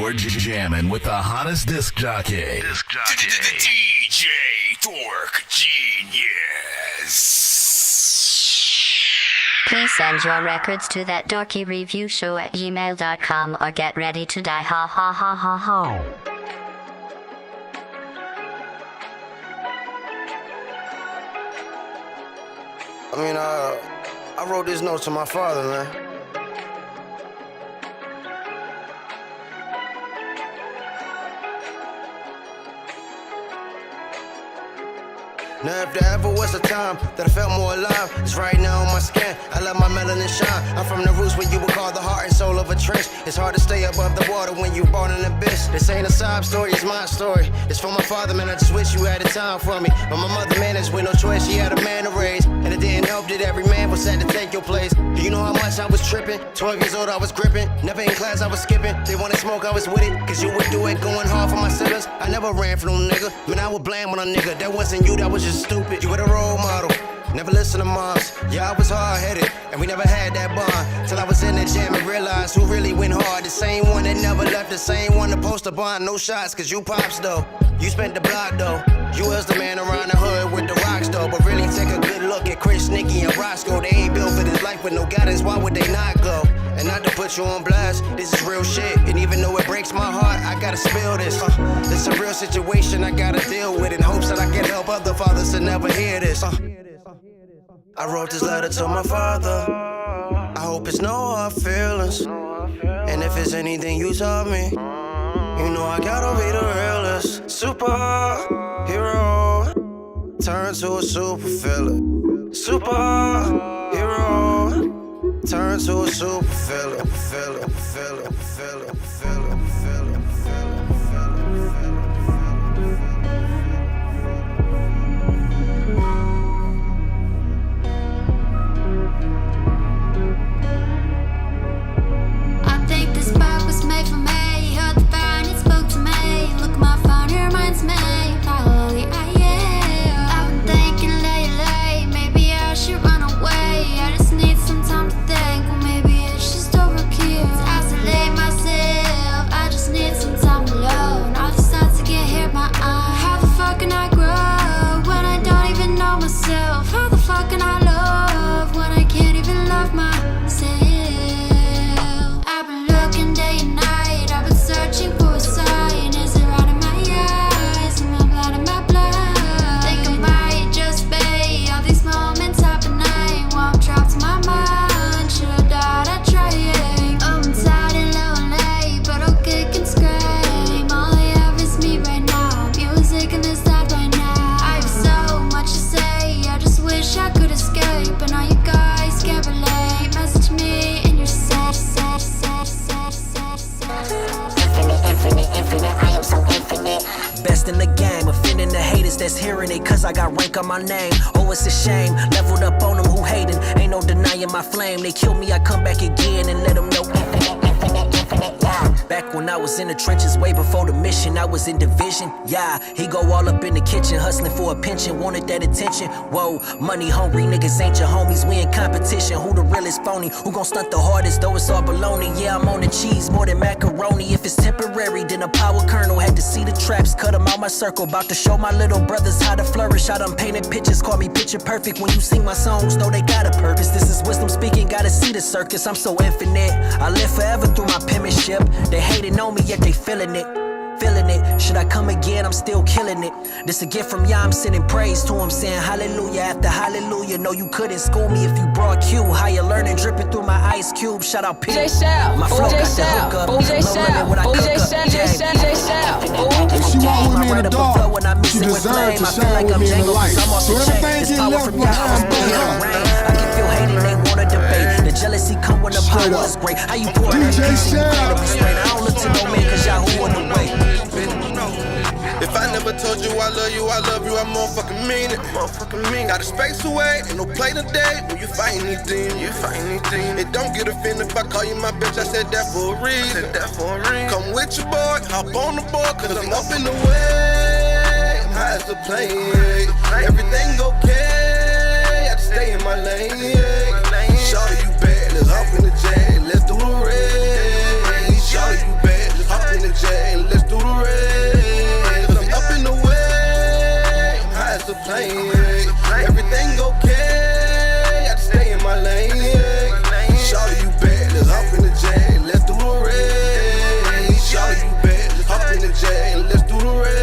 You're jamming with the hottest disc jockey. DJ Dork Geniuz. Please send your records to that dorky review show at gmail.com or get ready to die. Ha ha ha ha ha. I wrote this note to my father, man. Now if there ever was a time that I felt more alive, it's right now on my skin. I let my melanin shine. I'm from the roots where you would call the heart and soul of a trench. It's hard to stay above the water when you born in the abyss. This ain't a sob story, it's my story. It's for my father, man, I just wish you had the time for me. But my mother managed with no choice, she had a man to raise. And it didn't help that every man was set to take your place. Do you know how much I was tripping? 12 years old, I was gripping. Never in class, I was skipping. They wanted smoke, I was with it. Cause you would do it, going hard for my siblings. I never ran for no nigga. Man, I would blame on a nigga. That wasn't you, that was just stupid. You were the role model. Never listen to moms. Yeah, I was hard-headed, and we never had that bond. Till I was in the jam and realized who really went hard. The same one that never left, the same one to post a bond. No shots, cause you pops though. You spent the block though. You was the man around the hood with the rocks though. But really take a good look at Chris, Nicky, and Roscoe. They ain't built for this life with no guidance, why would they not go? And not to put you on blast, this is real shit. And even though it breaks my heart, I gotta spill this. This a real situation I gotta deal with in hopes that I can help other fathers to never hear this. I wrote this letter to my father. I hope it's no hard feelings. And if it's anything you taught me, you know I gotta be the realest. Superhero, turn to a super villain. Superhero, turn to a super villain. I got rank on my name. Oh, it's a shame. Leveled up on them who hating. Ain't no denying my flame. They kill me, I come back again and let them know infinite, yeah. Back when I was in the trenches, way before the mission, I was in division, yeah. He go all up in the kitchen, hustling for a pension, wanted that attention. Whoa, money hungry niggas ain't your homies, we in competition. Who the realest phony? Who gon' stunt the hardest, though it's all baloney? Yeah, I'm on the cheese more than macaroni. If it's temporary, then a power kernel. Had to see the traps, cut them out my circle. About to show my little brothers how to flourish. I done painted pictures, call me picture perfect. When you sing my songs, know they got a purpose. This is wisdom speaking, gotta see the circus. I'm so infinite, I live forever through my penmanship. They hating on me, yet they feeling it. Should I come again, I'm still killing it. This a gift from Yah, I'm sending praise to him, saying hallelujah after hallelujah. No, you couldn't school me if you brought Q. Higher learning dripping through my ice cube. Shout out P. My flow got the hook up. No limit when I cook up. If she walk with me in the dark, she deserves to shine with me in the light. So everything get left from behind. I can feel hating, they wanna debate. The jealousy come when the power is great. How you pour that piece and you gotta be straight. I don't look to no man cause Yahoo on the way. If I never told you I love you, I motherfucking mean it. Got a space away, ain't no play today. When you fight anything, It don't get offended if I call you my bitch, I said that for a reason. Come with your boy, hop on the board, cause I'm up in the way. I'm high high as a plane. Everything okay, I just stay in my lane. Shawty, you bad, let's hop in the jet, let's do the race. Shawty, you bad, let's hop in the jet, let's do the race. I'm up in the way, I'm high as a plane. Everything okay, I just stay in my lane. Shawty, you bad, let's hop in the jet, let's do the race. Shawty, you bad, let's hop in the jet, let's do the race.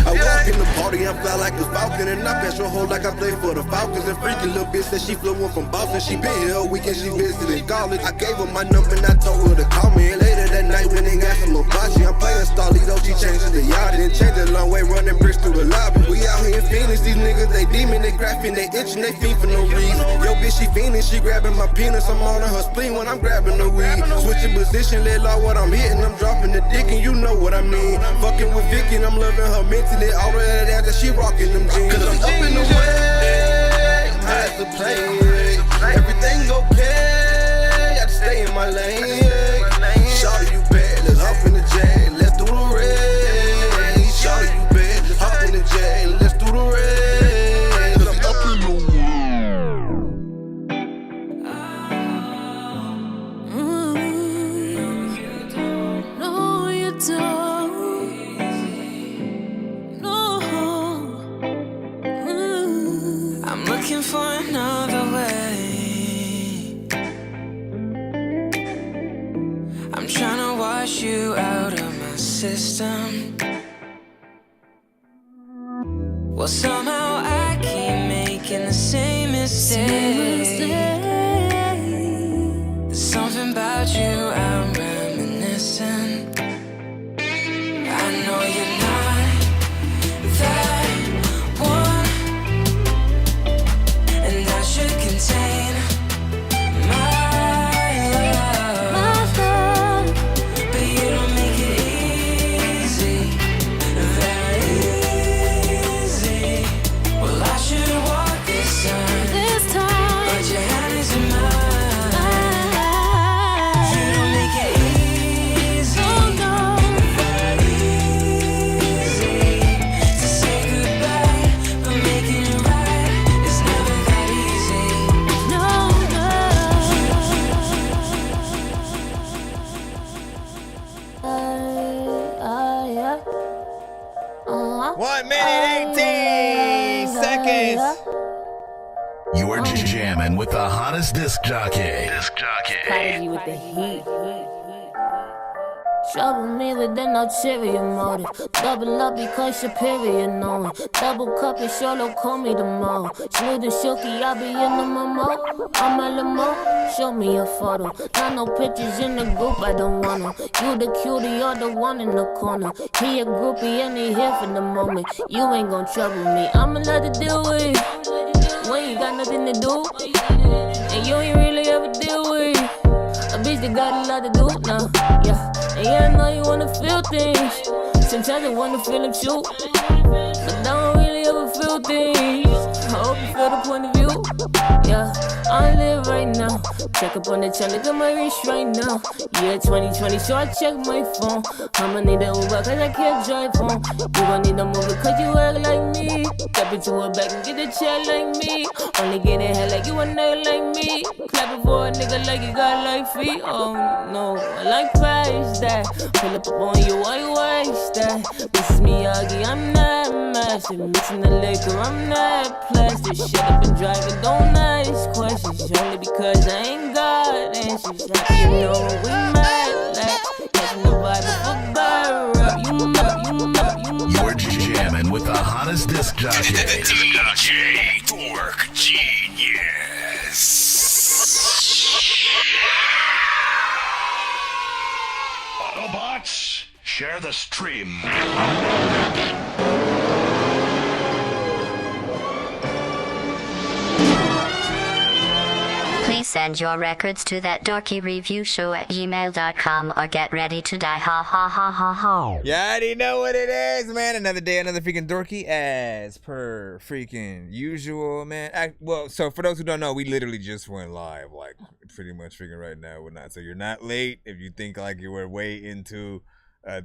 I walk in the party, I fly like a falcon, and I pass your hole like I play for the Falcons. And freaky little bitch said she flew in from Boston. She been here all weekend, she visited college. I gave her my number and I told her to call me. And later that night when they got some hibachi, I'm playing Starlito, she changing the yard. And changed a long way, running bricks through the lobby. We out here in Phoenix, these niggas, they demon, they graphing, they itching, they fiend for no reason. Yo bitch, she fiending, she grabbing my penis. I'm on her spleen when I'm grabbing the weed. Switching position, let law what I'm hitting. I'm dropping the dick and you know what I mean. Fucking with Vicky, I'm loving her mentally. All of that ass that she rocking them jeans. Cause I'm up in the way, I'm high as a plane. Everything okay, I just stay in my lane. Shawty, you bad, let's hop in the jet, let's do the race. Shawty, you bad, let's hop in the jet, let's do the race. Cause I'm up in the No, you don't. No. I'm looking for another way. I'm trying to wash you out of my system. Well, somehow I keep making the same mistake. There's something about you I'm reminiscing. I know you're not that one, and I should contain my love, but you don't make it easy, that easy. Well, I should walk this time, but your hand is in mine. You don't make it easy, that easy to say goodbye, but making it right is never that easy. No, 1 minute 18 seconds. You are jamming with the hottest disc jockey. Prodigy with the heat. Trouble me with an ulterior motive. Double up because superior knowing. Double cup and solo call me tomorrow. Smooth and silky, I be in the memo. I'm a limo, show me a photo. Not no pictures in the group, I don't want them. You the cutie, you're the one in the corner. He a groupie and he here for the moment. You ain't gon' trouble me, I'ma let it deal with. When you got nothing to do, and you ain't really ever deal with a bitch that got a lot to do now, yeah. And yeah, I know you wanna feel things. Sometimes I wanna feel them too, but I don't really ever feel things. I hope you feel the point of view, yeah. I live right now. Check up on the channel, look at my wrist right now. Yeah, 2020, so I check my phone. I'ma need an Uber cause I can't drive home. You gon' need a movie cause you act like me. Step into a bag and get a check like me. Only get in hell like you a nigga like me. Clapping for a nigga like you got like feet. Oh no, I like price that. Pull up on you, why you waste that? This is Miyagi, I'm not massive. Mixing the liquor, I'm not plastic. Shut up and driving, don't ask questions. Only because I ain't got answers. Like you know we mad like catching the vibe of a bar up. You're jamming with the hottest disc jockey. DJ Dork Genius. Autobots, share the stream. Please send your records to that dorky review show at gmail.com or get ready to die. Ha ha ha ha ha. You already know what it is, man. Another day, another freaking dorky, as per freaking usual, man. Well, so for those who don't know, we literally just went live, like pretty much freaking right now. We're not, so you're not late if you think like you were way into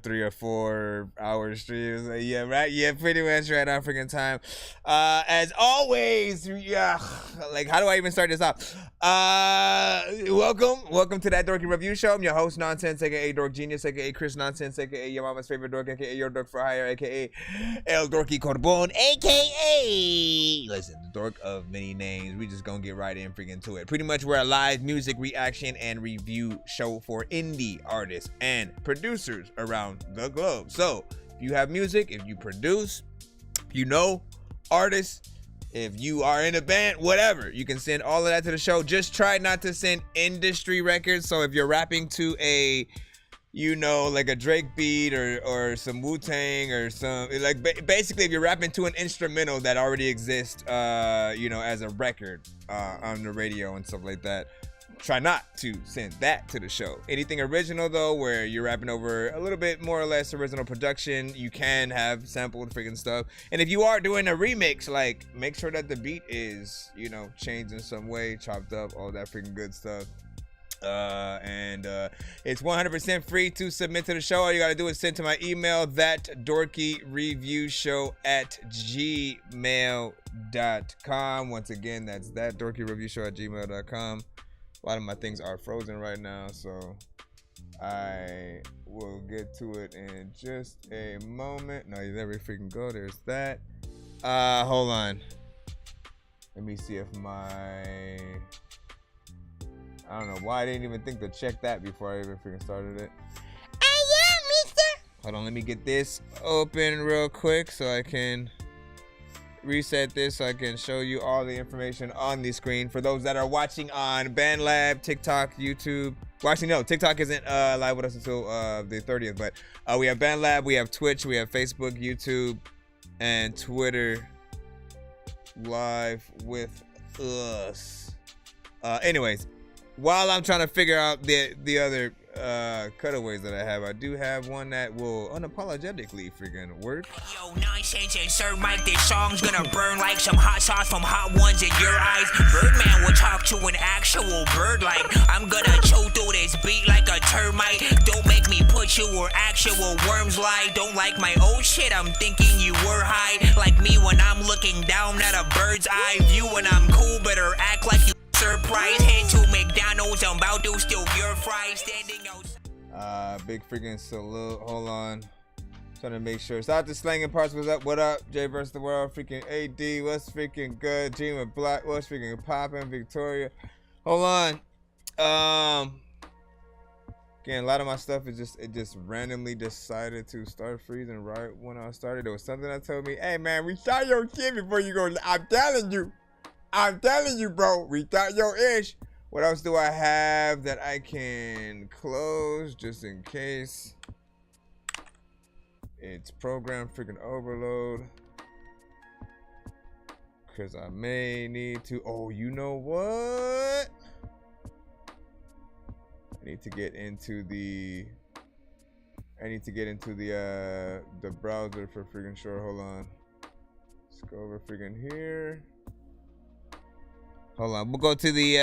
3 or 4 hour streams. Yeah, right. Yeah, pretty much right on freaking time. As always, yeah. Like, how do I even start this off? Welcome to that Dorky Review Show. I'm your host, Nonsenze, aka Dork Genius, aka Chris Nonsense, aka your mama's favorite dork, aka your dork for hire, aka El Dorky Corbon, aka listen, the dork of many names. We just gonna get right in freaking to it. Pretty much, we're a live music reaction and review show for indie artists and producers around the globe. So if you have music, if you produce, you know artists, if you are in a band, whatever, you can send all of that to the show. Just try not to send industry records. So if you're rapping to a, you know, like a Drake beat or some Wu-Tang or some, like basically if you're rapping to an instrumental that already exists, you know, as a record on the radio and stuff like that, try not to send that to the show. Anything original though, where you're rapping over a little bit more or less original production, you can have sampled freaking stuff. And if you are doing a remix, like make sure that the beat is, you know, changed in some way, chopped up, all that freaking good stuff. It's 100% free to submit to the show. All you gotta do is send to my email, thatdorkyreviewshow@gmail.com. Once again, that's thatdorkyreviewshow@gmail.com. A lot of my things are frozen right now, so I will get to it in just a moment. No, you never freaking go. There's that. Hold on. Let me see if I don't know why I didn't even think to check that before I even freaking started it. Yeah, mister. Hold on, let me get this open real quick so I can reset this so I can show you all the information on the screen. For those that are watching on BandLab, TikTok, YouTube. Well, actually, no, TikTok isn't live with us until the 30th, but we have BandLab, we have Twitch, we have Facebook, YouTube, and Twitter live with us. Anyways, while I'm trying to figure out the other cutaways that I have, I do have one that will unapologetically freaking work. Yo, Nonsenze, insert mic, this song's gonna burn like some hot sauce from Hot Ones in your eyes. Birdman will talk to an actual bird like I'm gonna chew through this beat like a termite. Don't make me put you where actual worms lie. Don't like my old shit, I'm thinking you were high. Like me when I'm looking down at a bird's eye view. When I'm cool, better act like you surprise. Head to McDonald's, I'm about to steal your fries. Standing outside. Big freaking salute. Hold on. Trying to make sure. Stop the slanging parts. What's up? What up? Jay versus the world. Freaking AD. What's freaking good? Dream of Black. What's freaking popping? Victoria. Hold on. Again, a lot of my stuff is just randomly decided to start freezing right when I started. There was something that told me, hey man, restart your shit before you go. I'm telling you, bro. Restart your ish. What else do I have that I can close just in case? It's program freaking overload. Cause I may need to, oh, you know what? I need to get into the browser for freaking sure. Hold on. Let's go over freaking here. Hold on, we'll go to the,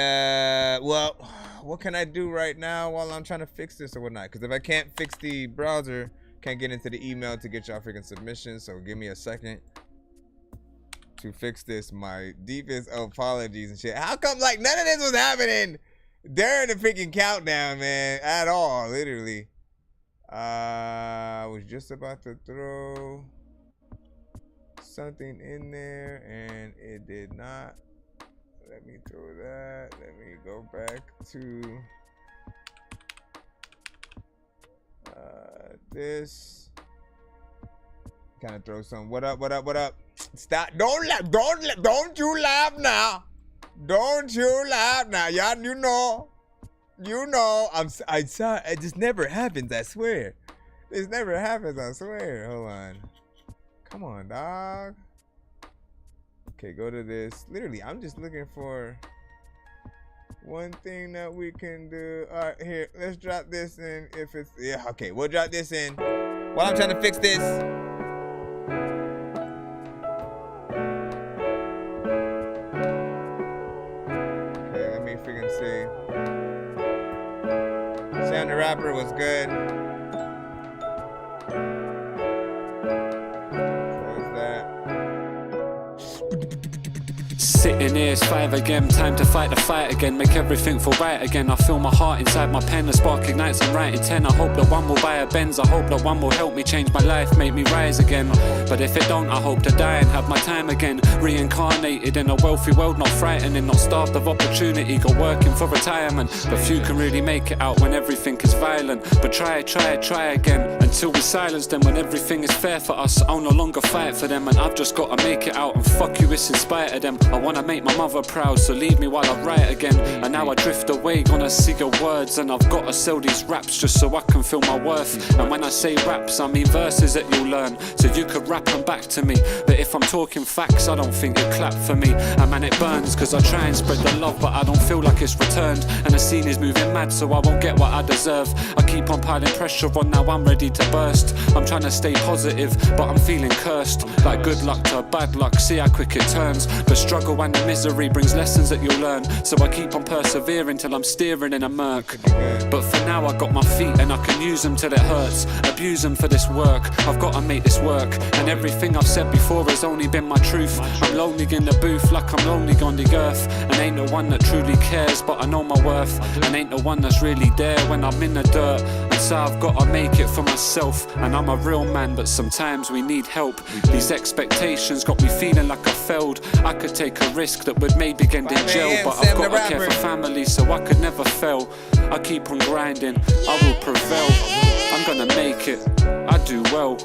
well, what can I do right now while I'm trying to fix this or whatnot? Because if I can't fix the browser, can't get into the email to get y'all freaking submissions. So give me a second to fix this. My deepest apologies and shit. How come, like, none of this was happening during the freaking countdown, man, at all, literally. I was just about to throw something in there and it did not. Let me throw that. Let me go back to this. Kind of throw some. What up? What up? What up? Stop! Don't you laugh now! Don't you laugh now! Y'all, you know. I saw. It just never happens. I swear. This never happens. I swear. Hold on. Come on, dog. Okay, go to this. Literally, I'm just looking for one thing that we can do. All right, here, let's drop this in. If it's, yeah, okay, we'll drop this in while I'm trying to fix this. Okay, let me freaking see. Sound the Rapper was good. sitting here, it's 5 again. Time to fight the fight again, make everything feel right again. I feel my heart inside my pen, the spark ignites, I'm writing 10. I hope that one will buy a Benz, I hope that one will help me change my life, make me rise again. But if it don't, I hope to die and have my time again. Reincarnated in a wealthy world, not frightening, not starved of opportunity. Go working for retirement, but few can really make it out when everything is violent. But try again, until we silence them. When everything is fair for us, I'll no longer fight for them. And I've just gotta make it out, and fuck you, it's in spite of them. I wanna make my mother proud, so leave me while I write again. And now I drift away, gonna see your words, and I've gotta sell these raps just so I can feel my worth. And when I say raps, I mean verses that you'll learn, so you could rap them back to me. But if I'm talking facts, I don't think you'd clap for me. And man, it burns, cause I try and spread the love, but I don't feel like it's returned. And the scene is moving mad, so I won't get what I deserve. I keep on piling pressure on, now I'm ready to burst. I'm trying to stay positive, but I'm feeling cursed. Like good luck to bad luck, see how quick it turns. The struggle and the misery brings lessons that you'll learn, so I keep on persevering till I'm steering in a murk. But for now I got my feet and I can use them till it hurts. Abuse them for this work, I've got to make this work. And everything I've said before has only been my truth. I'm lonely in the booth like I'm lonely on the earth. And ain't no one that truly cares, but I know my worth. And ain't no one that's really there when I'm in the dirt. And so I've got to make it for myself. And I'm a real man, but sometimes we need help. These expectations got me feeling like I failed. I could take a risk that would maybe end in jail, but I've got to care for family, so I could never fail. I keep on grinding, I will prevail. I'm gonna make it, I do well.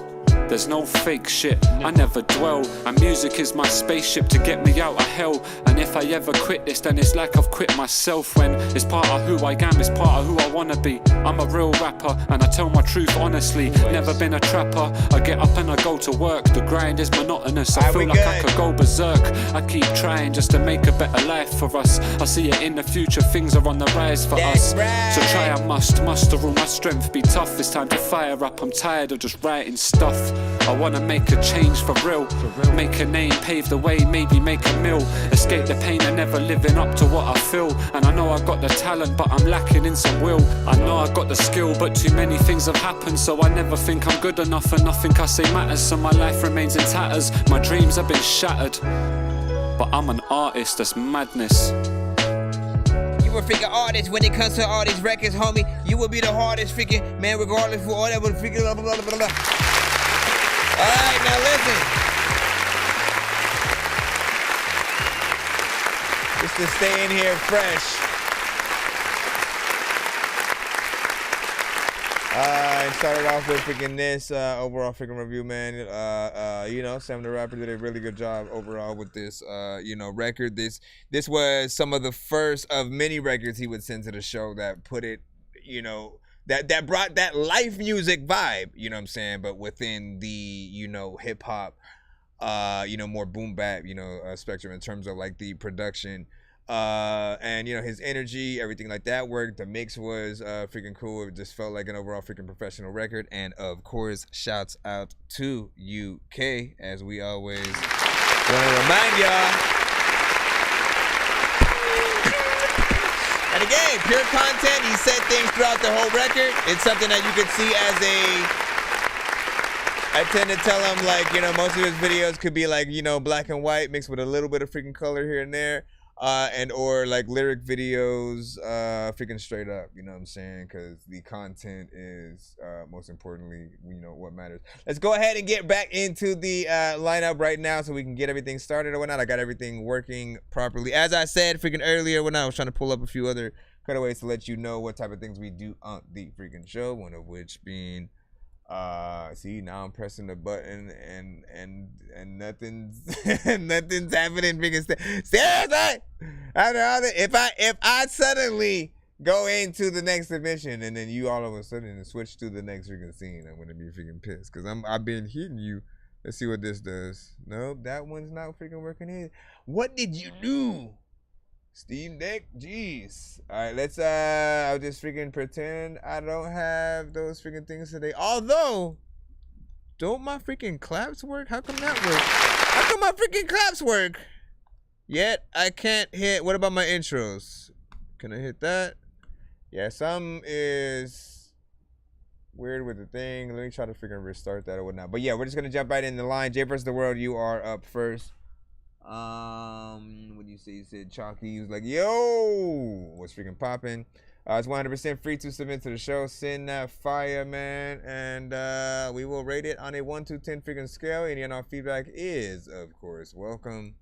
There's no fake shit, I never dwell. And music is my spaceship to get me out of hell. And if I ever quit this, then it's like I've quit myself. When it's part of who I am, it's part of who I wanna be. I'm a real rapper, and I tell my truth honestly. Never been a trapper, I get up and I go to work. The grind is monotonous, I feel like I could go berserk. I keep trying just to make a better life for us. I see it in the future, things are on the rise for us. So try I must, muster all my strength, be tough. It's time to fire up, I'm tired of just writing stuff. I wanna make a change for real. Make a name, pave the way, maybe make a meal. Escape the pain of never living up to what I feel. And I know I got the talent, but I'm lacking in some will. I know I got the skill, but too many things have happened, so I never think I'm good enough, and nothing I say matters. So my life remains in tatters, my dreams have been shattered. But I'm an artist, that's madness. You a freaking artist when it comes to all these records, homie. You will be the hardest freaking man, regardless for all that would freaking blah blah blah blah blah. Alright, now listen. Just to stay in here fresh. I started off with freaking this overall freaking review, man. You know, Sam the Rapper did a really good job overall with this you know, record. This was some of the first of many records he would send to the show that put it, you know, that brought that life music vibe, you know what I'm saying, but within the, you know, hip hop, you know, more boom bap, you know, spectrum in terms of like the production, and you know, his energy, everything like that worked. The mix was freaking cool. It just felt like an overall freaking professional record. And of course, shouts out to UK, as we always want to remind y'all. And again, pure content. He said things throughout the whole record. It's something that you could see as I tend to tell him, like, you know, most of his videos could be like, you know, black and white mixed with a little bit of freaking color here and there. And or like lyric videos, freaking straight up, you know what I'm saying? Because the content is most importantly, you know, what matters. Let's go ahead and get back into the lineup right now so we can get everything started or whatnot. I got everything working properly. As I said freaking earlier when I was trying to pull up a few other cutaways to let you know what type of things we do on the freaking show, one of which being see, now I'm pressing the button and nothing's nothing's happening. Seriously, if I suddenly go into the next submission and then you all of a sudden switch to the next freaking scene, I'm gonna be freaking pissed because I've been hitting you. Let's see what this does. Nope, that one's not freaking working either. What did you do? Steam Deck, jeez. All right, let's I'll just freaking pretend I don't have those freaking things today. Although, don't my freaking claps work? How come that works? How come my freaking claps work? Yet I can't hit. What about my intros? Can I hit that? Yeah, some is weird with the thing. Let me try to freaking restart that or whatnot. But yeah, we're just gonna jump right in the line. Jay vs. the World, you are up first. What do you say? You said Chalky. He was like, yo, what's freaking popping? It's 100% free to submit to the show. Send that fire, man. And we will rate it on a 1 to 10 freaking scale. Any and all feedback is, of course, welcome.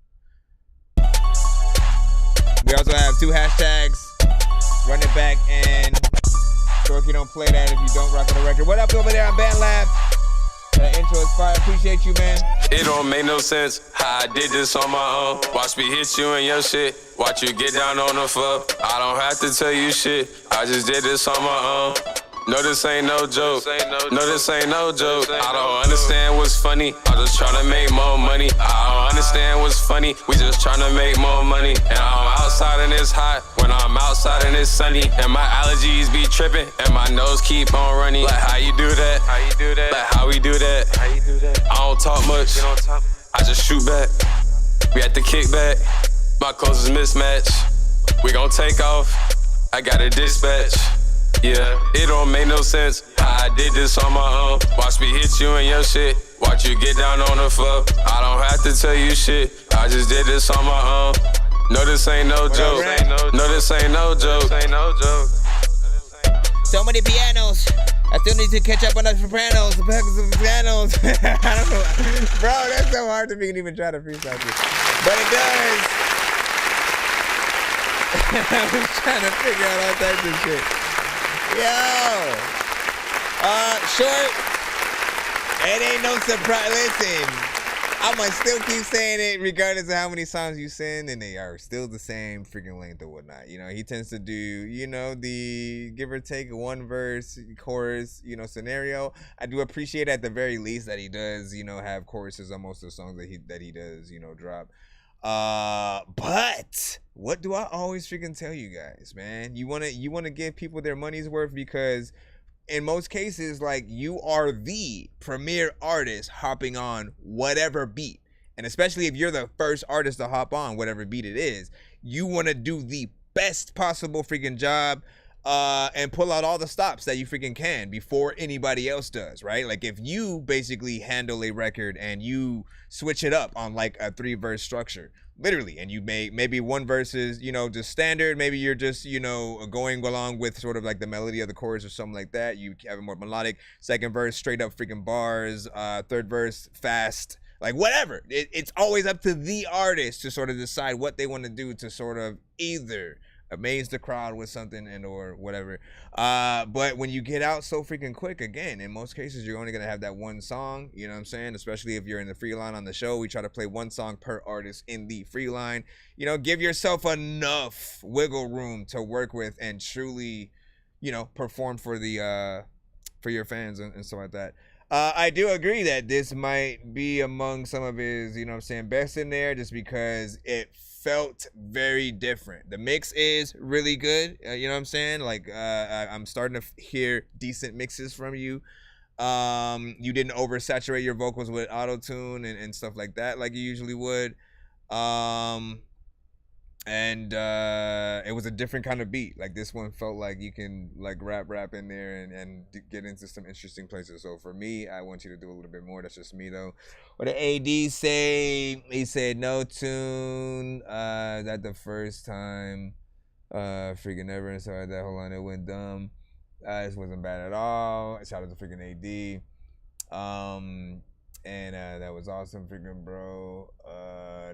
We also have 2 hashtags. Run it back and Dorky don't play that if you don't rock on the record. What up over there on Band Lab? That intro is fire. Appreciate you, man. It don't make no sense how I did this on my own. Watch me hit you in your shit. Watch you get down on the floor. I don't have to tell you shit. I just did this on my own. No, this ain't no joke. No, this ain't no joke. I don't understand what's funny. I'm just tryna make more money. I don't understand what's funny. We just tryna make more money. And I'm outside and it's hot when I'm outside and it's sunny. And my allergies be tripping and my nose keep on running. Like how you do that? How you do that? Like how we do that? How you do that? I don't talk much. I just shoot back. We had to kick back. My clothes is mismatched. We gon' take off. I got a dispatch. Yeah, it don't make no sense how I did this on my own. Watch me hit you in your shit. Watch you get down on the floor. I don't have to tell you shit. I just did this on my own. No, this ain't no joke. No, this ain't no joke. So many pianos. I still need to catch up on the sopranos. The packets of pianos. I don't know. Bro, that's so hard to even try to freestyle this. But it does. I was trying to figure out all types of shit. Yo. Short. It ain't no surprise. Listen. I'm gonna still keep saying it regardless of how many songs you send, and they are still the same freaking length or whatnot. You know, he tends to do, you know, the give or take 1 verse, chorus, you know, scenario. I do appreciate at the very least that he does, you know, have choruses on most of the songs that he does, you know, drop. But what do I always freaking tell you guys, man? You wanna give people their money's worth, because in most cases, like, you are the premier artist hopping on whatever beat. And especially if you're the first artist to hop on whatever beat it is, you want to do the best possible freaking job and pull out all the stops that you freaking can before anybody else does, right? Like, if you basically handle a record and you switch it up on like a 3-verse structure, literally, and you make maybe 1 verse is, you know, just standard, maybe you're just, you know, going along with sort of like the melody of the chorus or something like that, you have it more melodic. 2nd verse, straight up freaking bars. 3rd verse, fast, like whatever. It's always up to the artist to sort of decide what they want to do to sort of either amaze the crowd with something and or whatever. But when you get out so freaking quick, again, in most cases, you're only going to have that 1 song, you know what I'm saying? Especially if you're in the free line on the show, we try to play 1 song per artist in the free line. You know, give yourself enough wiggle room to work with and truly, you know, perform for the, for your fans and stuff like that. I do agree that this might be among some of his, you know what I'm saying, best in there, just because it felt very different. The mix is really good, you know what I'm saying? Like, I'm starting to hear decent mixes from you. You didn't oversaturate your vocals with auto-tune and stuff like that like you usually would. And it was a different kind of beat. Like, this one felt like you can like rap in there and get into some interesting places. So for me, I want you to do a little bit more. That's just me though. What did AD say? He said no tune. That the first time. Freaking never and stuff like that. Hold on, it went dumb. This wasn't bad at all. Shout out to freaking AD. And that was awesome, freaking bro.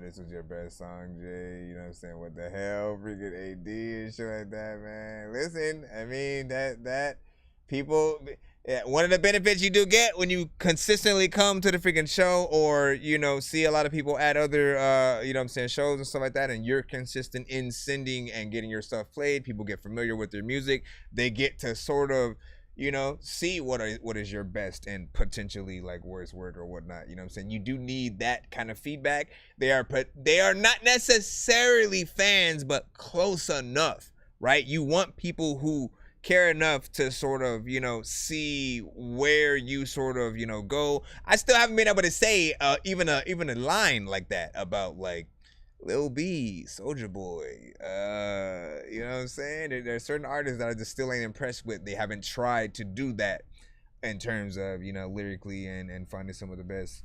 This was your best song, Jay. You know what I'm saying? What the hell, freaking AD and shit like that, man. Listen, I mean, that people, yeah, one of the benefits you do get when you consistently come to the freaking show, or, you know, see a lot of people at other, you know what I'm saying, shows and stuff like that, and you're consistent in sending and getting your stuff played. People get familiar with their music. They get to sort of, you know, see what is your best and potentially like worst work or whatnot. You know what I'm saying? You do need that kind of feedback. They are not necessarily fans, but close enough, right? You want people who care enough to sort of, you know, see where you sort of, you know, go. I still haven't been able to say even a line like that about like Lil B, Soulja Boy, you know what I'm saying? There are certain artists that I just still ain't impressed with. They haven't tried to do that in terms of, you know, lyrically and finding some of the best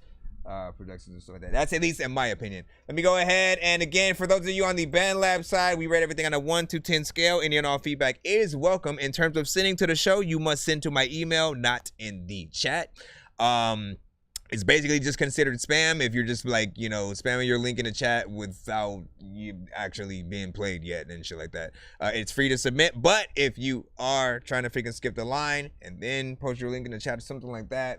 productions and stuff like that. That's at least in my opinion. Let me go ahead and again, for those of you on the Band Lab side, we rate everything on a 1 to 10 scale. Any and all feedback is welcome. In terms of sending to the show, you must send to my email, not in the chat. It's basically just considered spam if you're just like, you know, spamming your link in the chat without you actually being played yet and shit like that. It's free to submit, but if you are trying to freaking skip the line and then post your link in the chat or something like that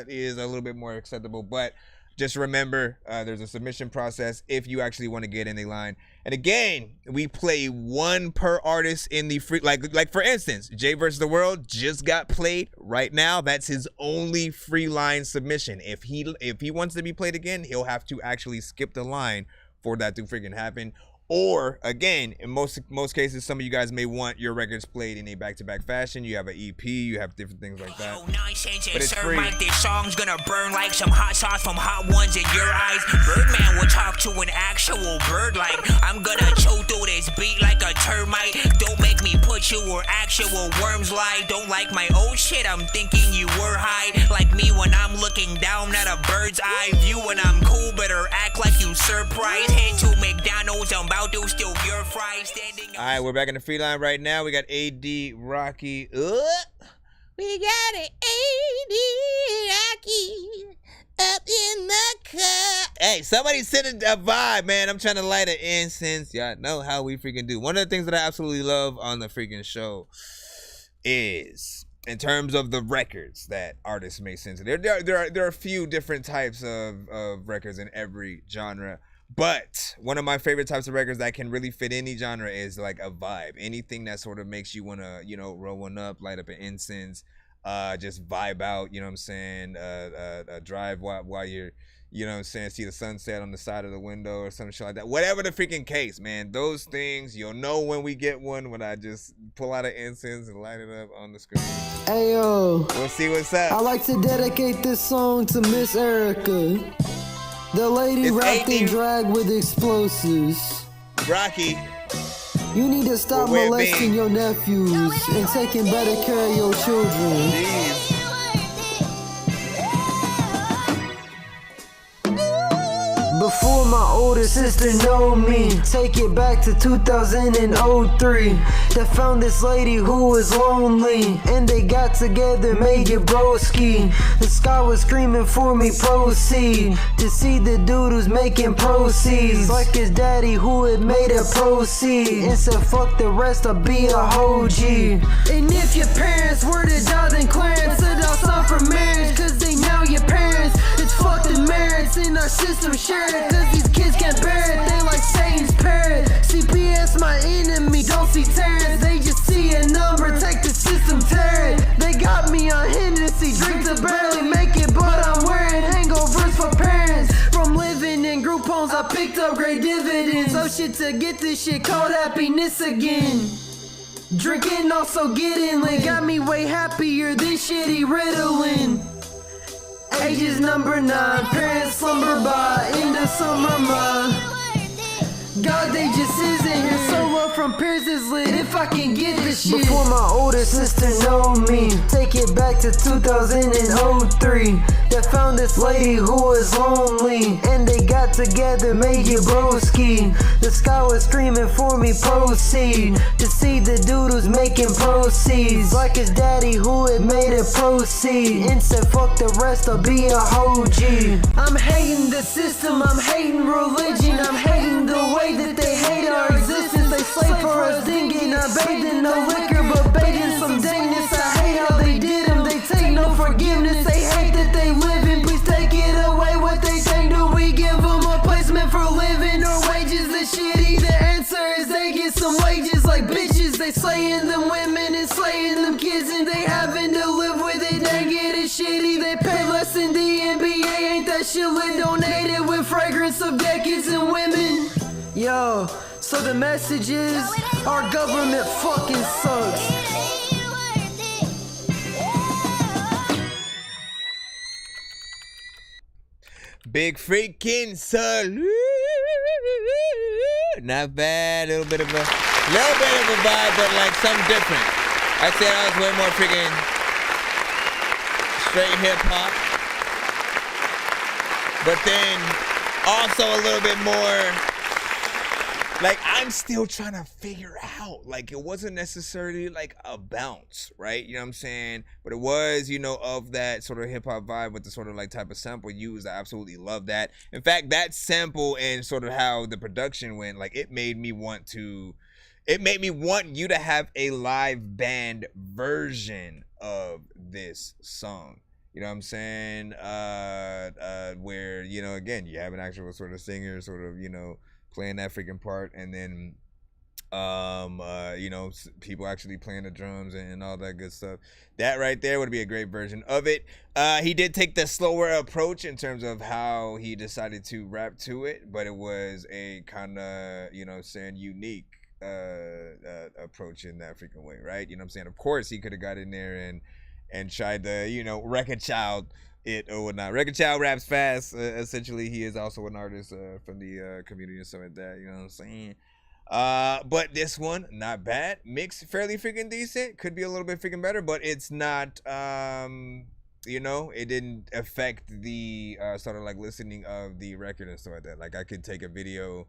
is a little bit more acceptable. But just remember, there's a submission process if you actually want to get in the line. And again, we play one per artist in the free, like for instance, Jay vs. the World just got played right now. That's his only free line submission. If he wants to be played again, he'll have to actually skip the line for that to freaking happen. Or again, in most cases, some of you guys may want your records played in a back-to-back fashion. You have an EP, you have different things like that. But it's free. This song's gonna burn like some hot sauce from Hot Ones in your eyes. Birdman will talk to an actual bird like I'm gonna chew through this beat like a termite. Don't make me put you where actual worms lie. Don't like my old shit, I'm thinking you were high. Like me when I'm looking down at a bird's eye view. When I'm cool, better act like you surprised. Head to McDonald's, I'm about to steal your fries. All right, we're back in the free line right now. We got AD Rocky. We got it, AD Rocky up in the car. Hey, somebody send a vibe, man. I'm trying to light an incense. Y'all know how we freaking do. One of the things that I absolutely love on the freaking show is in terms of the records that artists may send to. There are a few different types of records in every genre. But one of my favorite types of records that can really fit any genre is like a vibe. Anything that sort of makes you want to, you know, roll one up, light up an incense, just vibe out, you know what I'm saying? Drive while you're, you know what I'm saying, see the sunset on the side of the window or some shit like that. Whatever the freaking case, man. Those things, you'll know when we get one when I just pull out an incense and light it up on the screen. Hey, yo. We'll see what's up. I like to dedicate this song to Miss Erica. The lady wrapped in drag with explosives. Rocky. You need to stop molesting your nephews and taking better care of your children. Jeez. Before my older sister know me, take it back to 2003. They found this lady who was lonely, and they got together, made it broski. The sky was screaming for me, proceed. To see the dude who's making proceeds, like his daddy who had made a proceed, and said fuck the rest, I'll be a hoe G. And if your parents were to die, then Clarence said I'll sign for marriage, cause they now your parents. It's fuck the merits in our system shared, cause these kids can't bear it, they like Satan's parrot. CPS my enemy, don't see Terrence, they just see a number, take the system, tear it. They got me on Hennessy, drink to barely make it, but I'm wearing hangovers for parents. From living in group homes, I picked up great dividends. Oh shit, to get this shit called happiness again. Drinking, also getting lit, got me way happier than shitty Ritalin. Age is number 9, parents slumber by in the summer month. God, they just isn't here. Solo from Pierce is lit if I can get this shit. Before my older sister know me, take it back to 2003. They found this lady who was lonely, and they got together, made it broski. The sky was screaming for me, proceed. To see the dude who's making proceeds, like his daddy who had made a proceed, and said fuck the rest, I'll be a hoe G. I'm hating the system, I'm hating religion, I'm hating the way that they hate our existence. They slave for us thinking I'm bathing no liquor, but bathing some dangness. I hate how they did them, they take no forgiveness. They hate that they live in, please take it away. What they think, do we give them a placement for living or wages? The shitty, the answer is they get some wages like bitches. They slaying them women and slaying them kids, and they having to live with it. They get it shitty, they pay less than the NBA. Ain't that shit lit? Donated with fragrance of decades and women. Yo, so the message is, our government fucking sucks. Big freaking salute. Not bad. A little bit of a vibe, but like something different. I'd say that was way more freaking straight hip hop. But then also a little bit more, like, I'm still trying to figure out, like, it wasn't necessarily like a bounce, right? You know what I'm saying? But it was, you know, of that sort of hip hop vibe with the sort of like type of sample used. I absolutely love that. In fact, that sample and sort of how the production went, like, it made me want you to have a live band version of this song. You know what I'm saying? Where, you know, again, you have an actual sort of singer sort of, you know, playing that freaking part, and then you know, people actually playing the drums and all that good stuff. That right there would be a great version of it. He did take the slower approach in terms of how he decided to rap to it, but it was a kind of, you know, saying unique approach in that freaking way, right? You know what I'm saying? Of course, he could have got in there and tried to, you know, Record Child it or whatnot. Record Child raps fast. Essentially, he is also an artist from the community and stuff like that. You know what I'm saying? But this one, not bad. Mix, fairly freaking decent. Could be a little bit freaking better, but it's not, you know, it didn't affect the sort of like listening of the record and stuff like that. Like, I could take a video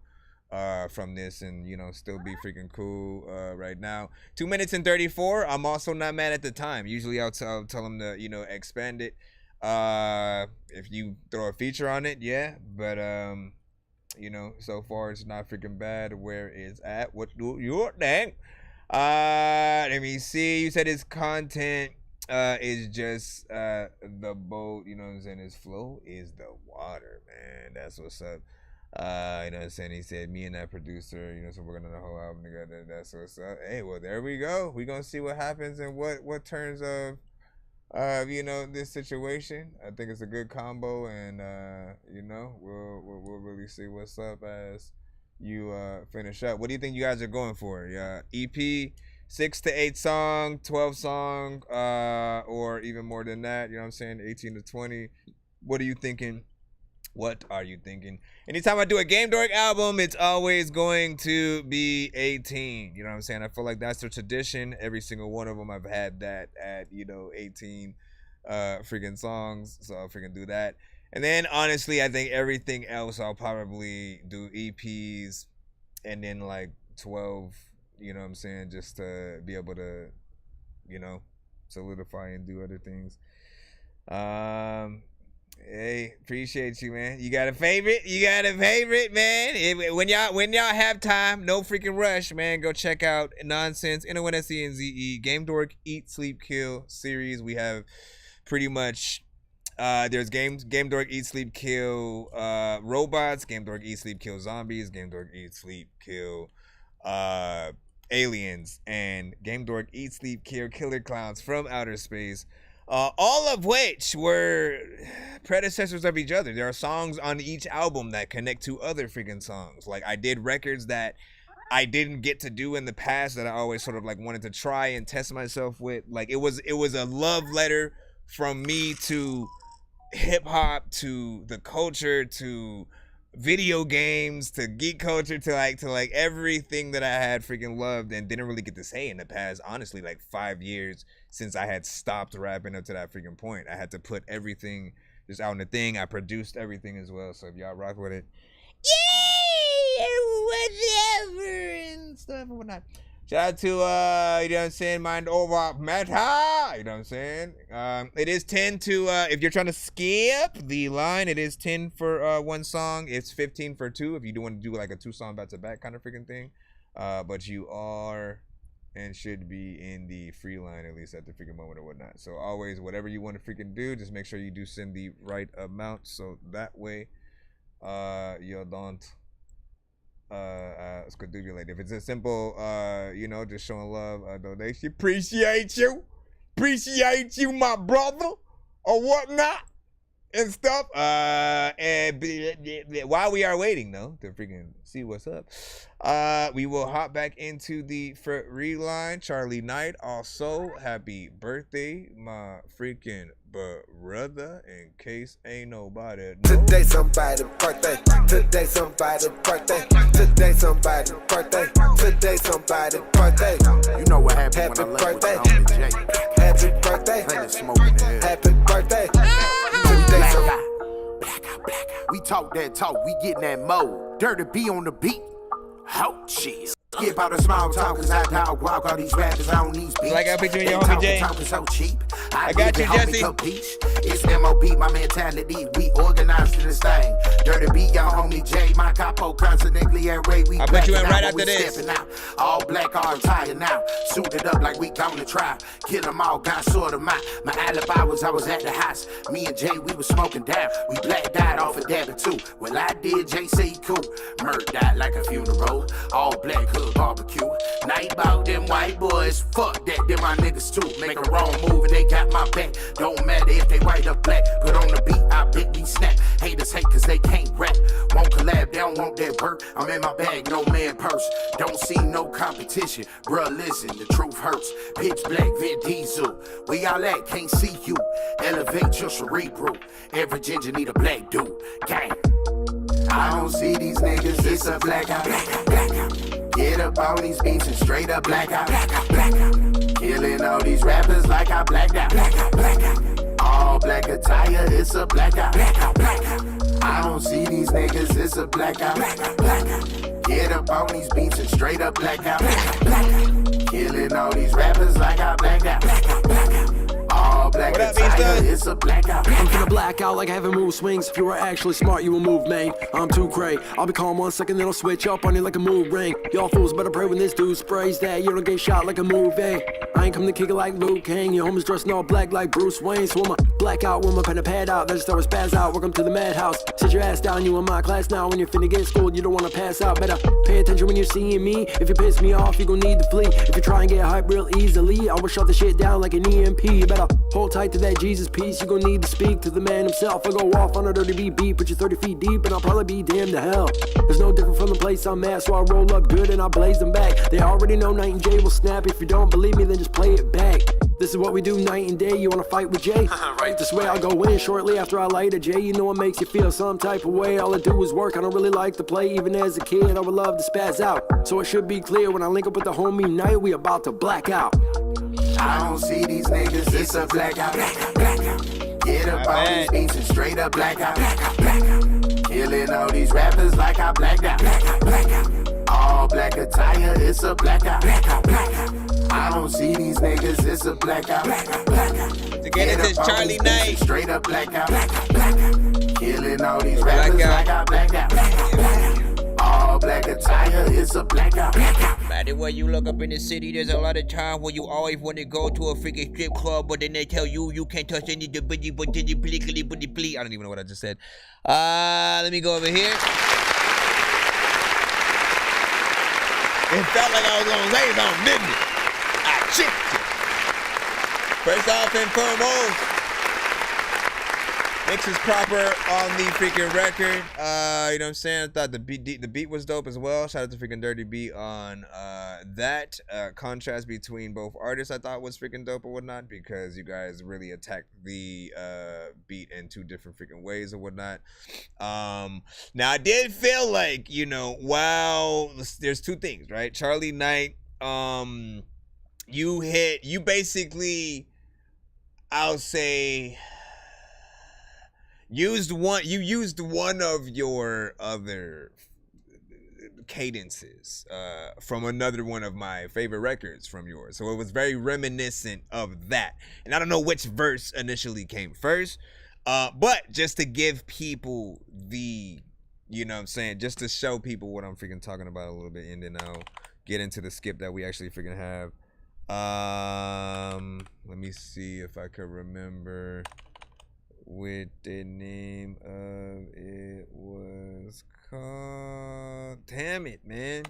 from this and, you know, still be freaking cool right now. 2 minutes and 34. I'm also not mad at the time. Usually I'll tell them to, you know, expand it. If you throw a feature on it, yeah, but you know, so far it's not freaking bad where it's at. What do you think? Let me see. You said his content is just the boat, you know what I'm saying? His flow is the water, man. That's what's up. You know what I'm saying? He said, me and that producer, you know, so we're gonna do the whole album together. That's what's up. Hey, well, there we go. We're gonna see what happens and what turns of you know, this situation. I think it's a good combo, and you know, we'll really see what's up as you finish up. What do you think you guys are going for? EP, 6 to 8 song, 12 song, or even more than that? You know what I'm saying? 18 to 20. What are you thinking? What are you thinking? Anytime I do a Game Dork album, it's always going to be 18. You know what I'm saying? I feel like that's the tradition. Every single one of them, I've had that at, you know, 18 freaking songs. So I'll freaking do that. And then, honestly, I think everything else, I'll probably do EPs and then like 12, you know what I'm saying? Just to be able to, you know, solidify and do other things. Hey, appreciate you, man. You got a favorite? You got a favorite, man? When y'all have time, no freaking rush, man. Go check out Nonsenze, Nonsenze, Game Dork, Eat, Sleep, Kill series. We have pretty much there's Game Dork, Eat, Sleep, Kill robots, Game Dork, Eat, Sleep, Kill zombies, Game Dork, Eat, Sleep, Kill aliens, and Game Dork, Eat, Sleep, Kill killer clowns from outer space. All of which were predecessors of each other. There are songs on each album that connect to other freaking songs. Like, I did records that I didn't get to do in the past that I always sort of like wanted to try and test myself with. Like, it was a love letter from me to hip hop, to the culture, to video games, to geek culture, to like everything that I had freaking loved and didn't really get to say in the past. Honestly, like 5 years since I had stopped rapping up to that freaking point. I had to put everything just out in the thing. I produced everything as well. So if y'all rock with it, yay, whatever and stuff and whatnot. Shout out to, you know what I'm saying, Mind Over Meta, you know what I'm saying? It is 10 to, if you're trying to skip the line, it is 10 for one song. It's 15 for two if you do want to do like a 2-song back-to-back kind of freaking thing. But you are and should be in the free line, at least at the freaking moment or whatnot. So always, whatever you want to freaking do, just make sure you do send the right amount. So that way, you don't skedulate. If it's a simple, you know, just showing love, donation, appreciate you, my brother, or whatnot and stuff. And while we are waiting though to freaking see what's up, we will hop back into the free line. Charlie Knight, also happy birthday, my freaking brother, in case ain't nobody know. Today somebody's birthday. Today somebody's birthday. Today somebody's birthday. Today somebody's birthday. You know what happened when I left with the homie Jake. Happy birthday. Happy birthday. We talk that talk, we getting that mode. Dirty B on the beat. Oh, jeez. Skip out the small talk, cause I dog walk all these rappers on these beats. Like I picture your homie Jay. Talking so cheap. I got you, Jesse. It's MOB, my mentality. We organized in this thing. Dirty B, your homie Jay. My capo constantly at Ray. We I'll put you in right after this. Out. All black, all tired now. Suited up like we gonna try. Kill them all, got sort of my alibi was I was at the house. Me and Jay, we was smoking down. We blacked out off of Dabba too. Well, I did, Jay say he cool. Murdered died like a funeral. All black hood barbecue. Night about them white boys. Fuck that, them my niggas too. Make a wrong move and they got my back. Don't matter if they white or black. Put on the beat, I bet we snap. Haters hate cause they can't rap. Won't collab, they don't want that work. I'm in my bag, no man purse. Don't see no competition. Bruh, listen, the truth hurts. Pitch black, Vin Diesel. We all at, can't see you. Elevate your cerebral. Every ginger need a black dude. Gang. I don't see these niggas, it's a blackout. Get up on these beats and straight up blackout. Killing all these rappers like I blacked out. All black attire, it's a blackout. I don't see these niggas, it's a blackout. Get up on these beats and straight up blackout. Killing all these rappers like I blacked out. All black attire, it's a blackout. I'm finna black out like I haven't moved swings. If you were actually smart, you will move, man. I'm too cray. I'll be calm 1 second, then I'll switch up on you like a mood ring. Y'all fools better pray when this dude sprays that you don't get shot like a movie. I ain't come to kick it like Luke Kang. Your homies dressed in all black like Bruce Wayne. So I'ma black out with my pen and pad out. Then just start spaz out. Welcome to the madhouse. Sit your ass down, you in my class now. When you're finna get schooled, you don't wanna pass out. Better pay attention when you're seeing me. If you piss me off, you gon' need to flee. If you try and get hype real easily, I will shut the shit down like an EMP. You better hold tight to that Jesus piece. You gon' need to speak to the man himself. I go off on a dirty beat, put you 30 feet deep, and I'll probably be damned to hell. There's no different from the place I'm at, so I roll up good and I blaze them back. They already know Night and Jay will snap. If you don't believe me, then just play it back. This is what we do night and day. You wanna fight with Jay? Right this way, I'll go in shortly after I light a J. You know it makes you feel some type of way. All I do is work. I don't really like to play. Even as a kid, I would love to spaz out. So it should be clear when I link up with the homie Night, we about to black out. I don't see these niggas, it's a blackout. Get up on these beats and straight up blackout. Killing all these rappers like I blacked out. All black attire, it's a blackout. I don't see these niggas, it's a blackout. Together this Charlie Knight. Straight up blackout. Killing all these rappers like I blacked out. All black attire, it's a blackout. Matter where you look up in the city, there's a lot of time where you always want to go to a freaking strip club, but then they tell you you can't touch any I don't even know what I just said. Let me go over here. It felt like I was gonna say something, didn't it? I chipped it. First off and foremost, mix is proper on the freaking record. You know what I'm saying? I thought the beat was dope as well. Shout out to freaking Dirty B on that. Contrast between both artists I thought was freaking dope or whatnot, because you guys really attacked the beat in two different freaking ways or whatnot. Now I did feel like, you know, wow, there's two things, right? Charlie Knight, you basically, I'll say, you used one of your other cadences from another one of my favorite records from yours, so it was very reminiscent of that. And I don't know which verse initially came first, but just to give people the, you know what I'm saying, just to show people what I'm freaking talking about a little bit, and then I'll get into the skip that we actually freaking have. Let me see if I can remember what the name of it was called. Damn it, man.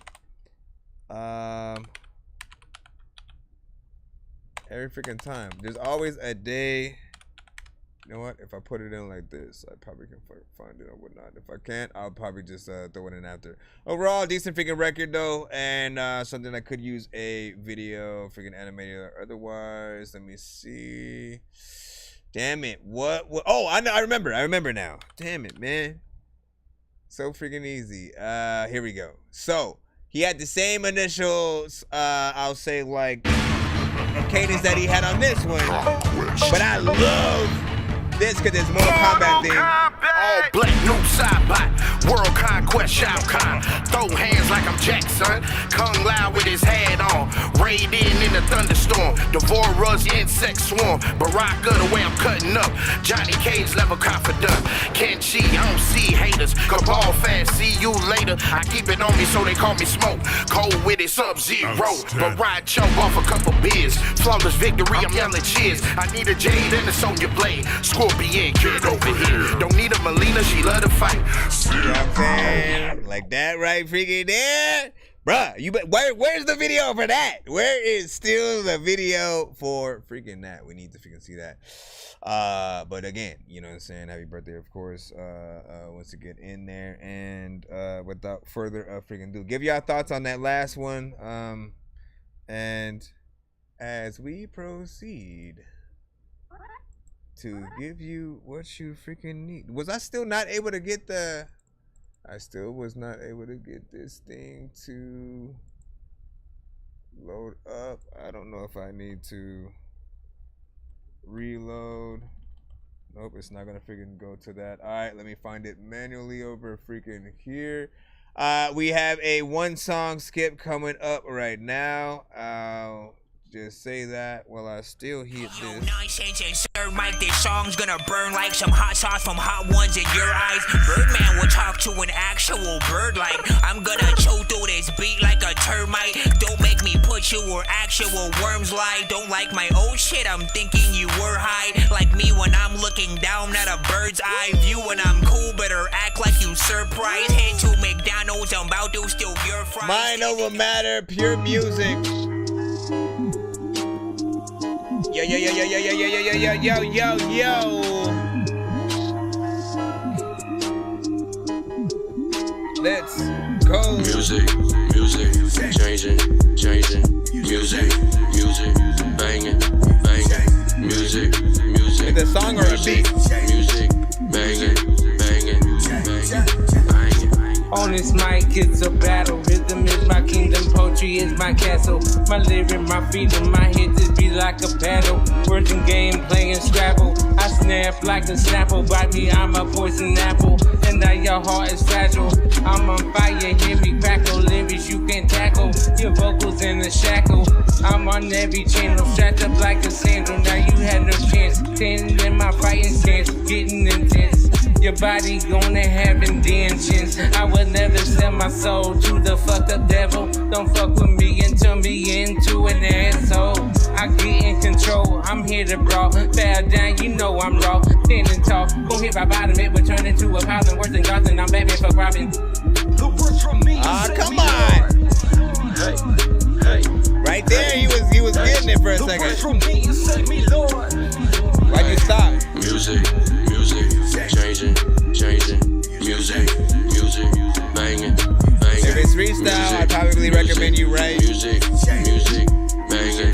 Every freaking time. There's always a day. You know what? If I put it in like this, I probably can find it or whatnot. If I can't, I'll probably just throw it in after. Overall, decent freaking record though, and something that could use a video, freaking animated or otherwise. Let me see. Damn it! What? Oh, I remember now. Damn it, man. So freaking easy. Here we go. So he had the same initials. I'll say like cadence that he had on this one, but I love this because it's Mortal Kombat theme. All black, no side bot. World conquest, Shao Kahn. Throw hands like I'm Jackson. Kung Lao with his hat on. Raid in the thunderstorm. Devourers, insect swarm. Baraka, the way I'm cutting up. Johnny Cage level confident. Kenshi, I don't see haters. Cabal fast, see you later. I keep it on me so they call me smoke. Cold with it, Sub-Zero. But ride choke off a couple beers. Flawless victory, I'm yelling cheers. I need a jade and a Sonya Blade. Scorpion kid over here. Don't need a Melina, she love to fight. You know what I'm saying? Like that right freaking there. Bruh, where's the video for that? Where is still the video for freaking that? We need to freaking see that. But again, you know what I'm saying? Happy birthday, of course, once to get in there. And without further freaking ado, give y'all thoughts on that last one. And as we proceed to give you what you freaking need. Was I still not able to get the... I still was not able to get this thing to load up. I don't know if I need to reload. Nope, it's not gonna freaking go to that. All right, let me find it manually over freaking here. We have a 1-song skip coming up right now. I'll just say that while I still hit this. Nonsense and Sir Mike, this song's gonna burn like some hot sauce from Hot Ones in your eyes. Birdman will talk to an actual bird like I'm gonna chew through this beat like a termite. Don't make me put you where actual worms lie. Don't like my old shit, I'm thinking you were high. Like me when I'm looking down at a bird's eye view. When I'm cool, better act like you surprised. Head to McDonald's, I'm about to steal your fries. Mind over matter, pure music. Yo, yo, yo, yo, yo, yo, yo, yo, yo, yo, yo, yo. Let's go. Music, changing, music, banging, music. Is it a song or a beat? Music, banging. On this mic, it's a battle. Rhythm is my kingdom, poetry is my castle. My lyric, my freedom, my hit just be like a battle. Words and game, playing Scrabble. I snap like a snapple. Bite me, I'm a poison apple. And now your heart is fragile. I'm on fire, hear me crackle. Lyrics you can tackle. Your vocals in the shackle. I'm on every channel, strapped up like a sandal. Now you had no chance. Standing in my fighting stance, getting intense. Your body gonna have intentions. I would never sell my soul to the fucked up devil. Don't fuck with me and turn me into an asshole. I get in control, I'm here to brawl. Bow down, you know I'm raw. Standing tall, gon' hit my bottom, it would turn into a problem. Worse than Gotham, I'm Batman for Robin. The words from me. Come on. Hey. Right there, he was getting it for a second. From me, save me, Lord. Why'd you stop? Music, changing, music, banging. If it's freestyle, I probably recommend you write. Music, banging.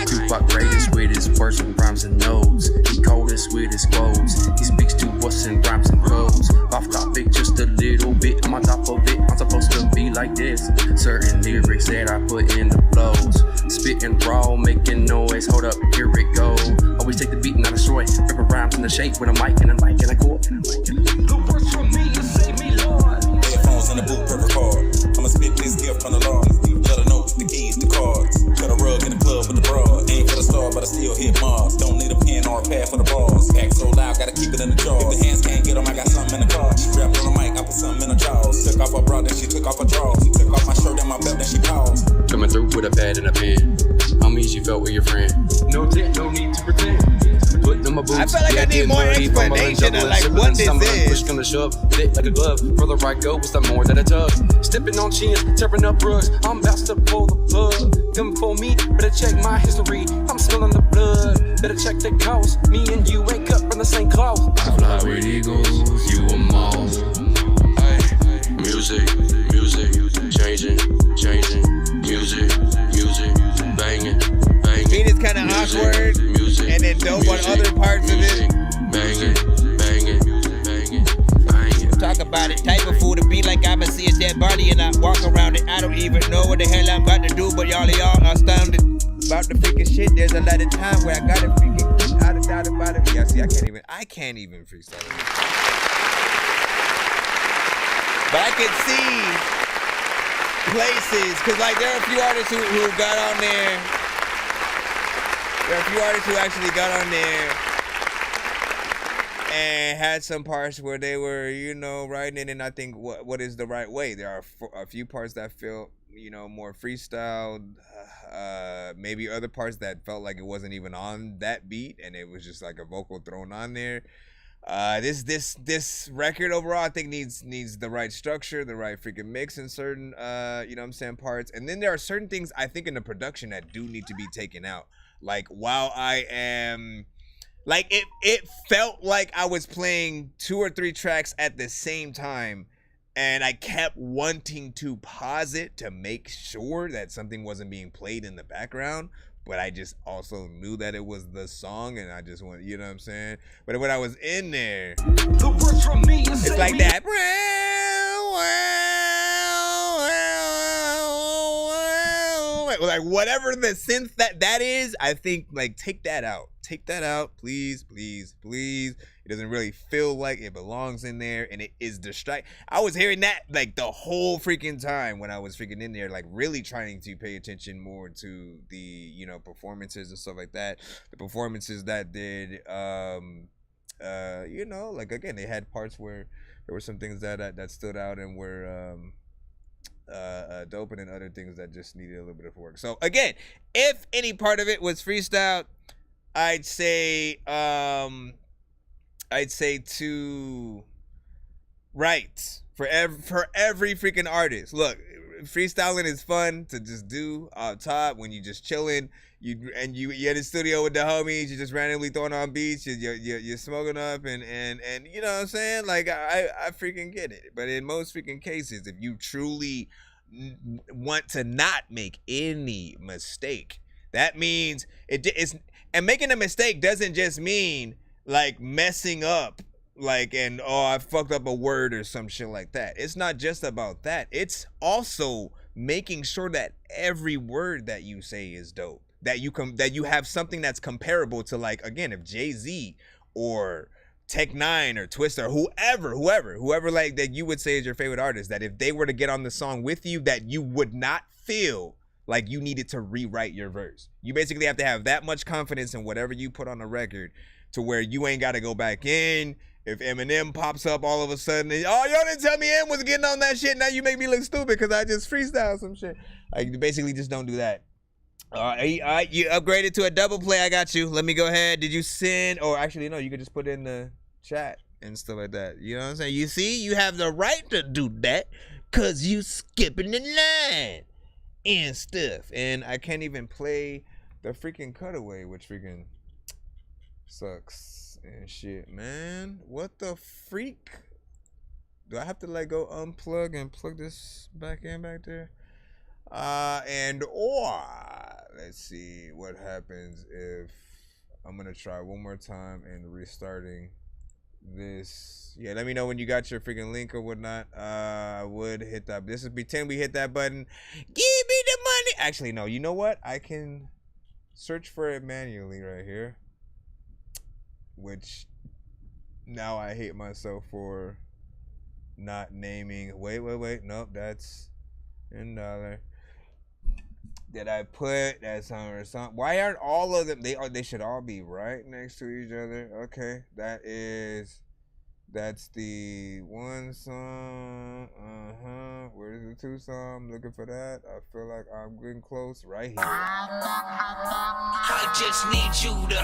Tupac greatest with his words and rhymes and notes. He coldest with his quotes. He speaks to us in rhymes and codes. Off topic just a little bit. I'm on top of it. I'm supposed to be like this. Certain lyrics that I put in the flows. Spitting raw, making noise. Hold up, here it go. Always take the beat and I destroy. Ripping rhymes in the shape with a mic and a mic and a chord. The words from me to save me, Lord. Headphones in the boot, perfect card. I'ma spit this gift from the Lord. Let her know the keys, the cards. Got a rug in the club with the broad. Ain't for the star, but I still hit Mars. Don't need a pen or a pad for the bars. Pack so loud, gotta keep it in the jar. If the hands can't get them, I got something in the car. She rapped on the mic, I put something in her jaws. Took off her bra, then she took off her drawers. She took off my shirt and my belt, then she paused. Coming through with a pad and a pen. Homies, you felt with your friend. No tent, no need to pretend. Putting on my boots. I feel like I need more explanation of like what this is. Push gonna shove, lit like a glove. Further I go, it's the more than a tug. Stepping on chins, tearing up rugs. I'm about to pull the plug. Coming for me, better check my history. I'm smelling the blood. Better check the cost. Me and you ain't cut from the same cloth. I fly with eagles, you a moth. Music, changing, music, banging. Beat is kind of awkward, and then dope on other parts of it. Banging. Talk about it, type of fool to be like I'ma see a dead body and I walk around it. I don't even know what the hell I'm about to do, but y'all are astounded about the freaking shit. There's a lot of time where I gotta freaking Yeah, see, I can't even freestyle it. But I could see places, because like there are a few artists who got on there. There are a few artists who actually got on there and had some parts where they were, you know, writing it, and I think what is the right way. There are a few parts that feel, you know, more freestyled, maybe other parts that felt like it wasn't even on that beat and it was just like a vocal thrown on there. This record overall I think needs the right structure, the right freaking mix in certain you know what I'm saying, parts. And then there are certain things I think in the production that do need to be taken out. Like while I am like it felt like I was playing 2 or 3 tracks at the same time, and I kept wanting to pause it to make sure that something wasn't being played in the background. But I just also knew that it was the song, and I just want, you know what I'm saying? But when I was in there, it's like that. Like whatever the synth that is, I think like take that out. Take that out, please, please, please. It doesn't really feel like it belongs in there, and it is I was hearing that like the whole freaking time when I was freaking in there, like really trying to pay attention more to the, you know, performances and stuff like that. The performances that did, you know, like again, they had parts where there were some things that stood out and were dope, and then other things that just needed a little bit of work. So again, if any part of it was freestyled, I'd say to right for every freaking artist. Look, freestyling is fun to just do off top when you just chilling. You're in the studio with the homies. You're just randomly throwing on beats. You're smoking up and you know what I'm saying. Like I freaking get it. But in most freaking cases, if you truly want to not make any mistake, that means it's. And making a mistake doesn't just mean like messing up, like, and I fucked up a word or some shit like that. It's not just about that. It's also making sure that every word that you say is dope. That you have something that's comparable to, like, again, if Jay-Z or Tech Nine or Twista or whoever like that you would say is your favorite artist, that if they were to get on the song with you, that you would not feel like you needed to rewrite your verse. You basically have to have that much confidence in whatever you put on the record to where you ain't got to go back in. If Eminem pops up all of a sudden, y'all didn't tell me M was getting on that shit, now you make me look stupid because I just freestyle some shit. Like, basically just don't do that. All right, you upgraded to a double play. I got you. Let me go ahead. Did you send, or actually, no, you could just put it in the chat and stuff like that. You know what I'm saying? You see, you have the right to do that because you skipping the line and stuff. And I can't even play the freaking cutaway, which freaking sucks and shit, man. What the freak? Do I have to like go unplug and plug this back in back there? Let's see what happens if I'm gonna try one more time and restarting this. Yeah, let me know when you got your freaking link or whatnot. I would hit that. This is pretend we hit that button. Give me the money. Actually, no. You know what? I can search for it manually right here. Which now I hate myself for not naming. Wait. Nope, that's $1. That I put that song or something. Why aren't all of them? They should all be right next to each other. Okay, that's the one song. Where's the 2 song? I'm looking for that. I feel like I'm getting close right here. I just need you to.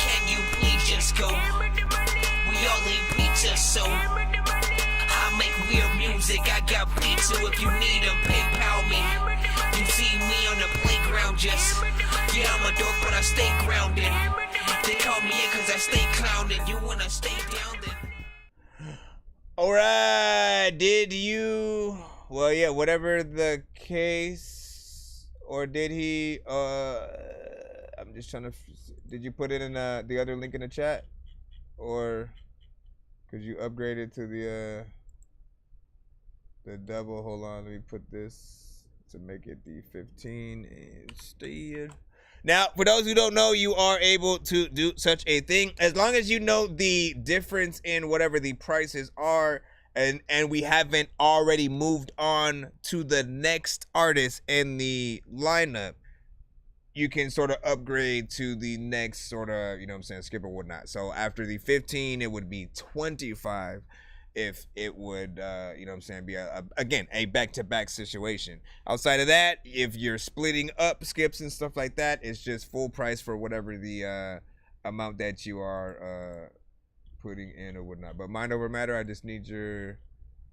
Can you please just go? We all eat pizza, so I make weird music. I got pizza if you need them. PayPal me. You see me on the playground just. Yeah, I'm a dork, but I stay grounded. They call me in cause I stay clowning. You wanna stay down then? Alright, did you, well, yeah, whatever the case, or did he, I'm just trying to, did you put it in the other link in the chat? Or could you upgrade it to the double? Hold on, let me put this to make it the 15 instead. Now, for those who don't know, you are able to do such a thing as long as you know the difference in whatever the prices are, and we haven't already moved on to the next artist in the lineup. You can sort of upgrade to the next sort of, you know what I'm saying, skip or whatnot. So after the 15, it would be 25 if it would, you know what I'm saying, be, again, a back-to-back situation. Outside of that, if you're splitting up skips and stuff like that, it's just full price for whatever the amount that you are putting in or whatnot. But mind over matter, I just need your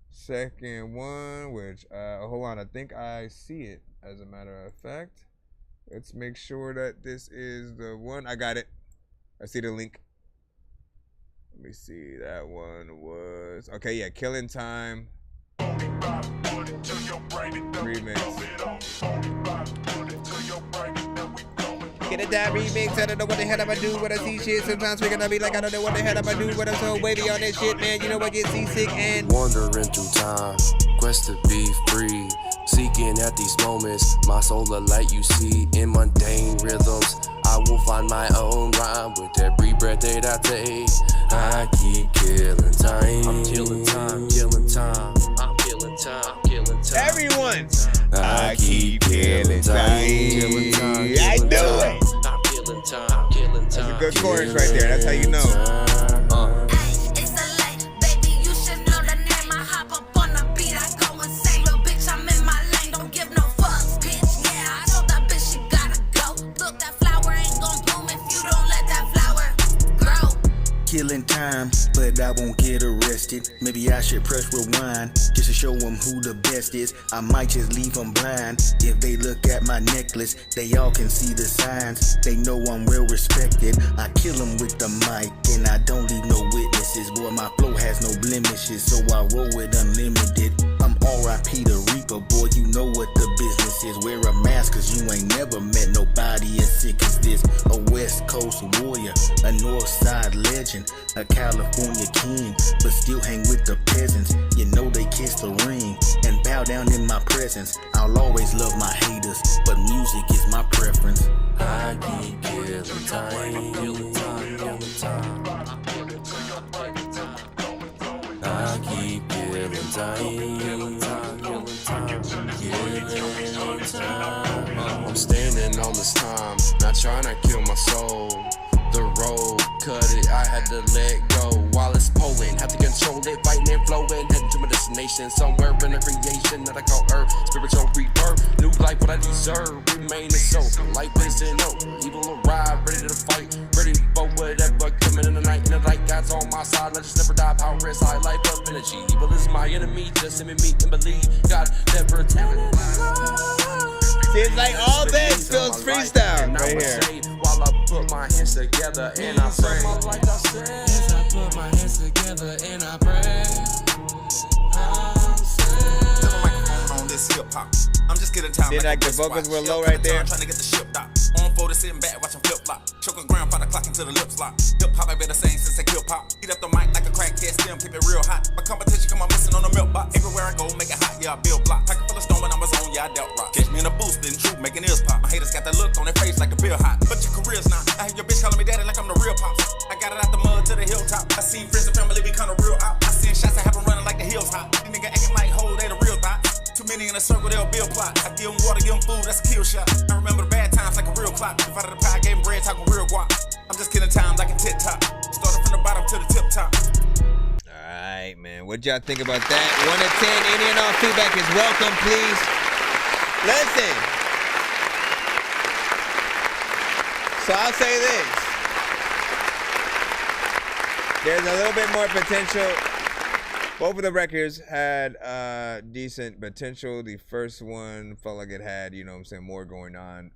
second one, which, hold on, I think I see it, as a matter of fact. Let's make sure that this is the one. I got it. I see the link. Let me see. That one was... Okay, yeah. Killing Time. Remix. Get it, that remix. I don't know what the hell I'm gonna do when I see shit. Sometimes we're gonna be like, I don't know what the hell I'm gonna do when I'm so wavy on that shit, man. You know I get seasick and... Wandering through time. Quest to be free. Seeking at these moments. My soul a light you see in mundane rhythms. I will find my own rhyme with every breath that I take. I keep killing time. I'm killing time, killing time. I'm killing time, killing time. Everyone, I keep killing time. Killing time, I knew it. I'm killing time, killing time. That's a good chorus right there. That's how you know. Killing time, but I won't get arrested. Maybe I should press rewind just to show them who the best is. I might just leave them blind. If they look at my necklace, they all can see the signs. They know I'm well respected. I kill them with the mic, and I don't leave no witnesses. Boy, my flow has no blemishes, so I roll with unlimited. I'm R.I.P. the Reaper, boy, you know what the business is. Wear a mask, cause you ain't never met nobody as sick as this. A West Coast warrior, a North Side legend, a California king, but still hang with the peasants. You know they kiss the ring and bow down in my presence. I'll always love my haters, but music is my preference. I keep killing time, killing time, killing time. I keep killing time, killing time, killing time, killing time. I'm standing all this time, not trying to kill my soul. The road, cut it, I had to let go. While it's pulling, have to control it, fighting and flowing. Heading to my destination, somewhere in the creation that I call Earth. Spiritual rebirth, new life, what I deserve. Remain a soul, life isn't over. Evil arrive, ready to fight, ready for whatever coming in the night. And the light God's on my side, let's just never die. Power is high, life of energy. Evil is my enemy, just him and me and believe God never tell me. Seems like all this feels freestyle right here. While I put my hands together and I pray. Like I said, as I put my hands together and I pray. On this hip hop, I'm just getting time. Did like the vocals were low right there. Trying to get the ship dock. On photo sitting back watching flip flop. Choking ground, find a clock into the lip slot. Hip hop, I been the same since I kill pop. Heat up the mic like a crackhead stem, keep it real hot. My competition come on missing on the milk box. Everywhere I go, make it hot, yeah, I build block. Pocket full of stone when I was on, yeah, I dealt rock. Catch me in a boost, then true, making ears pop. My haters got that look on their face like the bill hot. But your career's not. I hear your bitch calling me daddy like I'm the real pops. I got it out the mud to the hilltop. I seen friends and family become a real out. I seen shots I have them running like the hills hot. These niggas acting like hoes, they the real thought. Too many in a circle, they'll build plot. I give them water, give them food, that's a kill shot. I remember the bad times like a real clock. If out of the pie, I gave them bread, talking real guap. I'm just killing time like a tit top. Started from the bottom to the tip top. Alright, man. What y'all think about that? 1 to 10, any and all feedback is welcome, please. Listen. So I'll say this. There's a little bit more potential. Both of the records had decent potential. The first one felt like it had, you know what I'm saying, more going on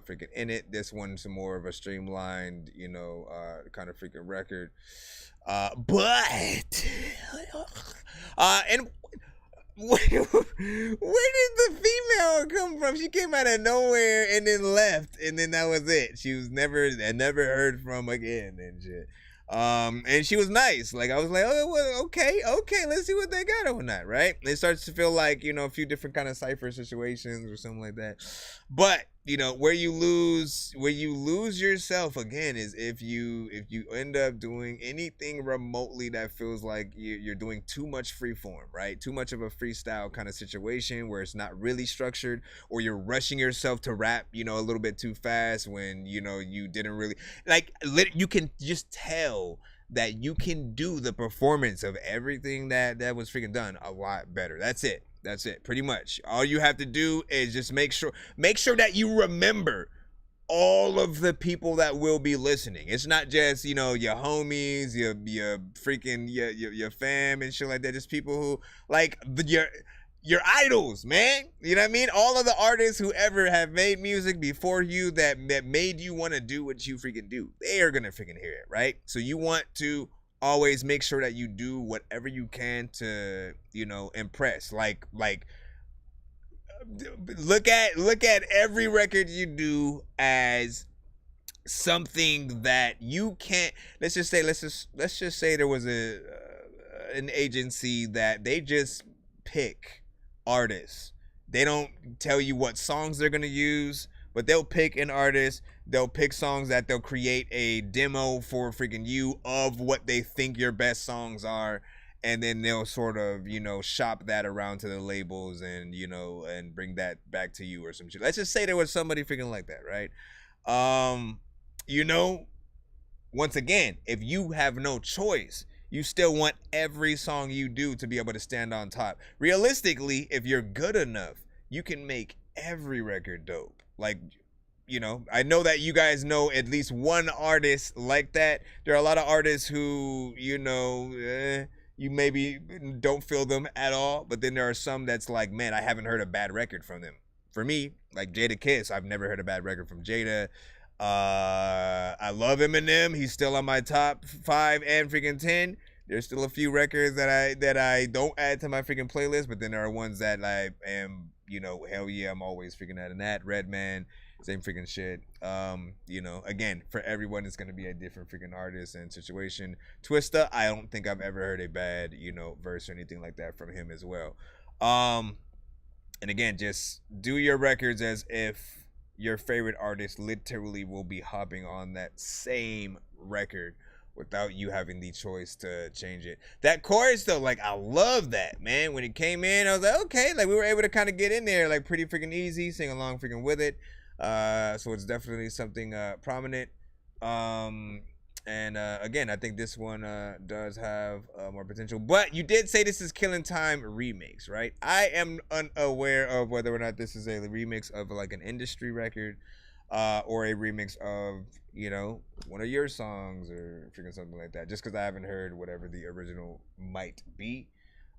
freaking in it. This one's more of a streamlined, you know, kind of freaking record. But and where did the female come from? She came out of nowhere and then left, and then that was it. She was never heard from again and shit. And she was nice. Like, I was like, oh, well, okay, let's see what they got on that, right? It starts to feel like, you know, a few different kind of cypher situations or something like that. But you know, where you lose yourself again is if you end up doing anything remotely that feels like you're doing too much free form, right? Too much of a freestyle kind of situation where it's not really structured, or you're rushing yourself to rap, you know, a little bit too fast when, you know, you didn't really like. You can just tell that you can do the performance of everything that was freaking done a lot better. That's it. Pretty much. All you have to do is just make sure that you remember all of the people that will be listening. It's not just, you know, your homies, your freaking your fam and shit like that. Just people who like your idols, man. You know what I mean? All of the artists who ever have made music before you that made you want to do what you freaking do. They are gonna freaking hear it, right? So you want to always make sure that you do whatever you can to, you know, impress. Like look at every record you do as something that you can't. Let's just say there was an agency that they just pick artists. They don't tell you what songs they're gonna use, but they'll pick an artist. They'll pick songs that they'll create a demo for freaking you of what they think your best songs are, and then they'll sort of, you know, shop that around to the labels and, you know, and bring that back to you or some shit. Let's just say there was somebody freaking like that, right? You know, once again, if you have no choice, you still want every song you do to be able to stand on top. Realistically, if you're good enough, you can make every record dope. Like, you know, I know that you guys know at least one artist like that. There are a lot of artists who, you know, you maybe don't feel them at all, but then there are some that's like, man, I haven't heard a bad record from them. For me, like Jadakiss, I've never heard a bad record from Jada. I love Eminem. He's still on my top 5 and freaking 10. There's still a few records that I don't add to my freaking playlist, but then there are ones that I am, you know, hell yeah, I'm always freaking adding that. Redman, same freaking shit. You know, again, for everyone, it's gonna be a different freaking artist and situation. Twista, I don't think I've ever heard a bad, you know, verse or anything like that from him as well. And again, just do your records as if your favorite artist literally will be hopping on that same record without you having the choice to change it. That chorus though, like, I love that, man. When it came in, I was like, okay, like we were able to kind of get in there like pretty freaking easy, sing along freaking with it. So it's definitely something prominent. And again, I think this one does have more potential. But you did say this is Killing Time remix, right? I am unaware of whether or not this is a remix of like an industry record or a remix of, you know, one of your songs or freaking something like that. Just because I haven't heard whatever the original might be.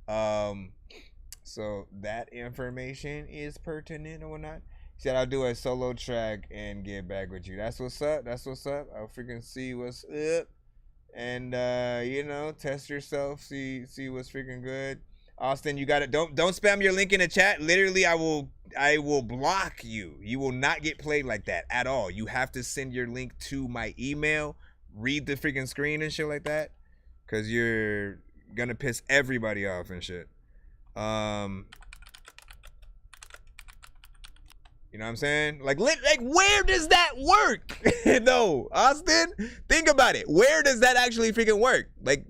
So that information is pertinent or whatnot. He said, I'll do a solo track and get back with you. That's what's up. That's what's up. I'll freaking see what's up. And, you know, test yourself. See what's freaking good. Austin, you got it. Don't spam your link in the chat. Literally, I will block you. You will not get played like that at all. You have to send your link to my email. Read the freaking screen and shit like that. Because you're going to piss everybody off and shit. You know what I'm saying? Like where does that work? No, Austin, think about it. Where does that actually freaking work? Like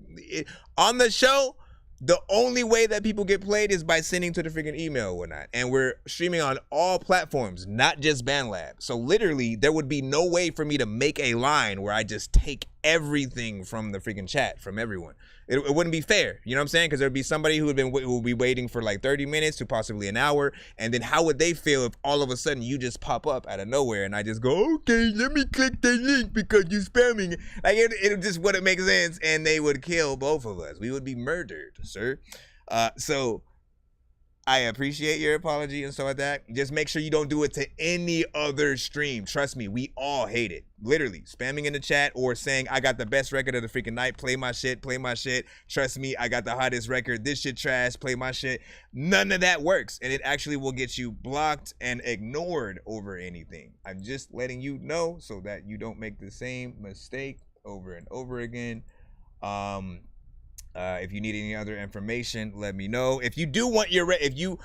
on the show, the only way that people get played is by sending to the freaking email or whatnot. And we're streaming on all platforms, not just BandLab. So literally, there would be no way for me to make a line where I just take everything from the freaking chat from everyone. It wouldn't be fair, you know what I'm saying? Because there'd be somebody who would be waiting for like 30 minutes to possibly an hour, and then how would they feel if all of a sudden you just pop up out of nowhere and I just go, okay, let me click the link because you're spamming. Like it just wouldn't make sense, and they would kill both of us. We would be murdered, sir. So I appreciate your apology and stuff like that. Just make sure you don't do it to any other stream. Trust me, we all hate it. Literally, spamming in the chat or saying, I got the best record of the freaking night. Play my shit, play my shit. Trust me, I got the hottest record. This shit trash, play my shit. None of that works. And it actually will get you blocked and ignored over anything. I'm just letting you know so that you don't make the same mistake over and over again. If you need any other information, let me know. If you do want your if you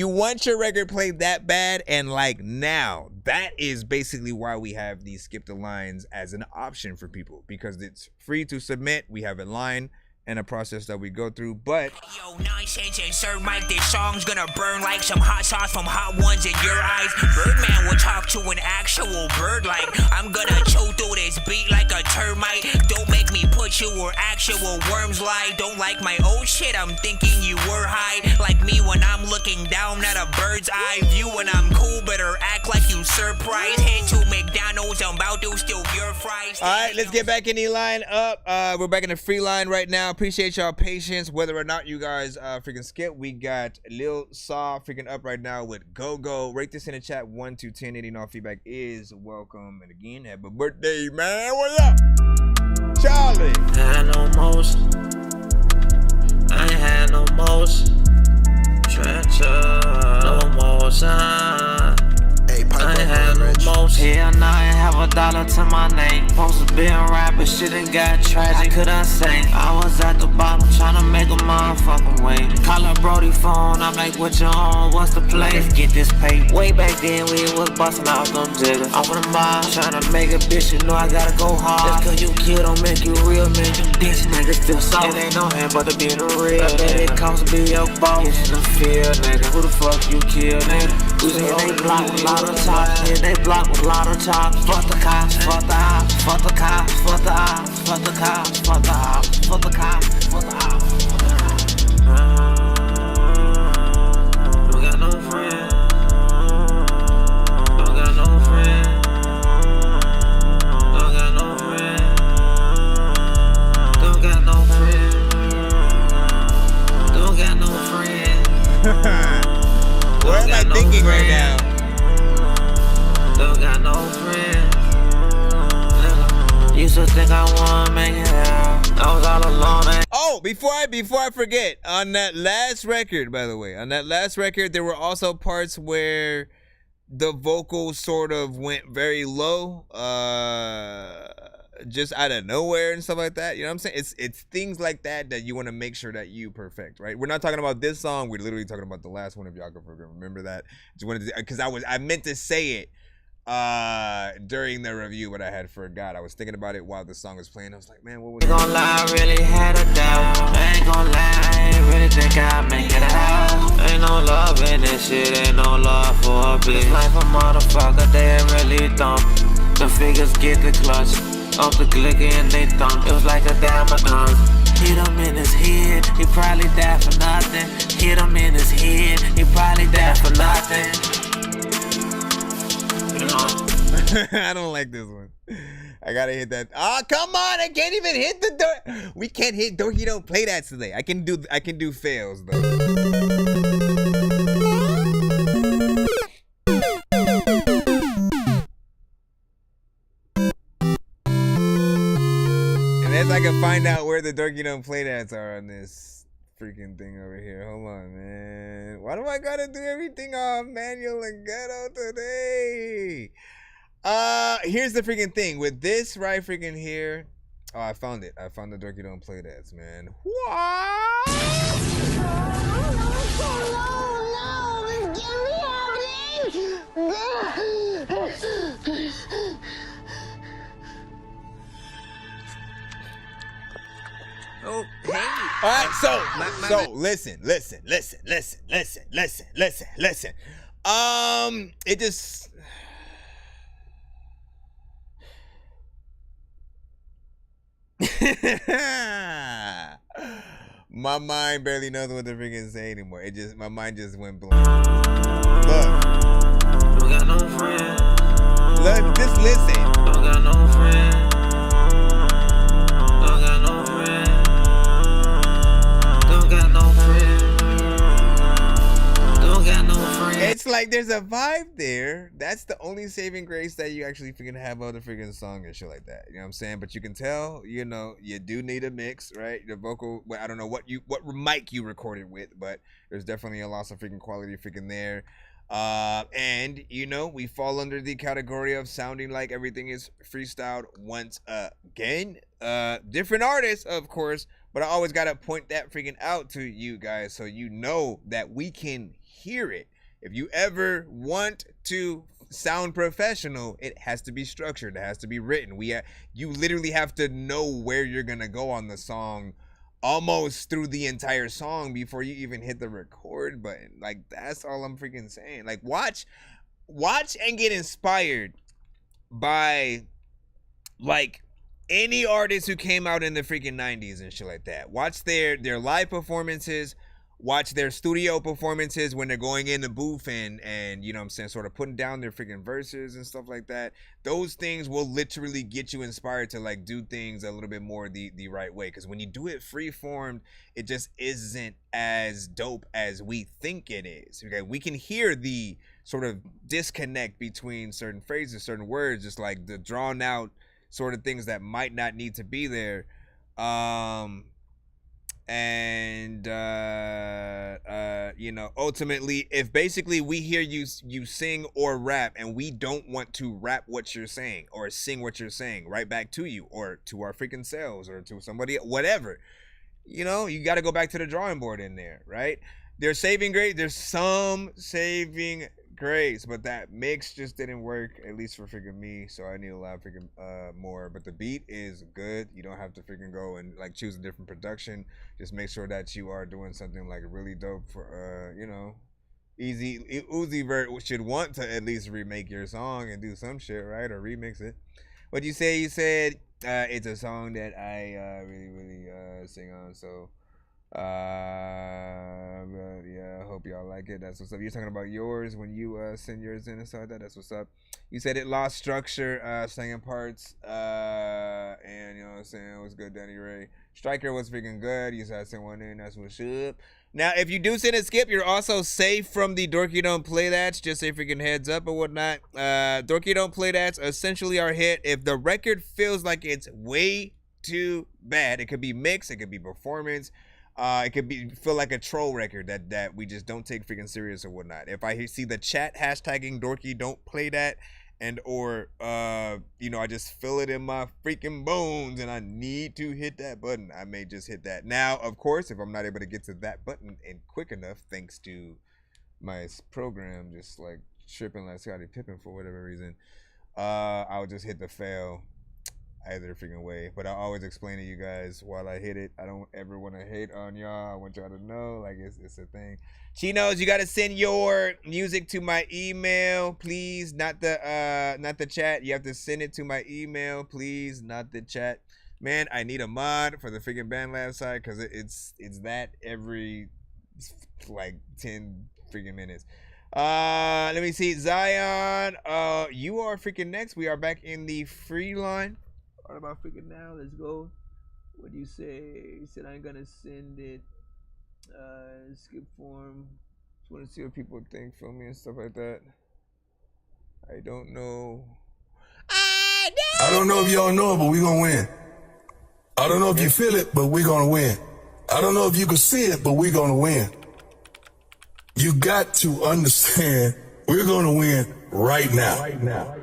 want your record played that bad and like now, that is basically why we have these skip the lines as an option for people, because it's free to submit. We have a line and a process that we go through, but yo, Nonsenze and Sir Mike, this song's gonna burn like some hot sauce from hot ones in your eyes. Birdman will talk to an actual bird like I'm gonna chew through this beat like a termite. Don't make me put you where actual worms lie. Don't like my old shit, I'm thinking you were high. Like me when I'm looking down at a bird's eye view. When I'm cool, better act like you surprised. Head to McDonald's, I'm about to steal your fries. Alright, let's get back in the line up. We're back in the free line right now. Appreciate y'all patience, whether or not you guys freaking skip. We got Lil Saw freaking up right now with Go Go. Rate this in the chat 1 to 10. Any all feedback is welcome. And again, happy birthday, man. What up, Charlie? Had no motion. I ain't had no motion. Trencher, no motion. I ain't had no motion. Hell nah, I ain't have $1 to my name. Supposed to be a rapper, shit ain't got tragic. Couldn't sing. I was at the bottom tryna make a motherfucking way. Call up Brody phone, I'm like, what you on? What's the play? Let's get this paper. Way back then, we was busting out them jiggers. Off of the mile, tryna make a bitch, you know I gotta go hard. Just cause you kill don't make you real, man. You bitch niggas still soft. It ain't no hand but to be the real. I bet it costs to be your boss. Get in the field, nigga. Who the fuck you kill, nigga? Who's in they block with a lot of talk? Yeah, they block with a lot of talk. Fuck the cops, fuck the ops, fuck the cops, fuck the ops, fuck the cops, fuck the ops, fuck the cops, fuck the ops. Don't got no friend. Don't got no friend. Don't got no friend. Don't got no friend. Don't got no friend. What am I thinking right now? Don't got no friend. Used to think I wanna make it out. I was all alone. Oh, before I forget, on that last record, by the way, there were also parts where the vocals sort of went very low, just out of nowhere and stuff like that. You know what I'm saying? It's things like that you want to make sure that you perfect, right? We're not talking about this song. We're literally talking about the last one. If y'all can remember that, just wanted to, because I meant to say it during the review, but I had forgot. I was thinking about it while the song was playing. I was like, man, what was it? Ain't gonna lie, I really had a doubt. I ain't gonna lie, I ain't really think I'd make it out. Ain't no love in this shit, ain't no love for a bitch. Life a motherfucker, they ain't really dumb. The figures get the clutch, off the glicker and they thump. It was like a dime a dime. Hit him in his head, he probably died for nothing. Hit him in his head, he probably died for nothing. I don't like this one. I gotta hit that. Oh, come on! I can't even hit the door. We can't hit Dorky. Don't play that today. I can do fails though. Unless I can find out where the Dorky don't play that's are on this freaking thing over here. Hold on, man. Why do I gotta do everything on manual and ghetto today? Here's the freaking thing with this right freaking here. Oh, I found it. I found the Dorky don't play that, man. What? Oh, hey. All right, so listen. It just. My mind barely knows what to freaking say anymore. My mind just went blank. Look. Don't got no friend. Look, just listen. Don't got no friend. Don't got no friend. Don't got no friend. Don't got no friend. It's like there's a vibe there. That's the only saving grace that you actually freaking have on the freaking song and shit like that. You know what I'm saying? But you can tell, you know, you do need a mix, right? The vocal, I don't know what mic you recorded with, but there's definitely a loss of freaking quality freaking there. And you know, we fall under the category of sounding like everything is freestyled once again. Different artists, of course, but But I always gotta point that freaking out to you guys so you know that we can hear it. If you ever want to sound professional, it has to be structured. It has to be written. You literally have to know where you're gonna go on the song almost through the entire song before you even hit the record button. Like, that's all I'm freaking saying. Like, watch and get inspired by, like, any artist who came out in the freaking 90s and shit like that. Watch their live performances. Watch their studio performances when they're going in the booth and you know what I'm saying, sort of putting down their freaking verses and stuff like that. Those things will literally get you inspired to like do things a little bit more the right way. Because when you do it free-formed, it just isn't as dope as we think it is. Okay, we can hear the sort of disconnect between certain phrases, certain words, just like the drawn out sort of things that might not need to be there. You know, ultimately, if basically we hear you sing or rap and we don't want to rap what you're saying or sing what you're saying right back to you or to our freaking selves or to somebody, whatever, you know, you got to go back to the drawing board in there, right? There's some saving grace, but that mix just didn't work, at least for freaking me, so I need a lot of freaking more. But the beat is good. You don't have to freaking go and like choose a different production. Just make sure that you are doing something like really dope for you know, Uzi Vert should want to at least remake your song and do some shit, right? Or remix it. What you say? You said it's a song that I really sing on, so but yeah, I hope y'all like it. That's what's up. You're talking about yours when you send yours in and stuff like that. That's what's up. You said it lost structure, singing parts, and you know what I'm saying, it was good. Danny Ray Striker was freaking good. You said I sent one in. That's what's up. Now, if you do send a skip, you're also safe from the Dorky Don't Play That's. Just a freaking heads up or whatnot. Dorky Don't Play That's essentially our hit. If the record feels like it's way too bad, it could be mix, it could be performance. It could feel like a troll record that we just don't take freaking serious or whatnot. If I see the chat hashtagging Dorky Don't Play That, and or you know, I just feel it in my freaking bones and I need to hit that button, I may just hit that. Now, of course, if I'm not able to get to that button and quick enough, thanks to my program just like tripping like Scottie Pippen for whatever reason, I'll just hit the fail either freaking way. But I always explain to you guys while I hit it. I don't ever want to hate on y'all. I want y'all to know, like, it's a thing. Chinos, you gotta send your music to my email, please. Not the chat. You have to send it to my email, please. Not the chat. Man, I need a mod for the freaking BandLab side because it's that every like 10 freaking minutes. Let me see. Zion, you are freaking next. We are back in the free line. What about freaking now? Let's go. What do you say? He said I'm gonna send it. Skip form. Just want to see what people think from me and stuff like that. I don't know. I don't know if y'all know it, but we gonna win. I don't know if you feel it, but we gonna win. I don't know if you can see it, but we gonna win. You got to understand, we're gonna win right now. Right now.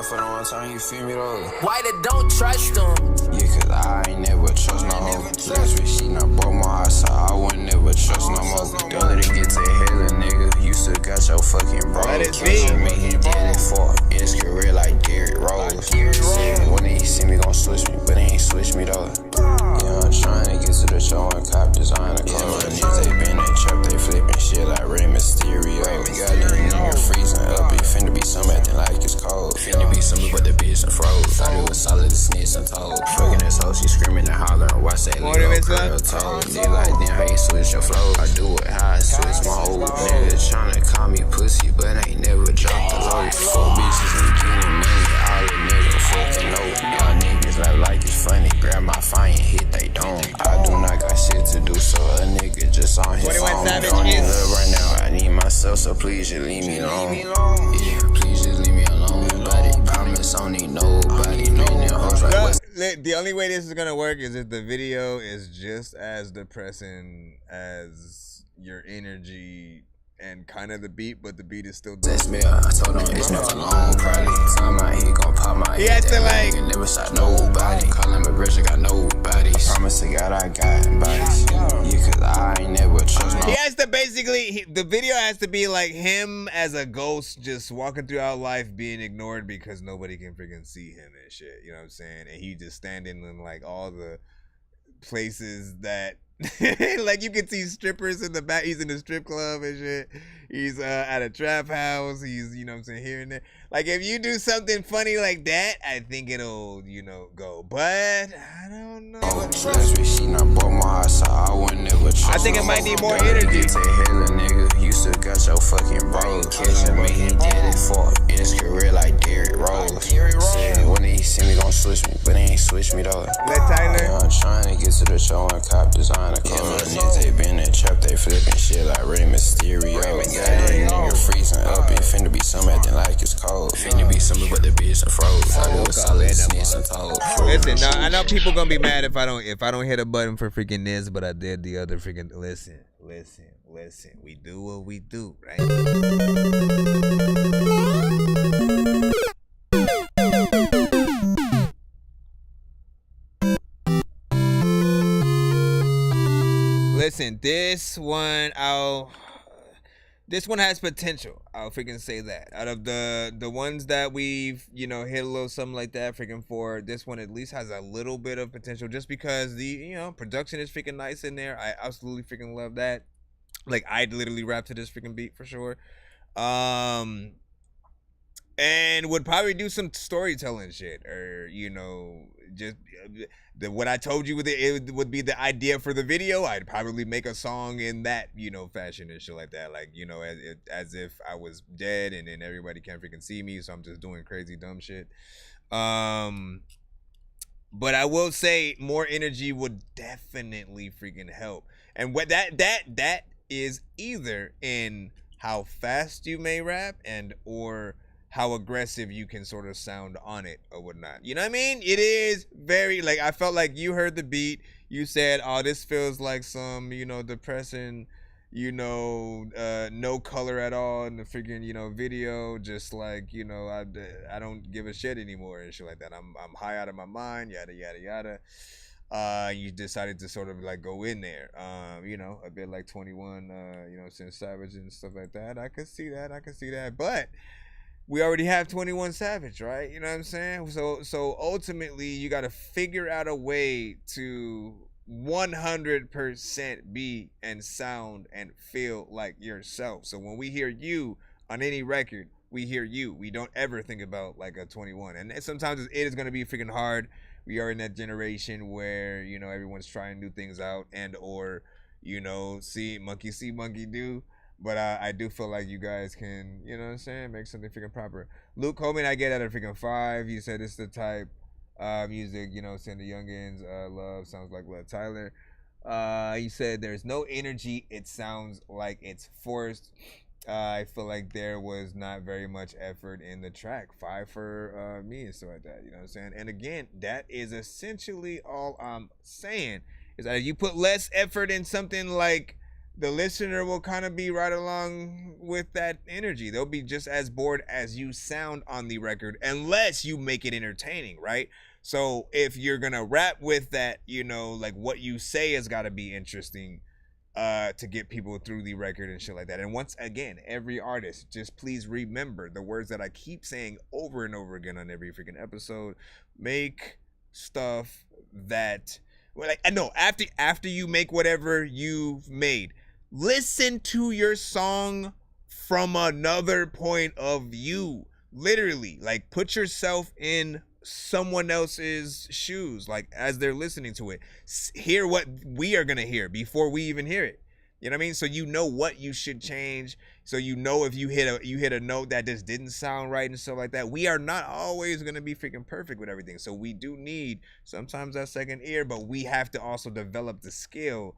For the one time, you feel me though? Why they don't trust them? Yeah, cause I ain't never trust no more. Last week she done broke my heart, so I wouldn't never trust no more. Don't let it get to hell, nigga. You still got your fucking bro. Let it be. Me, he did it for in his career like Derrick Rose. When he see me gon' switch me, but he ain't switch me though. Yeah, I'm trying to get to the show and cop designer clothes. Yeah, my niggas, they been, they trap, they flipping shit like Rey Mysterio. Got a nigga freezing up, it finna be some acting like it's cold. Finna be something but the bitch and froze. Thought it was solid, the snitch and told. Fucking this hoe, she screaming and hollering. Watch that little girl told. They like, then how you switch your flow? I do it how I switch my old nigga. Tryna call me pussy, but ain't never dropped the low. Four bitches and getting money, all the niggas fucking know. Y'all niggas like it's funny. Grab my fire and hit they dome. I do not got shit to do, so a nigga just on his phone. Don't need love right now, I need myself, so please just leave me alone. Yeah, please just leave me alone, buddy. Promise I don't need nobody. The only way this is gonna work is if the video is just as depressing as your energy and kind of the beat, but the beat is still That's me. I told him it's never long, probably. Time out, he gon' pop my head. He has to like. Nigga never shot nobody. Call him a bitch, I got nobody. Promise to God I got bodies. Yeah, cause I ain't never trust no. He has to basically, the video has to be like him as a ghost just walking throughout life being ignored because nobody can freaking see him and shit. You know what I'm saying? And he just standing in like all the places that like you can see strippers in the back. He's in the strip club and shit. He's at a trap house. He's, you know what I'm saying, here and there. Like if you do something funny like that, I think it'll, you know, go. But I don't know. She not bought my house, so I would never trust. I think it might need more energy. Say hell, nigga, you still got your fucking brain catching me. He did it for in his career like Derrick Rose. Said when he see me gon' switch me, but he ain't switch me though. Let Tyler. I'm trying to get to the show and cop designer clothes. Niggas they been in trap, they flipping shit like Rey Mysterio. Got that nigga freezing up, it finna be some acting like it's cold. Finna be something but the bitch and froze. I do a solid sneeze and told. Listen, now I know people gonna be mad if I don't hit a button for freaking this, but I did the other freaking listen. We do what we do, right? Listen, this one has potential. I'll freaking say that. Out of the ones that we've, you know, hit a little something like that freaking for, this one at least has a little bit of potential just because the, you know, production is freaking nice in there. I absolutely freaking love that. Like I'd literally rap to this freaking beat for sure. And would probably do some storytelling shit, or, you know, just what I told you, it would be the idea for the video. I'd probably make a song in that, you know, fashion and shit like that. Like, you know, as if I was dead and then everybody can't freaking see me, so I'm just doing crazy dumb shit. But I will say more energy would definitely freaking help. And what that is either in how fast you may rap and or how aggressive you can sort of sound on it or whatnot. You know what I mean? It is very, like, I felt like you heard the beat. You said, oh, this feels like some, you know, depressing, you know, no color at all in the freaking, you know, video. Just like, you know, I don't give a shit anymore and shit like that. I'm high out of my mind, yada, yada, yada. You decided to sort of like go in there, you know, a bit like 21, you know, since Savage and stuff like that. I could see that. But we already have 21 Savage, right? You know what I'm saying? So ultimately, you got to figure out a way to 100% be and sound and feel like yourself. So when we hear you on any record, we hear you. We don't ever think about like a 21. And sometimes it is going to be freaking hard. We are in that generation where, you know, everyone's trying new things out and or, you know, see monkey do. But I do feel like you guys can, you know what I'm saying, make something freaking proper. Luke Coleman, I get at a freaking 5. He said it's the type music, you know, saying the youngins love, sounds like Let Tyler. He said there's no energy. It sounds like it's forced. I feel like there was not very much effort in the track. 5 for me and stuff like that, you know what I'm saying? And again, that is essentially all I'm saying, is that if you put less effort in something, like, the listener will kind of be right along with that energy. They'll be just as bored as you sound on the record, unless you make it entertaining, right? So if you're gonna rap with that, you know, like what you say has got to be interesting to get people through the record and shit like that. And once again, every artist, just please remember the words that I keep saying over and over again on every freaking episode. Make stuff that, well, like, I know after you make whatever you've made, listen to your song from another point of view. Literally, like, put yourself in someone else's shoes, like, as they're listening to it. Hear what we are gonna hear before we even hear it. You know what I mean? So you know what you should change. So you know if you hit a note that just didn't sound right and stuff like that. We are not always gonna be freaking perfect with everything. So we do need sometimes that second ear, but we have to also develop the skill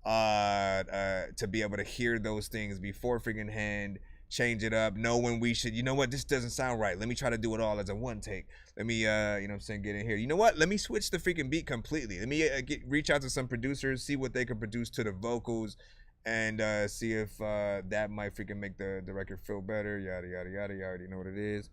to be able to hear those things before freaking hand, change it up, know when we should, you know what, this doesn't sound right, let me try to do it all as a one take, let me you know what I'm saying, get in here, you know what, let me switch the freaking beat completely, let me reach out to some producers, see what they can produce to the vocals, and see if that might freaking make the record feel better. Yada yada yada. You already know what it is.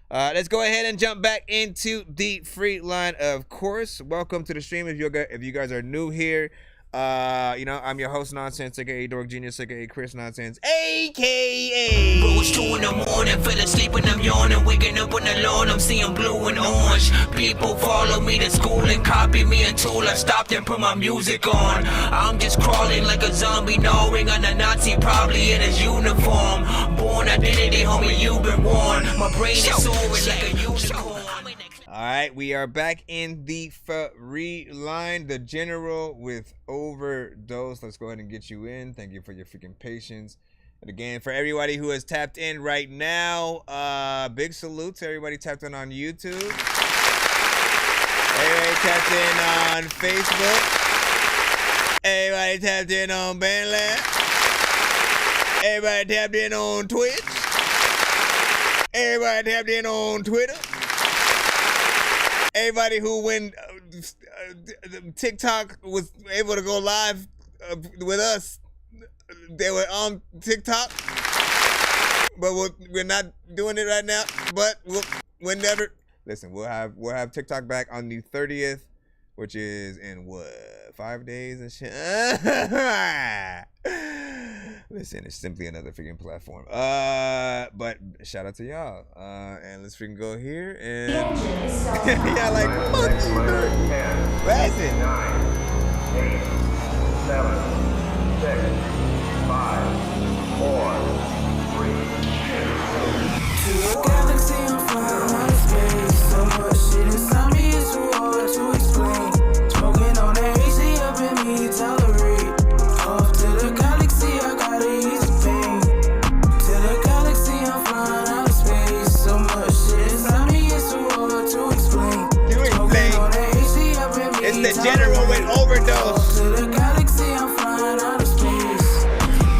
Let's go ahead and jump back into the free line. Of course, welcome to the stream. If you guys are new here, I'm your host Nonsenze, aka Dork Genius, aka Chris Nonsenze, aka. Bro, it's 2 in the morning, fell asleep and I'm yawning, waking up on the lawn, I'm seeing blue and orange. People follow me to school and copy me until I stopped and put my music on. I'm just crawling like a zombie, gnawing on a Nazi, probably in his uniform. Born identity, homie, you've been warned. My brain is soaring like a unicorn. All right, we are back in the free line. The general with overdose. Let's go ahead and get you in. Thank you for your freaking patience. And again, for everybody who has tapped in right now, big salute to everybody tapped in on YouTube. Everybody tapped in on Facebook. Everybody tapped in on Bandlab. Everybody tapped in on Twitch. Everybody tapped in on Twitter. Everybody who, when TikTok was able to go live with us, they were on TikTok, but we're not doing it right now. But we'll never listen. We'll have TikTok back on the 30th, which is in what, 5 days and shit. Listen, it's simply another freaking platform. But shout out to y'all. And let's freaking go here and yeah, like fuck you, dude. Where is it? 9, 8, 7, 6, 5, 4, 3, 2. To a galaxy, I'm flying out of space. So much shit inside me, it's too hard to explain. Smoking on that AC up in me, tolerate. Off to the galaxy, I got an easy pain. To the galaxy, I'm flying out of space. So much shit inside me, it's too hard to explain. Smoking on that AC up in me, it's the general with overdose. Off to the galaxy, I'm flying out of space.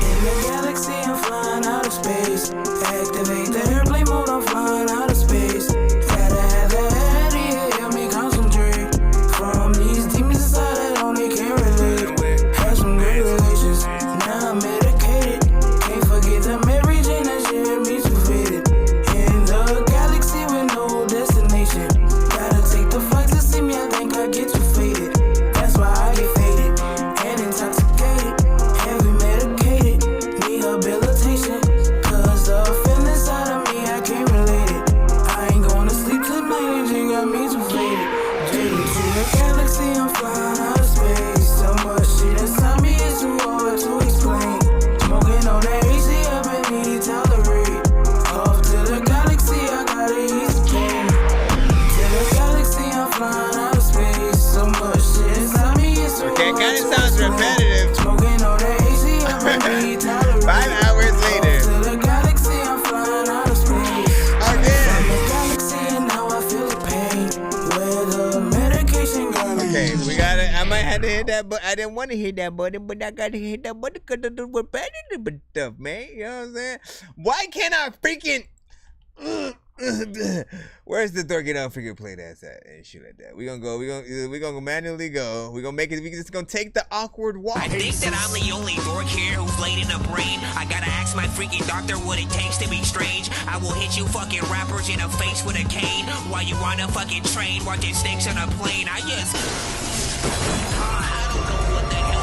In the galaxy, I'm flying out of space. Activate the airplane mode, I'm flying out of space. Gotta have the heady, help me concentrate. From these demons inside that only can relate. Had some great relations, now I'm medicated. Can't forget the Mary Jane, that shit had me too faded. In the galaxy with no destination. Gotta take the flight to see me, I think I get too faded. That's why I get faded and intoxicated. Heavy medicated, need habilitation. Cause the feeling inside of me, I can't relate it. I ain't going to sleep tonight, and you got me too faded. Jaded to the galaxy, I'm flying out of space. So much shit inside me, it's too hard to explain. Smoking on that AC up in me, tolerate. Off to the galaxy, I got an easy pain. To the galaxy, I'm flying out of space. So much shit inside me, it's too hard to explain. Okay, kind of sounds repetitive. Smoking on that AC up in me, tolerate. 5 hours later. Off to the galaxy, I'm flying out of space. Again. From the galaxy, and now I feel the pain. Where the medication goes. Okay, we got it. I might have to hit that, but I didn't want to hit that button, but I got to hit that button because of the repetitive stuff, man. You know what I'm saying? Why can't I freaking... Where's the Dorky don't freaking play that and shit like that? We gonna go manually go. We just gonna take the awkward walk. I think that I'm the only dork here who's laid in the brain. I gotta ask my freaking doctor what it takes to be strange. I will hit you fucking rappers in the face with a cane while you on a fucking train watching snakes on a plane. I don't know what the hell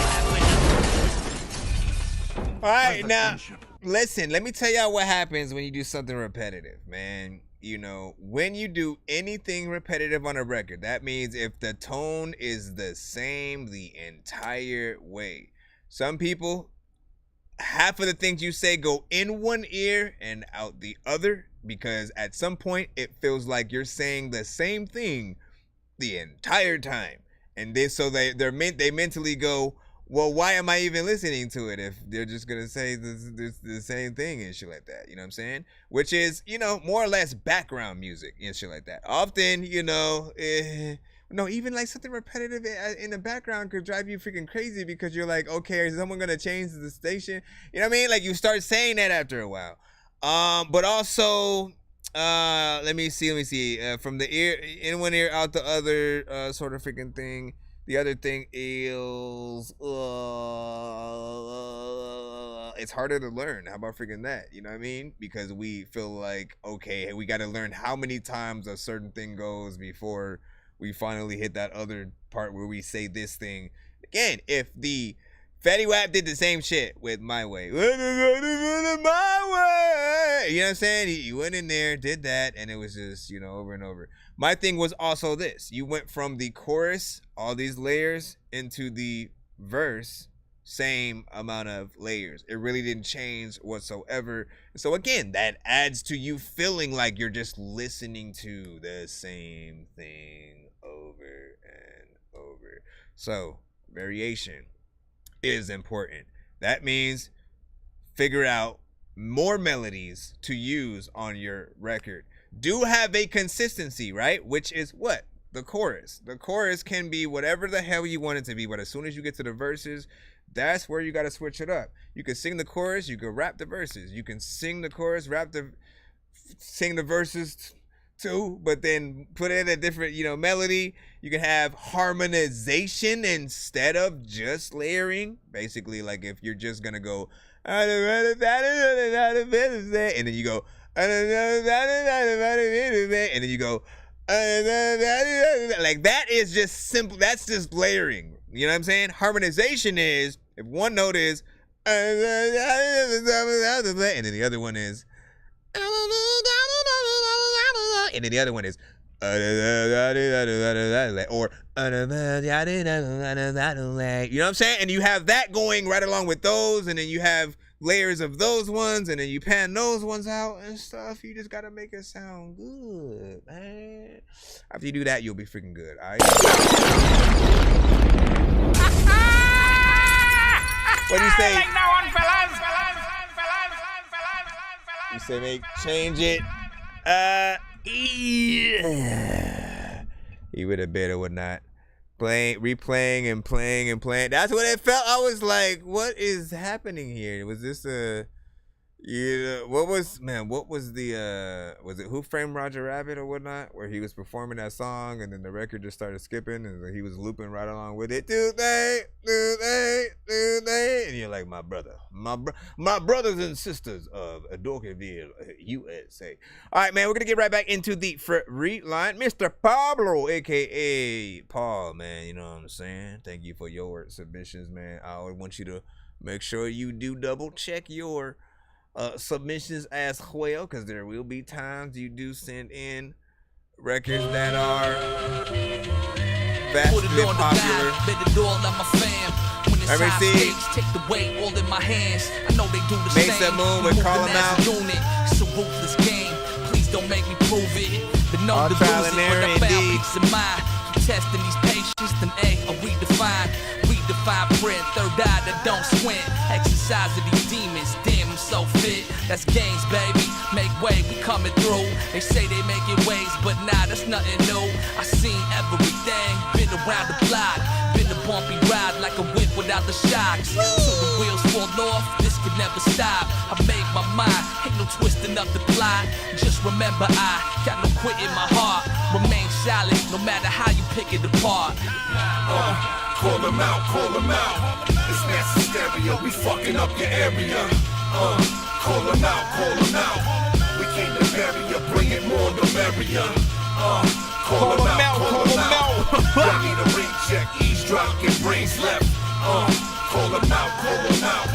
happened. All right, now listen. Let me tell y'all what happens when you do something repetitive, man. You know, when you do anything repetitive on a record, that means if the tone is the same the entire way. Some people, half of the things you say go in one ear and out the other, because at some point it feels like you're saying the same thing the entire time. And they mentally go, well, why am I even listening to it if they're just going to say the same thing and shit like that? You know what I'm saying? Which is, you know, more or less background music and shit like that. Often, you know, even like something repetitive in the background could drive you freaking crazy because you're like, okay, is someone going to change the station? You know what I mean? Like you start saying that after a while. But also, let me see. From the ear, in one ear, out the other sort of freaking thing. The other thing is, it's harder to learn. How about freaking that? You know what I mean? Because we feel like, okay, we got to learn how many times a certain thing goes before we finally hit that other part where we say this thing. Again, if the Fetty Wap did the same shit with My Way. My way. You know what I'm saying? He went in there, did that, and it was just, you know, over and over. My thing was also this. You went from the chorus, all these layers, into the verse, same amount of layers. It really didn't change whatsoever. So again, that adds to you feeling like you're just listening to the same thing over and over. So, variation is important. That means figure out more melodies to use on your record. Do have a consistency, right? Which is what? The chorus. The chorus can be whatever the hell you want it to be, but as soon as you get to the verses, that's where you got to switch it up. You can sing the chorus, you can rap the verses. You can sing the chorus, sing the verses too, but then put in a different, melody. You can have harmonization instead of just layering. Basically, like if you're just gonna go, and then you go, and then you go, like that is just simple. That's just layering. You know what I'm saying? Harmonization is if one note is, and then the other one is, and then the other one is, or, you know what I'm saying? And you have that going right along with those, and then you have layers of those ones, and then you pan those ones out and stuff. You just gotta make it sound good, man. After you do that, you'll be freaking good, all right? What do you say? Like that one, fellas. You say, change it. He would have been or whatnot. Replaying and playing and playing. That's what it felt. I was like, what is happening here? Was this what was the was it Who Framed Roger Rabbit or whatnot, where he was performing that song and then the record just started skipping and he was looping right along with it. Do they, and you're like, my brothers and sisters of Dorkyville, USA. All right, man, we're gonna get right back into the free line. Mr. Pablo, aka Paul, man, you know what I'm saying? Thank you for your submissions, man. I always want you to make sure you do double check your submissions as well, because there will be times you do send in records that are vastly popular. Let me see. Take the weight all in my hands. I know they do the Mesa same. Moon would call them out. It's a ruthless game. Please don't make me prove it. But no, all the trial losing and error, with the foul indeed. peace in mind. Testing these patients, then I'll redefine print, third eye that don't squint. Exercise of these demons, damn, I'm so fit. That's games, baby, make way, we coming through. They say they making waves, but nah, that's nothing new. I seen everything, been around the block. Been a bumpy ride like a whip without the shocks. Till the wheels fall off, this could never stop. I made my mind, ain't no twisting up the plot. Just remember I got no quit in my heart. Remain solid, no matter how you pick it apart. Call them out, call them out. It's Nasty Stereo, we fucking up your area. Call them out, call them out. We came to bury ya, bring it more the merrier. Call them out, call them out. I need a ring check, eavesdrop, get brains left. Call them out, call them out.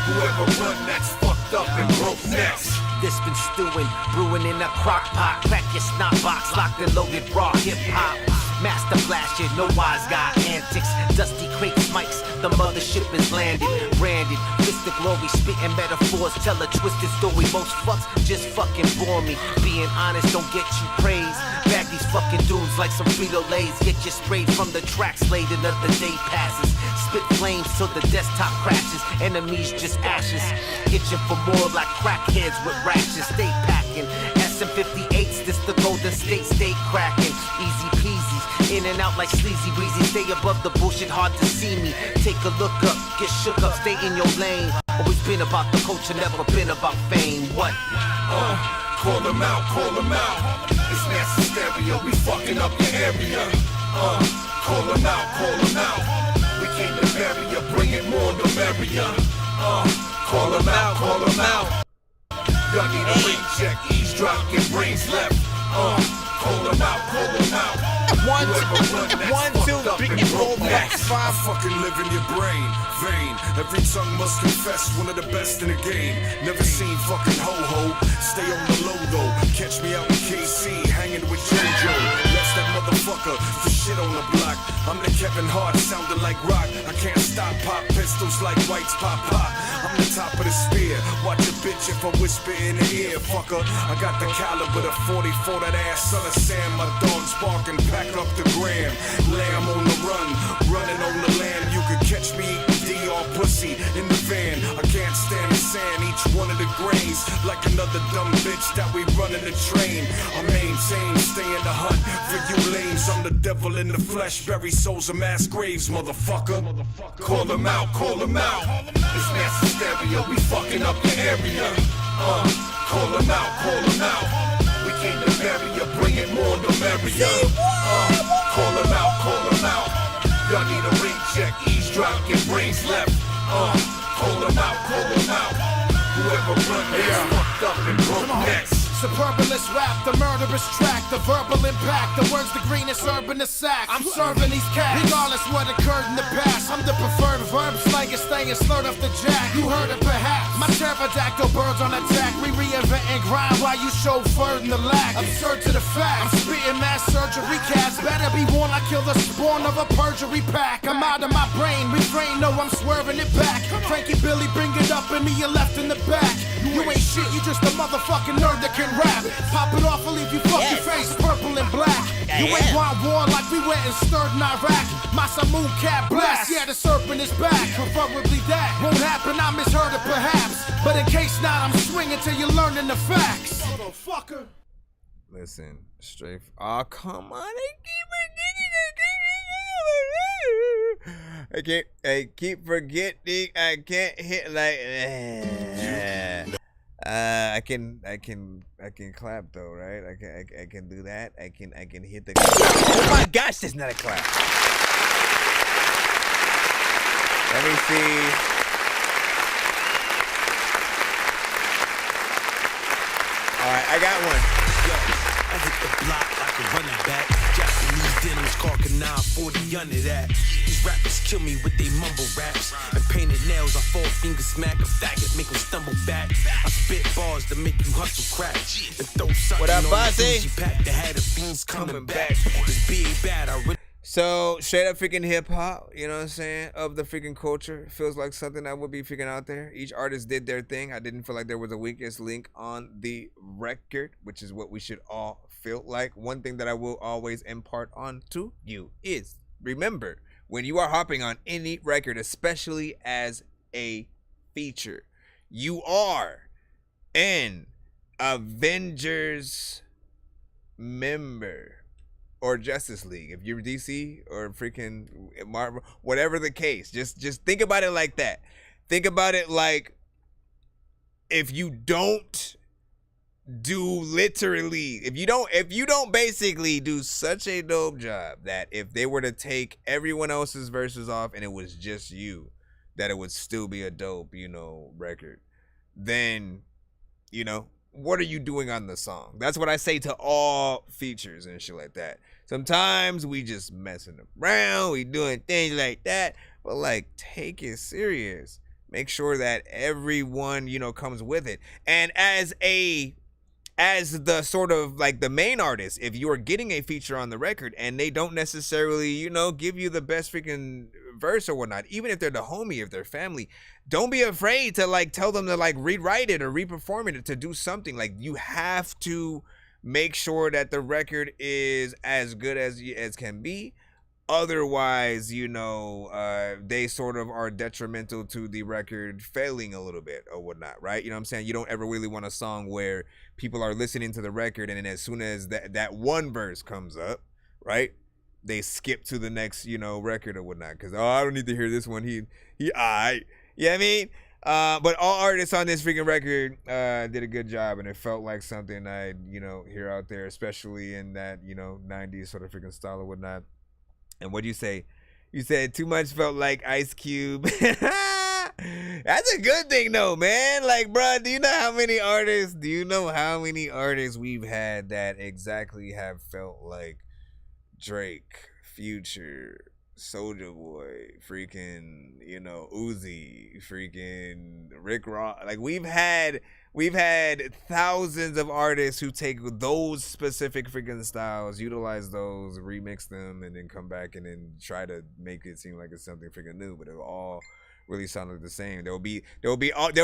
Whoever run next, fucked up and broke next. This been stewing, brewing in a crock pot. Crack your snot box, locked and loaded raw hip hop. Master blast, no wise guy antics. Dusty crates, mics, the mothership is landed. Branded, fist of glory, spitting metaphors. Tell a twisted story, most fucks just fucking bore me. Being honest don't get you praise. Bag these fucking dudes like some Frito-Lays. Get you sprayed from the tracks late another day passes. Spit flames till the desktop crashes. Enemies just ashes. Itching for more like crackheads with rashes. Stay packing. SM58s, this the Golden State, stay cracking. Easy peasy. In and out like sleazy breezy. Stay above the bullshit, hard to see me. Take a look up, get shook up, stay in your lane. Always been about the culture, never been about fame. What? Call them out, call them out. It's Nasty Stereo, we fucking up your area. call them out, call them out. We came to bury ya, bring it more to merrier. Call them out, call them out. Y'all need a ring check, eavesdrop, get brains left. Call them out, call them out. 1, 2, 3, and 4, 5. I fucking live in your brain, vein. Every tongue must confess, one of the best in the game. Never seen fucking ho-ho, stay on the low though. Catch me out in KC, hanging with JoJo. That's that motherfucker, the shit on the block. I'm the Kevin Hart, sounding like rock. I can't stop, pop pistols like whites pop pop. I'm the top of the spear, watch a bitch if I whisper in the ear, fucker. I got the caliber, the 44, that ass son of Sam. My dog's barking, pack up the gram. Lamb on the run, running on the land. You could catch me eating DR pussy in the van. I can't stand the sand, each one of the grains. Like another dumb bitch that we running the train. I maintain, stay in the hunt for you lanes. I'm the devil in the flesh, bury souls in mass graves, motherfucker. Call them out, call them out. It's massive stereo, we fucking up the area. Call them out, call them out. We came to bury ya, bring it more to merrier. Call them out, call them out. Y'all need a ring check, eavesdrop, get brains left. Call them out, call them out. Whoever run this, fucked up and broke necks. Suburbalist rap, the murderous track, the verbal impact, the words the greenest herb in the sack. I'm serving these cats, regardless what occurred in the past. I'm the preferred verb, slang is staying slurred off the jack. You heard it perhaps. My pterodactyl birds on attack. We reinvent and grind while you chauffeured in the lack. Absurd to the fact. I'm spitting mass surgery cats. Better be warned, I kill the spawn of a perjury pack. I'm out of my brain, refrain, no, I'm swerving it back. Frankie Billy, bring it up in me, you left in the back. You ain't shit, you just a motherfucking nerd that can rap. Pop it off, I'll leave you fucking face purple and black. You ain't want war like we went and stirred in Iraq. Massa moon cat blast, yeah, the serpent is back. Preferably that won't happen, I misheard it perhaps. But in case not, I'm swinging till you're learning the facts. Motherfucker. Listen, straight. Oh, come on. I keep forgetting. I can't hit like. I can clap though, right? I can do that. I can hit the. Oh my gosh, that's not a clap. Let me see. All right, I got one. I hit the block like a running back. Japanese denims, Carca 940 under that. These rappers kill me with they mumble raps. And painted nails, I 4-finger smack a faggot, make them stumble back. I spit bars to make you hustle crack. And throw something on the Uzi pack that had the beans coming back. This big bad, I really. So, straight up freaking hip hop, you know what I'm saying, of the freaking culture. Feels like something that would be freaking out there. Each artist did their thing. I didn't feel like there was a weakest link on the record, which is what we should all feel like. One thing that I will always impart on to you is, remember, when you are hopping on any record, especially as a feature, you are an Avengers member. Or Justice League, if you're DC or freaking Marvel, whatever the case, just think about it like that. Think about it like if you don't do literally, if you don't basically do such a dope job that if they were to take everyone else's verses off and it was just you, that it would still be a dope, record. Then, what are you doing on the song? That's what I say to all features and shit like that. Sometimes we just messing around, we doing things like that, but like take it serious. Make sure that everyone, comes with it. And as the sort of like the main artist, if you are getting a feature on the record and they don't necessarily, give you the best freaking verse or whatnot, even if they're the homie, if they're family, don't be afraid to like tell them to like rewrite it or re-perform it, to do something. Like you have to make sure that the record is as good as can be. Otherwise, they sort of are detrimental to the record failing a little bit or whatnot, right? You know what I'm saying? You don't ever really want a song where people are listening to the record and then as soon as that one verse comes up, right, they skip to the next, record or whatnot. Because, I don't need to hear this one. He aight. You know what I mean? But all artists on this freaking record did a good job, and it felt like something I'd, hear out there, especially in that, 90s sort of freaking style or whatnot. And what'd you say? You said too much felt like Ice Cube. That's a good thing though, man. Like, bro, do you know how many artists we've had that exactly have felt like Drake, Future, Soulja Boy, freaking, Uzi, freaking Rick Ross. Like, we've had thousands of artists who take those specific freaking styles, utilize those, remix them, and then come back and then try to make it seem like it's something freaking new, but it all really sounded the same. There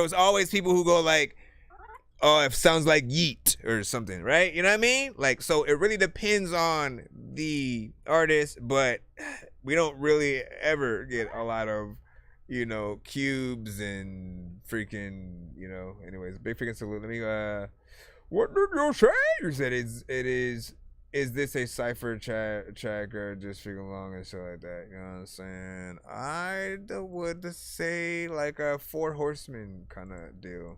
was always people who go like, oh, it sounds like Yeet or something, right? You know what I mean? Like, so it really depends on the artist, but we don't really ever get a lot of, cubes and freaking, anyways, big freaking salute. Let me, what did you say? You said is this a cipher track or just freaking long and shit like that? You know what I'm saying? I would say like a Four Horsemen kind of deal.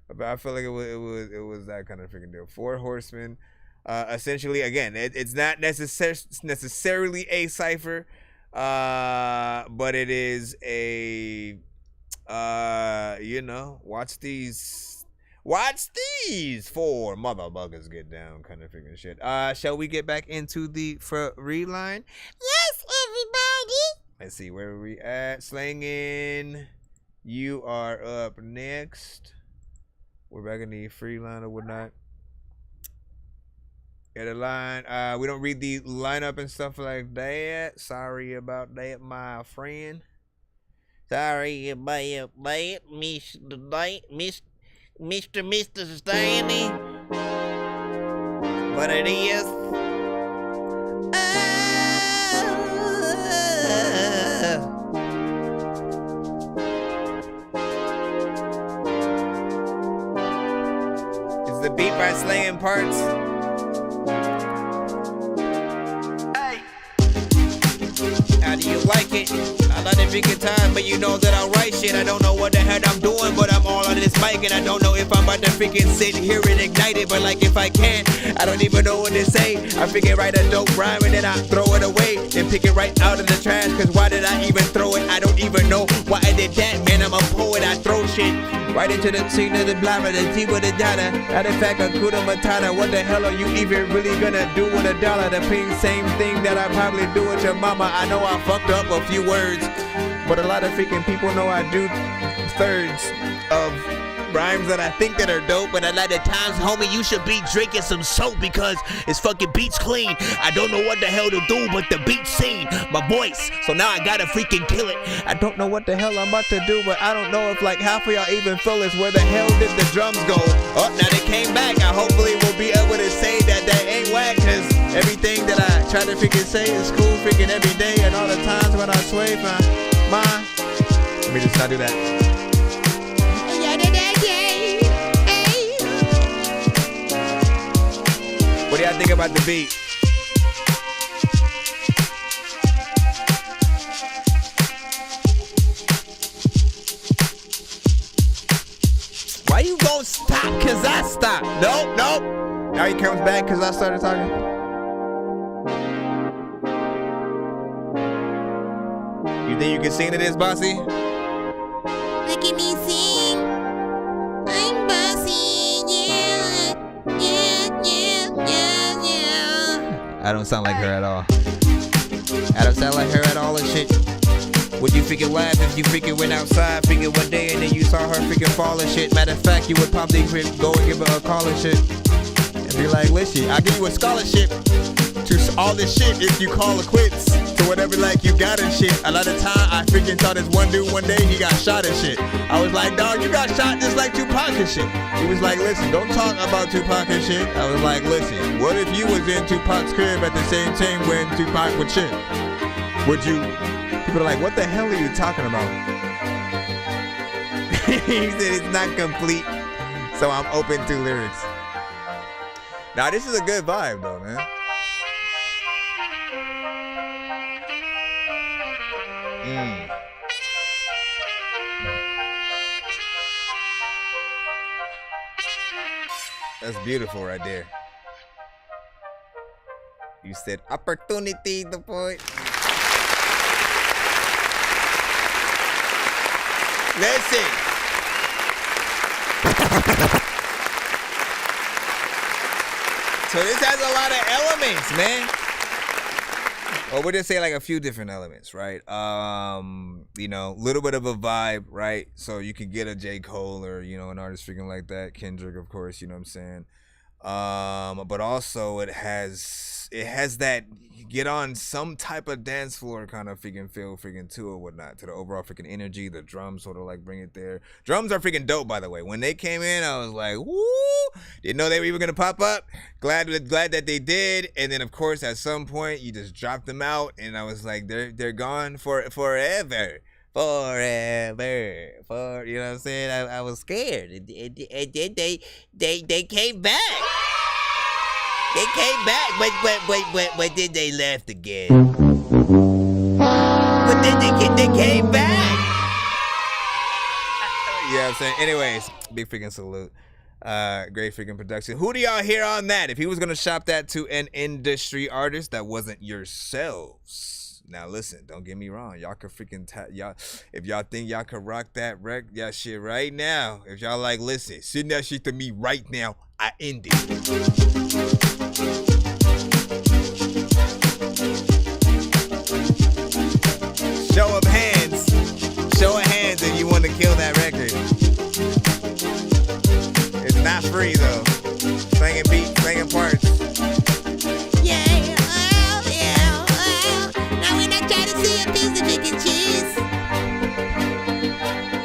But I feel like it was that kind of freaking deal. Four Horsemen. Essentially, again, it's not necessarily a cipher, but it is a, watch these four motherfuckers get down kind of freaking shit. Shall we get back into the free line? Yes, everybody. Let's see, where are we at? Slangin', you are up next. We're back in the free line or whatnot. Get a line. We don't read the lineup and stuff like that. Sorry about that, my friend. Sorry about that, Mr. Stanley. But it is. It's the beat by Slaying Parts. How do you like it? I like the freaking time, but you know that I write shit. I don't know what the hell I'm doing, but I'm all on this mic, and I don't know if I'm about to freaking sit here and ignite it. But like if I can, I don't even know what to say. I freaking write a dope rhyme and then I throw it away, then pick it right out of the trash. Cause why did I even throw it? I don't even know why I did that, man. I'm a poet. I throw shit right into the scene of the blabber, the T with the data. Out of fact, Akuda Matata. What the hell are you even really gonna do with $1? The same thing that I probably do with your mama. I know I fucked up a few words, but a lot of freaking people know I do thirds of rhymes that I think that are dope. But a lot of times, homie, you should be drinking some soap because it's fucking beats clean. I don't know what the hell to do, but the beat's seen my voice, so now I gotta freaking kill it. I don't know what the hell I'm about to do, but I don't know if like half of y'all even feel this. Where the hell did the drums go? Oh, now they came back. I hopefully will be able to say that that ain't whack, cause everything that I try to freaking say is cool freaking every day, and all the times when I sway, let me just not do that. What do y'all think about the beat? Why you gon' stop? Cause I stopped. Nope. Now he comes back cause I started talking. You think you can sing to this, Bossy? Look at me sing. I'm bossy, yeah. I don't sound like her at all. I don't sound like her at all and shit. Would you freaking laugh if you freaking went outside freaking one day and then you saw her freaking fall and shit? Matter of fact, you would probably go and give her a call and shit. And be like, listen, I'll give you a scholarship to all this shit if you call it quits. To whatever like you got and shit. A lot of time I freaking thought this one dude one day he got shot and shit. I was like, dog, you got shot just like Tupac and shit. He was like, listen, don't talk about Tupac and shit. I was like, listen, what if you was in Tupac's crib at the same time when Tupac would shit? Would you? People are like, what the hell are you talking about? He said it's not complete, so I'm open to lyrics. Now this is a good vibe though, man. That's beautiful right there. You said opportunity, the point. Listen. So this has a lot of elements, man. Well, we'll just say like a few different elements, right? You know, a little bit of a vibe, right? So you could get a J. Cole or, you know, an artist freaking like that. Kendrick, of course, you know what I'm saying? But also it has that get on some type of dance floor kind of freaking feel freaking to it, whatnot, to the overall freaking energy. The drums sort of like bring it there. Drums are freaking dope, by the way. When they came in, I was like, woo! Didn't know they were even gonna pop up. Glad that they did. And then of course at some point you just dropped them out, and I was like, they're gone forever. You know what I'm saying? I was scared. And they came back. They came back, but then they left again. But then they came back. You know what I'm saying? Anyways, big freaking salute. Great freaking production. Who do y'all hear on that? If he was gonna shop that to an industry artist that wasn't yourselves. Now listen, don't get me wrong. Y'all could freaking y'all. If y'all think y'all could rock that shit right now. If y'all like, listen, send that shit to me right now. I end it. Show of hands. Show of hands if you want to kill that record. It's not free though. Slanging beats, slanging parts. Now when I try to see a piece of chicken cheese.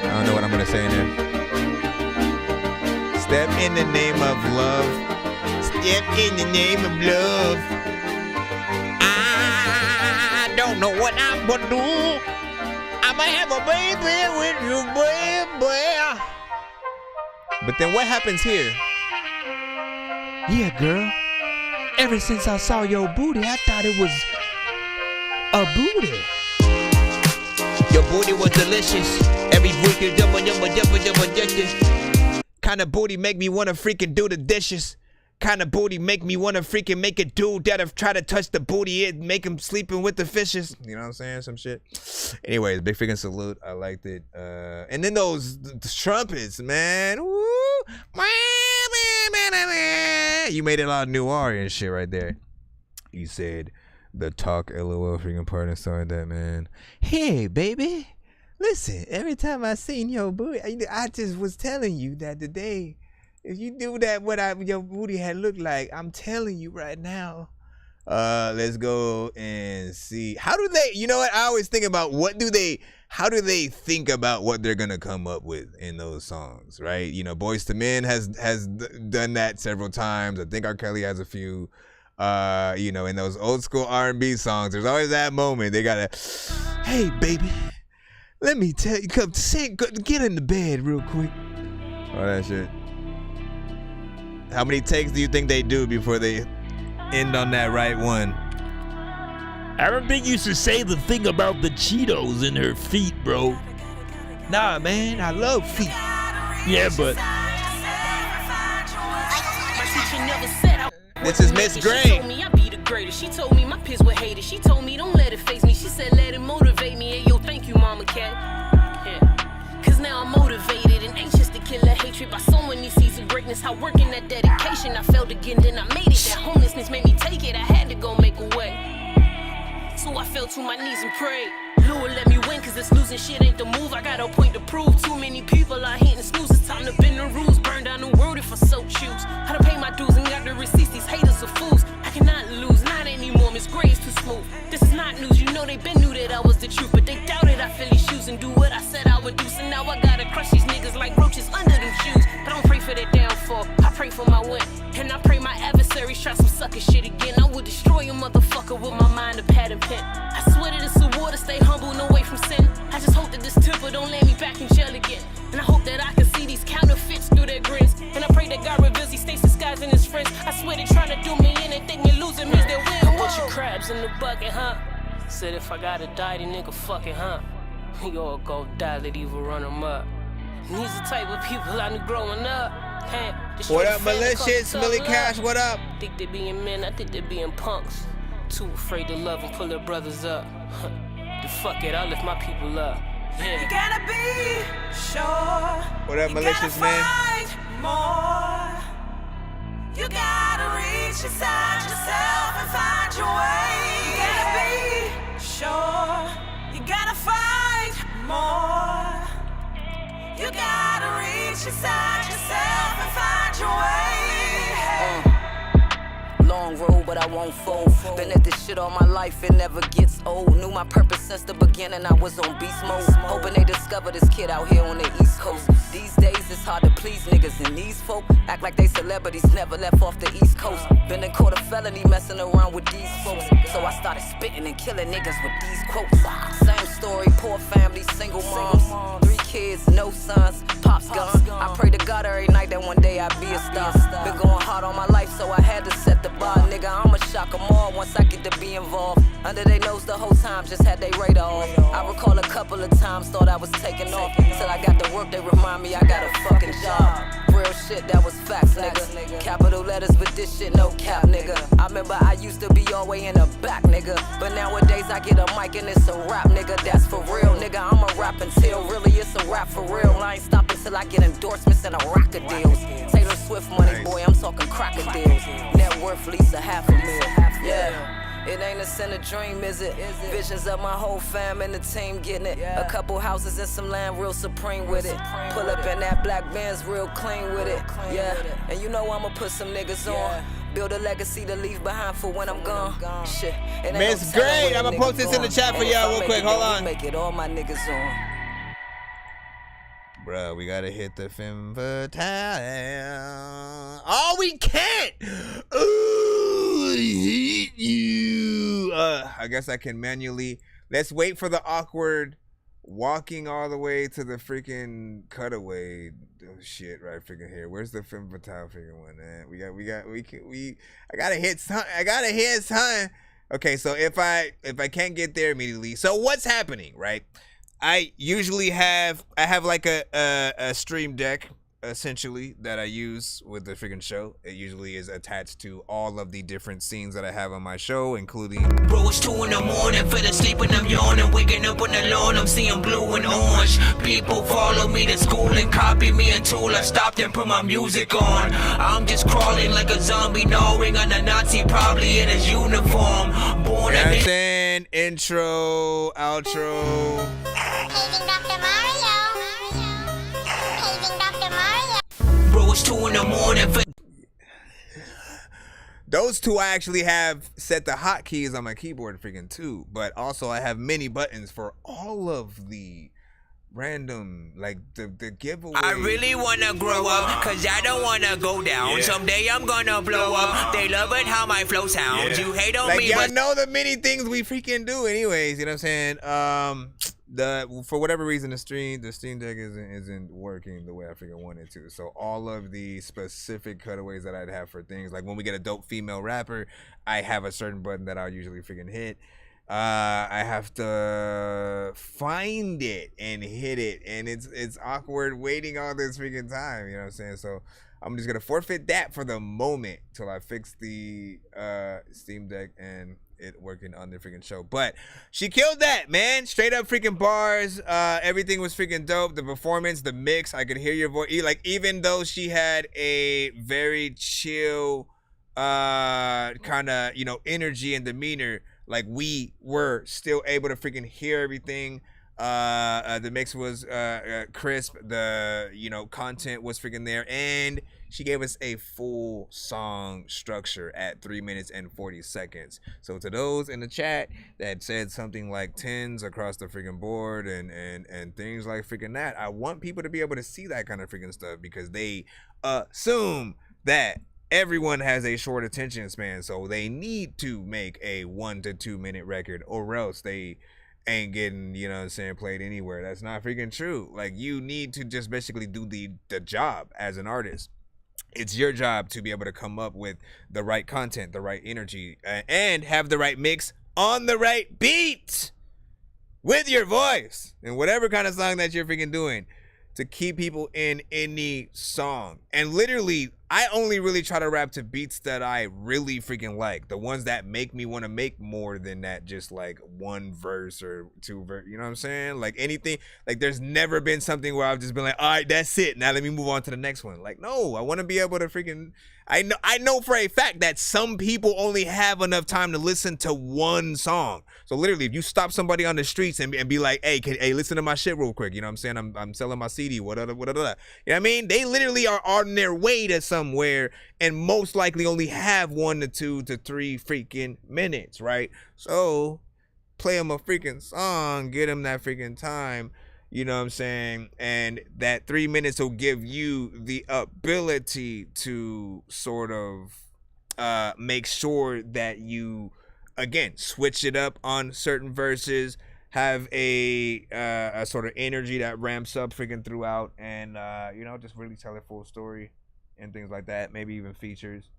I don't know what I'm gonna say in there. Step in the name of love. Step in the name of love. I don't know what I'm gonna do. I'ma have a baby with you, baby. But then what happens here? Yeah, girl. Ever since I saw your booty, I thought it was a booty. Your booty was delicious. Every freaking double. Kind of booty make me wanna freaking do the dishes. Kind of booty make me wanna freaking make a dude that'll try to touch the booty, it make him sleeping with the fishes. You know what I'm saying? Some shit. Anyways, big freaking salute. I liked it. And then those the trumpets, man. Woo! You made it a lot of noir and shit right there. You said the talk LOL freaking part and stuff like that, man. Hey, baby. Listen, every time I seen your booty, I just was telling you that today, if you do that, your booty had looked like, I'm telling you right now. Let's go and see. How do they, you know what? I always think about how do they think about what they're going to come up with in those songs, right? You know, Boyz II Men has done that several times. I think R. Kelly has a few. You know, in those old school R&B songs, there's always that moment. They gotta, hey, baby, let me tell you, come sing, get in the bed real quick. All that shit. How many takes do you think they do before they end on that right one? I don't think you should say the thing about the Cheetos in her feet, bro. Nah, man, I love feet. Yeah, but this is Miss Gray. She told me I be the greatest. She told me my piss would hate it. She told me don't let it face me. She said let it motivate me. Hey, yo, thank you, Mama Cat. Yeah. Cause now I'm motivated and anxious to kill that hatred by so many seeds of greatness. How working that dedication. I failed again, then I made it. That homelessness made me take it. I had to go make a way. So I fell to my knees and prayed. Lord, let me win, cause this losing shit ain't the move. I got a point to prove. Too many people are hitting snooze. It's time to bend the rules. Burn down the world if I so choose. How to pay my dues and got the receipts. These haters are fools. I cannot lose, not anymore. Miss Gray is too smooth. This is not news. You know they been knew that I was the truth, but they doubted I fill these shoes and do what I said I would do. So now I gotta crush these niggas like roaches under them shoes. But don't pray for their downfall. I pray for my win. And I pray my adversaries try some sucker shit again. I will destroy a motherfucker with my mind, a pad and pen. I swear to this award to stay humble and away from sin. I just hope that this temper don't land me back in jail again. And I hope that I can see these counterfeits through their grins. And I pray that God reveals these states disguising his friends. I swear they trying to do me in and think me losing means they win. A bunch of crabs in the bucket, huh? Said if I gotta die, the nigga fucking, huh? You all go die, let evil run them up. And these the type of people I knew growing up. Hey, what up, Malicious? Millie Cash, what up? Think they being men, I think they being punks. Too afraid to love and pull their brothers up. The fuck it, I lift my people up. You gotta be sure. What up, malicious man? More. You gotta reach inside yourself and find your way. You gotta be sure. You gotta fight more. You gotta reach inside yourself and find your way. Long road, but I won't fold. Been at this shit all my life, it never gets old. Knew my purpose since the beginning, I was on beast mode. Hoping they discover this kid out here on the East Coast. These days it's hard to please niggas, and these folk act like they celebrities, never left off the East Coast. Been in court of felony messing around with these folks. So I started spitting and killing niggas with these quotes. Same story, poor family, single moms. 3 kids, no sons, pops gone. I pray to God every night that one day I'd be a star. Been going hard all my life, so I had to set the bar. Nigga, I'ma shock them all once I get to be involved. Under they nose the whole time, just had they radar off. I recall a couple of times, thought I was taking off. Till I got to work, they remind me I got a fucking job. Real shit, that was facts, nigga. Capital letters, but this shit no cap, nigga. I remember I used to be all way in the back, nigga. But nowadays I get a mic and it's a rap, nigga. That's for real, nigga. I'ma rap until really it's a rap for real. I ain't stopping till I get endorsements and a rock of deals. Taylor Swift money, boy, I'm talking crocodiles. Net worth least a $500,000. Yeah. It ain't a sin, a dream, is it? Visions of my whole fam and the team getting it. A couple houses and some land real supreme with it. Pull up in that black Benz real clean with it. Yeah, and you know I'ma put some niggas on. Build a legacy to leave behind for when I'm gone. Shit. Man, it's great. I'ma post this in the chat for y'all real quick. Hold on. Make it all my niggas on. Bruh, we gotta hit the femme fatale. Oh, we can't! Ooh, I hate you. I guess I can manually. Let's wait for the awkward walking all the way to the freaking cutaway. Oh, shit, right freaking here. Where's the femme fatale freaking one, man? I gotta hit son. Okay, so if I can't get there immediately. So what's happening, right? I usually have like a stream deck essentially that I use with the freaking show. It usually is attached to all of the different scenes that I have on my show, including. Bro, it's 2 in the morning, fell asleep and I'm yawning, waking up on the lawn, I'm seeing blue and orange. People follow me to school and copy me until I stopped and put my music on. I'm just crawling like a zombie, gnawing on a Nazi, probably in his uniform. Born in intro, outro. Bro, it's 2 in the morning. Those two I actually have set the hotkeys on my keyboard freaking too, but also I have many buttons for all of the random, like the giveaway. I really wanna grow up, cause I don't wanna go down. Someday I'm gonna blow up. They love it how my flow sounds. You hate on like, me, y'all but know the many things we freaking do anyways, you know what I'm saying? For whatever reason the Steam Deck isn't working the way I freaking want it to. So all of the specific cutaways that I'd have for things, like when we get a dope female rapper, I have a certain button that I'll usually freaking hit. I have to find it and hit it, and it's awkward waiting all this freaking time, you know what I'm saying? So I'm just gonna forfeit that for the moment till I fix the Steam Deck and it working on the freaking show. But she killed that, man. Straight up freaking bars. Everything was freaking dope. The performance, the mix, I could hear your voice. Like, even though she had a very chill kind of, energy and demeanor, like, we were still able to freaking hear everything. The mix was crisp. The content was freaking there, and she gave us a full song structure at 3 minutes and 40 seconds. So to those in the chat that said something like 10s across the freaking board and things like freaking that, I want people to be able to see that kind of freaking stuff, because they assume that everyone has a short attention span, so they need to make a 1 to 2 minute record, or else they ain't getting, played anywhere. That's not freaking true. Like, you need to just basically do the job as an artist. It's your job to be able to come up with the right content, the right energy, and have the right mix on the right beat with your voice and whatever kind of song that you're freaking doing, to keep people in any song. And literally, I only really try to rap to beats that I really freaking like. The ones that make me want to make more than that, just like one verse or two verse. You know what I'm saying? Like anything. Like there's never been something where I've just been like, all right, that's it. Now let me move on to the next one. Like, no, I want to be able to freaking. I know for a fact that some people only have enough time to listen to one song. So literally, if you stop somebody on the streets and be like, hey, listen to my shit real quick. You know what I'm saying? I'm selling my CD. What. You know what I mean? They literally are on their way to somewhere and most likely only have 1 to 2 to 3 freaking minutes, right? So play them a freaking song, get them that freaking time. You know what I'm saying? And that 3 minutes will give you the ability to sort of make sure that you, again, switch it up on certain verses, have a sort of energy that ramps up freaking throughout, and, you know, just really tell a full story and things like that. Maybe even features.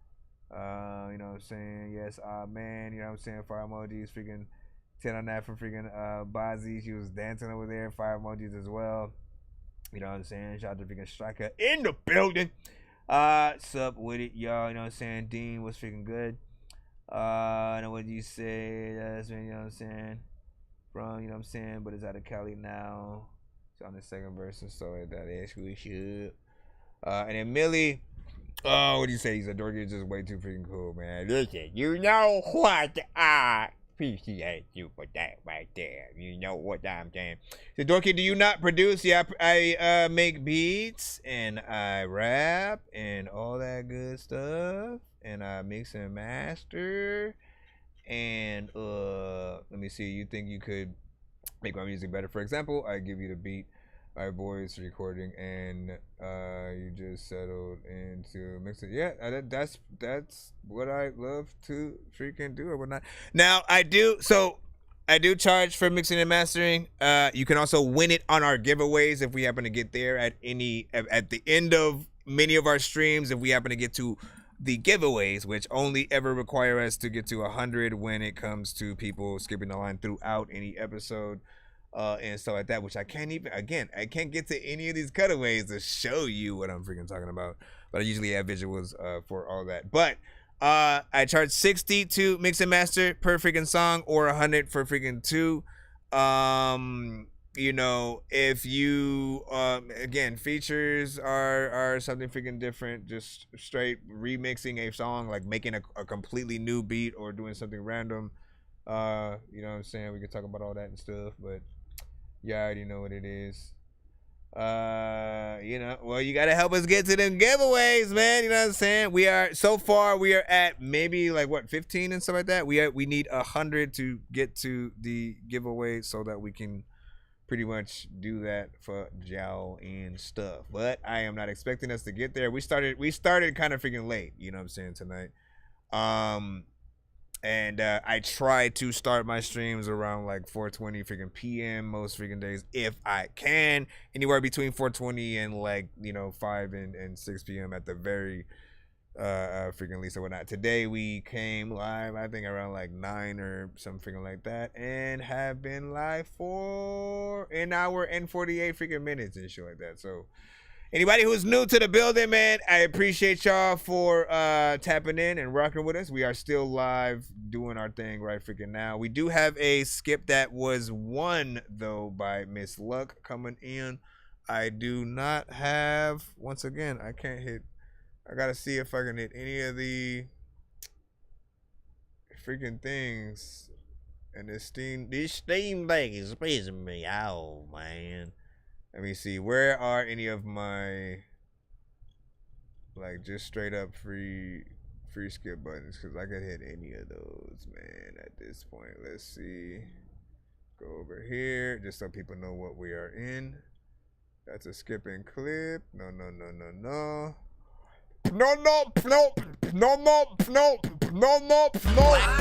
You know what I'm saying? Yes, man, you know what I'm saying? Fire emojis, freaking 10 on that for freaking Bazzi. She was dancing over there. Fire emojis as well. You know what I'm saying? Shout out to freaking Striker in the building. Sup with it, y'all. You know what I'm saying? Dean was freaking good. I know what you say. That's you know what I'm saying? From, you know what I'm saying? But it's out of Cali now. It's on the second verse and so that is we should. And then Millie. Oh, what do you say? He's a Dorky is just way too freaking cool, man. Listen, you know what I appreciate you for that right there. You know what I'm saying. So Dorky, do you not produce? Yeah, I make beats and I rap and all that good stuff. And I mix and master. And let me see, you think you could make my music better? For example, I give you the beat, my voice recording, and you just settled into mixing. Yeah, that's what I love to freaking do or whatnot. Now I do charge for mixing and mastering. You can also win it on our giveaways if we happen to get there at the end of many of our streams. If we happen to get to the giveaways, which only ever require us to get to 100 when it comes to people skipping the line throughout any episode. And stuff like that, which I can't get to any of these cutaways to show you what I'm freaking talking about. But I usually have visuals for all that. But I charge $60 to mix and master per freaking song, or 100 for freaking 2. You know, if you again, features are something freaking different. Just straight remixing a song, like making a completely new beat or doing something random. You know what I'm saying? We could talk about all that and stuff, but you already know what it is. You know, well, you gotta help us get to them giveaways, man. You know what I'm saying? We are at maybe like what, 15 and stuff like that. We need 100 to get to the giveaway so that we can pretty much do that for y'all and stuff. But I am not expecting us to get there. We started kind of freaking late, you know what I'm saying, tonight. And I try to start my streams around like 4:20 freaking PM most freaking days if I can. Anywhere between 4:20 and like, you know, 5 and 6 PM at the very freaking least or whatnot. Today we came live, I think around like 9 or something freaking like that, and have been live for an hour and 48 freaking minutes and shit like that. So anybody who's new to the building, man, I appreciate y'all for tapping in and rocking with us. We are still live doing our thing right freaking now. We do have a skip that was won though by Miss Luck coming in. I do not have, once again, I can't hit. I gotta see if I can hit any of the freaking things. And this Steam thing is pissing me out, man. Let me see. Where are any of my like just straight up free skip buttons? Because I could hit any of those, man, at this point. Let's see. Go over here just so people know what we are in. That's a skipping clip. No. Black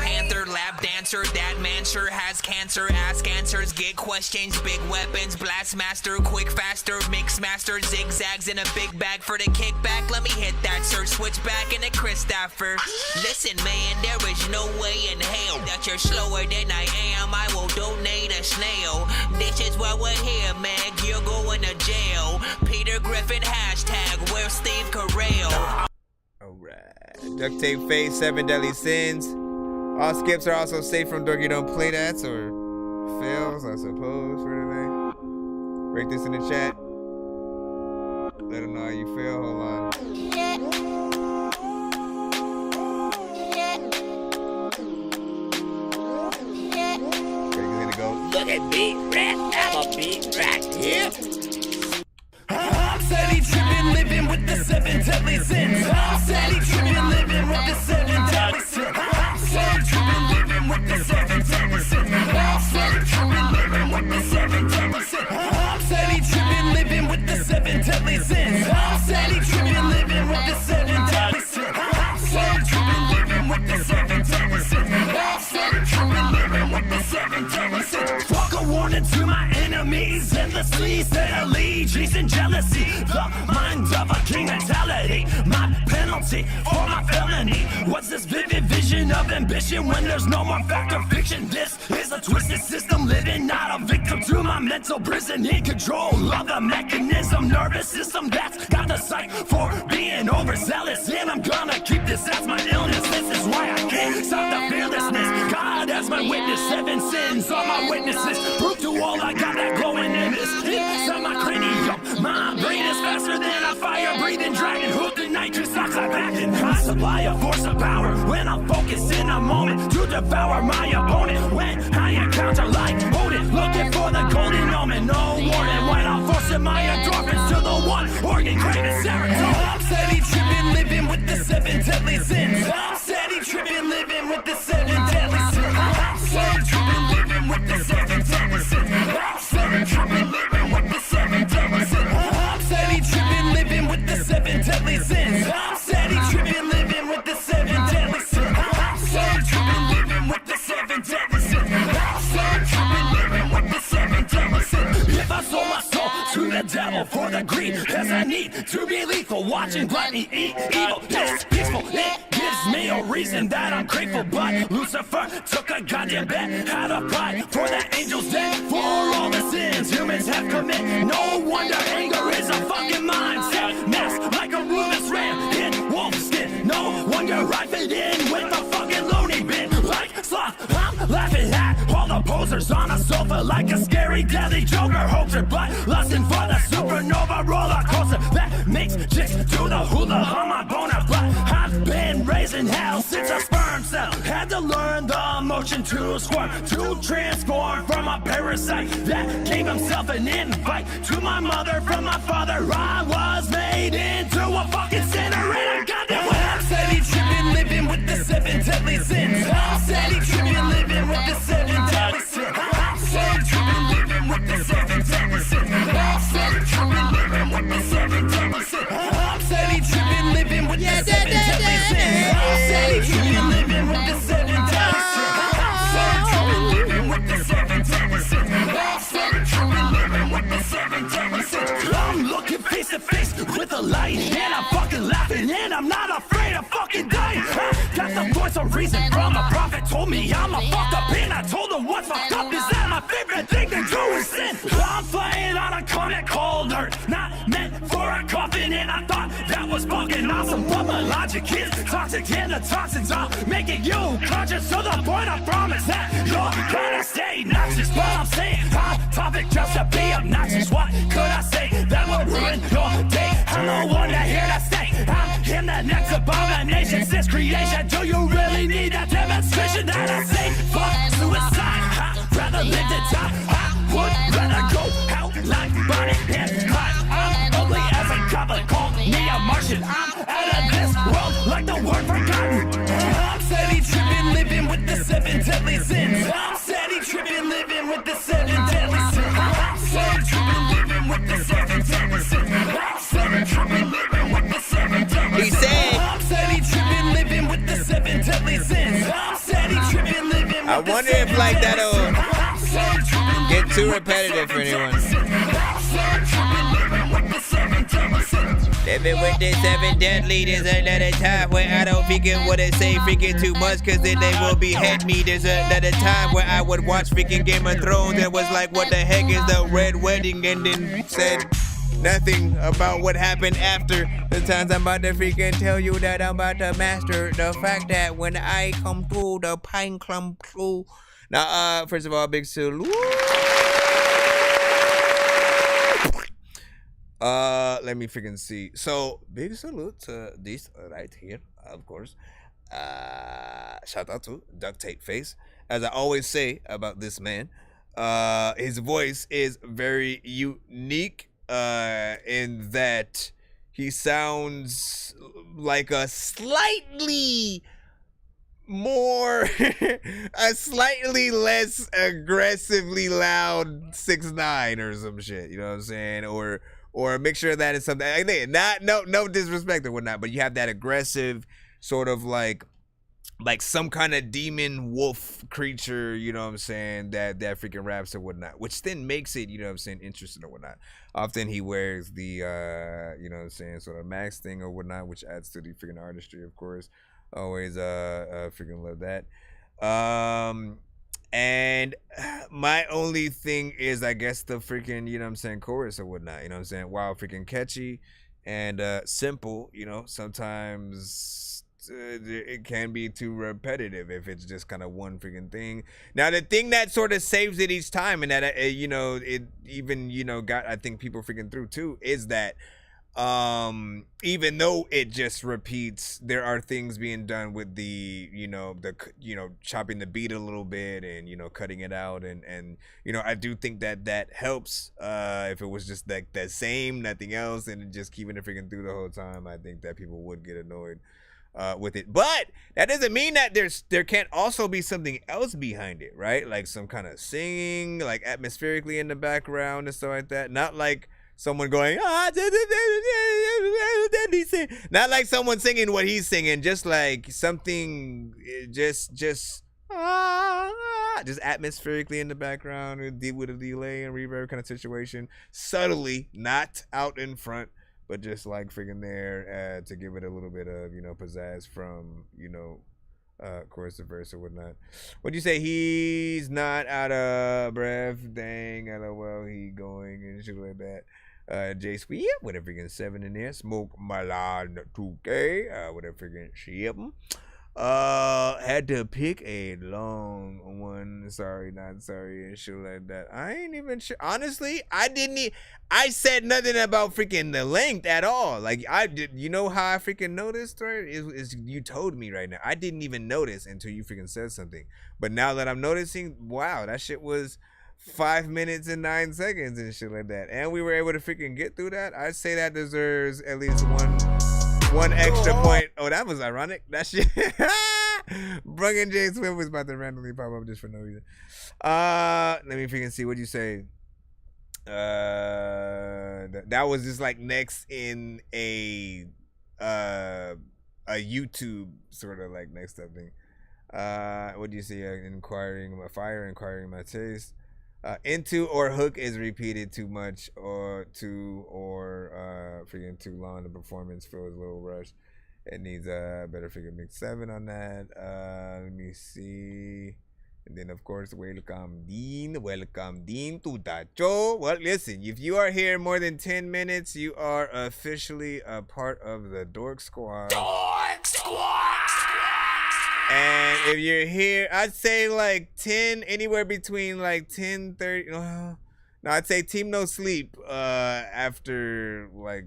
Panther, lap dancer, that man sure has cancer. Ask answers, get questions, big weapons, blast master, quick faster, mix master, zigzags in a big bag for the kickback. Let me hit that sir, switch back in a Christopher. Listen, man, there is no way in hell that you're slower than I am. I will donate a snail. This is why we're here, man. You're going to jail. Peter Griffin hashtag where's Steve Carell? Duct tape face, 7 deadly sins. All skips are also safe from Dorky. Don't play that or fails, I suppose, for today. Rate this in the chat. Let them know how you feel. Hold on. Look at me, rat. I'm a big rat. Yeah. I'm steady tripping, living with the 7 deadly sins. I'm steady tripping, living with the 7 deadly sins. I'm steady tripping, living with the 7 deadly sins. I'm steady tripping, living with the 7 deadly sins. I'm steady tripping, living with the 7 deadly sins. I'm steady tripping, living with the 7 deadly sins. I'm steady tripping, living with the 7 deadly sins. I'm steady tripping, living with the 7 deadly sins. Fuck a warning to my enemies, endlessly set allegiance and jealousy. The mind of a king mentality. My penalty for my felony. What's this vivid vision of ambition when there's no more fact or fiction? This is a twisted system living, not a victim to my mental prison. In control of the mechanism, nervous system that's got the sight for being overzealous. And I'm gonna keep this as my illness. This is why I can't stop the fearlessness. God as my witness, 7 sins are my witnesses. Prove to all I got that glowing image inside my cranium. My brain is faster than a fire-breathing dragon. Hooked in nitrous oxide packing. I supply a force of power when I'm focused in a moment to devour my opponent. When I encounter light, hold it, looking for the golden omen. No warning when I'm forcing my endorphins to the one organ craving serotonin. I'm steady tripping, living with the 7 deadly sins. I'm steady tripping, living with the 7 deadly sins. I'm steady tripping, living with the 7 deadly sins. I'm steady tripping, living with the 7 deadly sins. I'm steady tripping, living with the 7 deadly sins. I'm steady tripping, living with the 7 deadly sins. I'm steady tripping, living with the 7 deadly sins. I'm steady tripping, living with the 7 deadly sins. If I sold my soul to the devil for the greed, as I need to be lethal, watching gluttony eat evil. It's peaceful, it gives me a reason that I'm grateful. But Lucifer took a goddamn bet, had a pride for the angels dead. For all the sins humans have committed, no wonder anger is a fucking mindset. Masked like a ruthless ram in wolf skin. No wonder I fit in with the fucking loony bin. Like sloth, I'm laughing at all the posers on a sofa like a scary deadly joker hoaxer. But lusting for the supernova roller coaster that makes chicks do the hula on my boner. But I've been raising hell since a sperm cell. Had to learn the motion to squirm, to transform from a parasite that gave himself an invite to my mother from my father. I was made into a fucking sinner and I got that way. I'm steady tripping, living with the 7 deadly sins. I'm steady tripping, living with the 7 deadly sins. I'm steady tripping, living with the 7 deadly sins. I'm steady tripping, living with the 7 deadly sins. I'm steady tripping, living with the 7 deadly sins. I'm steady tripping, living with the 7 deadly sins. I'm steady tripping, living with the 7 deadly sins. I'm steady tripping, living with the 7 deadly sins. I'm looking face to face with the light, and I'm fucking laughing, and I'm not afraid of fucking dying. Got the voice of reason from a prophet, told me I'm a fucked up, and I told him what's fucked up is that my favorite thing to do is sin. I'm flying on a comet called Earth, not meant for a coffin, and I thought that was fucking awesome, but my logic is toxic, and the toxins are making you conscious to the point I promise that you're gonna stay noxious. But I'm saying I'm topic just to be obnoxious. What could I say that would ruin your day? I'm the one that here to stay. I'm in the next abomination since creation. Do you really need that demonstration that I say fuck suicide? I'd rather live than die. I would rather go out like Bonnie and Clyde. I'm ugly as a goblin, call me a Martian. I'm out of this world like the word forgotten. I'm steady tripping, living with the 7 deadly sins. I'm steady tripping, living with the 7 deadly sins. I'm steady tripping, living with the 7 deadly sins. I'm steady tripping, living with the 7 deadly sins. I'm steady tripping, living with the 7 deadly sins. I'm steady tripping, living with the 7 deadly sins. I wonder if like that'll get too repetitive for anyone. Living with the 7 deadly, there's another time where I don't freaking wanna say freaking too much, cause then they will behead me. There's another time where I would watch freaking Game of Thrones and was like, what the heck is the red wedding? And then said, nothing about what happened after the times I'm about to freaking tell you that I'm about to master the fact that when I come through, the pine come through. Now, first of all, big salute. Let me freaking see. So, big salute to this right here, of course. Shout out to Duct Tape Face. As I always say about this man, his voice is very unique in that he sounds like a slightly more, a slightly less aggressively loud 6ix9ine or some shit. You know what I'm saying? Or a mixture of that and something. I think no disrespect or whatnot, but you have that aggressive sort of like some kind of demon wolf creature, you know what I'm saying, that freaking raps or whatnot, which then makes it, you know what I'm saying, interesting or whatnot. Often he wears the, you know what I'm saying, sort of max thing or whatnot, which adds to the freaking artistry, of course. Always freaking love that. And my only thing is, I guess, the freaking, you know what I'm saying, chorus or whatnot, you know what I'm saying, while freaking catchy and simple, you know, sometimes it can be too repetitive if it's just kind of one freaking thing. Now, the thing that sort of saves it each time, and that, you know, it even, you know, got, I think, people freaking through too, is that even though it just repeats, there are things being done with the, you know, chopping the beat a little bit and, you know, cutting it out, and you know, I do think that helps. If it was just like the same, nothing else, and just keeping it freaking through the whole time, I think that people would get annoyed with it. But that doesn't mean that there can't also be something else behind it, right? Like some kind of singing, like atmospherically in the background and stuff like that. Not like someone going, not like someone singing what he's singing, just like something, just atmospherically in the background with a delay and reverb kind of situation, subtly, not out in front, but just like freaking there to give it a little bit of, you know, pizzazz from, you know, chorus to verse or whatnot. What'd you say? He's not out of breath. Dang, LOL, he going and shit like that. J Squeak, with a freaking 7 in there. Smoke Milan 2K, with a freaking ship. Had to pick a long one. Sorry, not sorry, and shit like that. I ain't even sure. Honestly, I said nothing about freaking the length at all. Like, I did, you know how I freaking noticed, right? Is you told me right now. I didn't even notice until you freaking said something. But now that I'm noticing, wow, that shit was 5 minutes and 9 seconds and shit like that. And we were able to freaking get through that. I'd say that deserves at least one extra point. Oh, that was ironic. That shit. Brung and James Swift was about to randomly pop up just for no reason. Let me freaking see what you say. That was just like next in a YouTube sort of like next up thing. What do you see? Inquiring my taste. Into or hook is repeated too much or freaking too long. The performance feels a little rushed. It needs a better freaking mix 7 on that. Let me see. And then of course, welcome Dean to the show. Well, listen, if you are here more than 10 minutes, you are officially a part of the Dork Squad. Dork Squad! And if you're here, I'd say like 10, anywhere between like 10, 30. No, I'd say Team No Sleep after like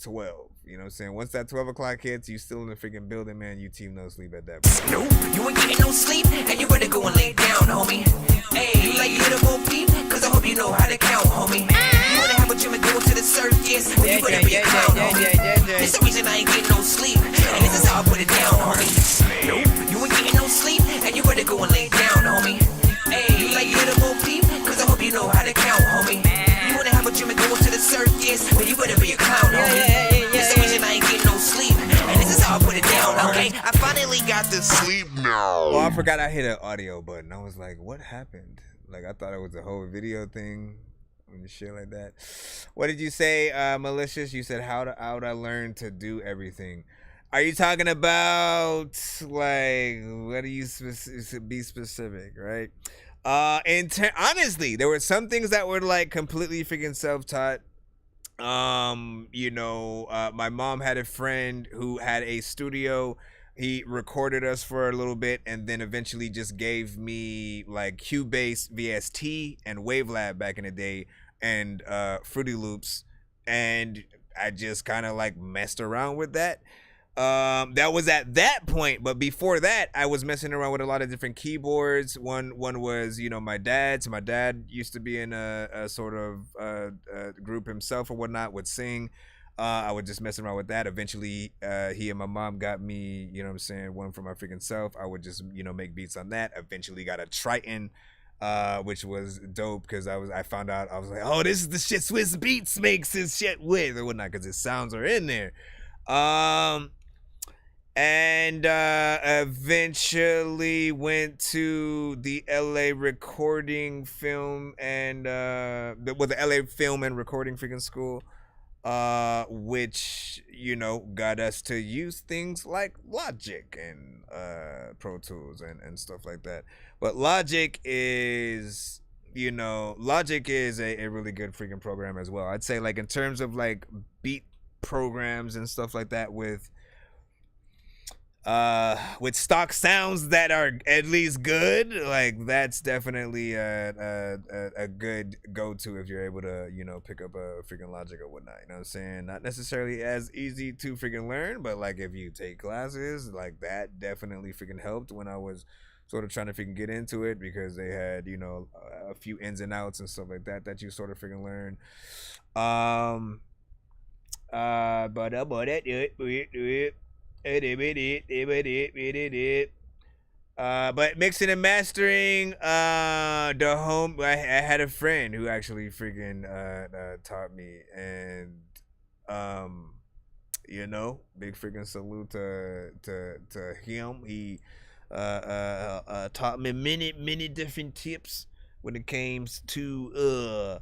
12. You know what I'm saying? Once that 12 o'clock hits, you still in the freaking building, man. You Team No Sleep at that point. No, you ain't getting no sleep, and you better go and lay down, homie. Hey, you like little Bo Peep? Cause I hope you know how to count, homie. You wanna have a dream and go to the circus? Well, you better be a clown, homie. This the reason I ain't getting no sleep, and this is how I put it down, homie. No, you ain't getting no sleep, and you better go and lay down, homie. Hey, you like little Bo Peep? Cause I hope you know how to count, homie. You wanna have a dream and go to the circus? Well, you better be a clown, homie. This the reason I ain't getting no sleep, and this is how I put it down, okay? I finally got to sleep now. Oh, I forgot I hit an audio button. I was like, what happened? Like, I thought it was a whole video thing and shit like that. What did you say, Malicious? You said, how would I learn to do everything? Are you talking about, like, what do you be specific, right? Honestly, there were some things that were, like, completely freaking self-taught. My mom had a friend who had a studio. He recorded us for a little bit and then eventually just gave me like Cubase VST and Wavelab back in the day and Fruity Loops, and I just kind of like messed around with that. That was at that point, but before that, I was messing around with a lot of different keyboards. One was, my dad's. My dad used to be in a sort of group himself or whatnot, would sing. I would just mess around with that. Eventually, he and my mom got me, one for my freaking self. I would just, make beats on that. Eventually got a Triton, which was dope because I found out, I was like, oh, this is the shit Swiss Beats makes his shit with or whatnot because his sounds are in there. And eventually went to the LA recording film and the LA film and recording freaking school, which got us to use things like Logic and Pro Tools and stuff like that. But Logic is a really good freaking program as well. I'd say like in terms of like beat programs and stuff like that with stock sounds that are at least good, like that's definitely a good go-to if you're able to pick up a freaking Logic or whatnot. You know what I'm saying? Not necessarily as easy to freaking learn, but like if you take classes, like that definitely freaking helped when I was sort of trying to freaking get into it, because they had a few ins and outs and stuff like that you sort of freaking learn. But mixing and mastering, I had a friend who actually freaking taught me, and big freaking salute to him. He taught me many different tips when it came to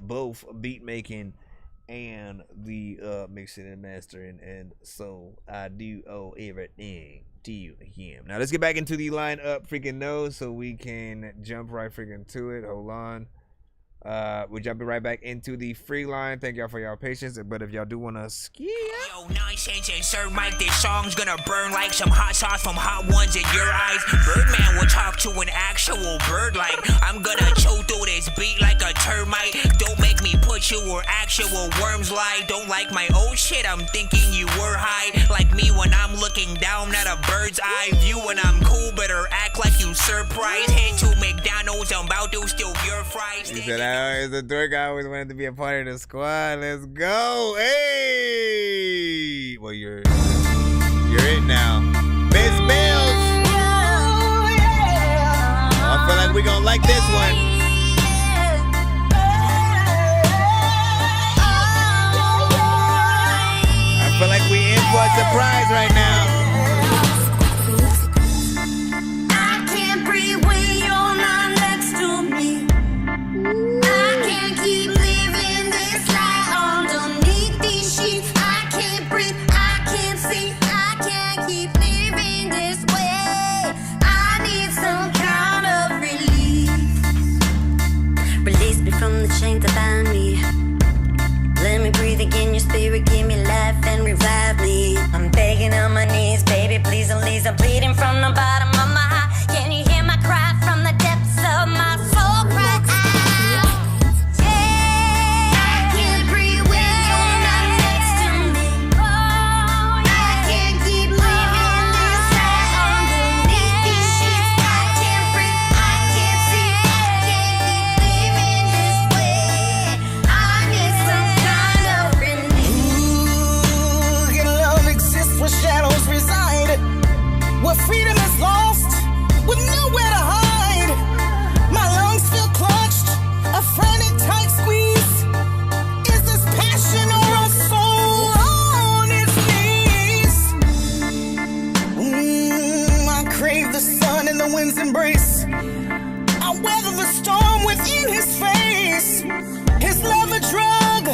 both beat making and the mixing and mastering, and so I do owe everything to him. Now let's get back into the lineup freaking nose so we can jump right freaking to it. Hold on. We're jumping right back into the free line. Thank y'all for y'all patience, but if y'all do want to ski, yo, Nonsenze and Sir Mike, this song's gonna burn like some hot sauce from hot ones in your eyes. Birdman will talk to an actual bird like I'm gonna chew through this beat like a termite. Don't make me put you where actual worms lie. Don't like my old shit, I'm thinking you were high. Like me when I'm looking down at a bird's eye view. When I'm cool, better act like you surprised. Head to McDonald's, I'm about to steal your fries. He said, as a dork, I always wanted to be a part of the squad. Let's go. Hey. Well, you're it now. Miss Mills. I feel like we're going to like this one. I feel like we in for a surprise right now. Chains that bind me. Let me breathe again, your spirit give me life and revive me. I'm begging on my knees, baby, please, please. I'm bleeding from the bottom of my heart. Can you hear my cry from the depths of my soul? Cry out. Yeah, I can't breathe when you're not next to me. Oh, yeah. I can't keep living this life underneath these sheets. I can't breathe, I can't see, I can't keep living this way. I need some kind of relief. Can love exist where shadows reside? Where freedom is lost, with nowhere to hide. My lungs feel clutched, a frantic tight squeeze. Is this passion or a soul on its knees? I crave the sun and the wind's embrace. I weather the storm within his face. His love a drug,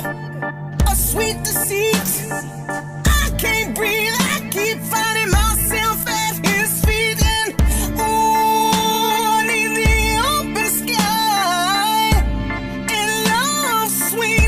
a sweet deceit. I can't breathe, I keep finding myself at his feet. And oh, I need the open sky and love sweet.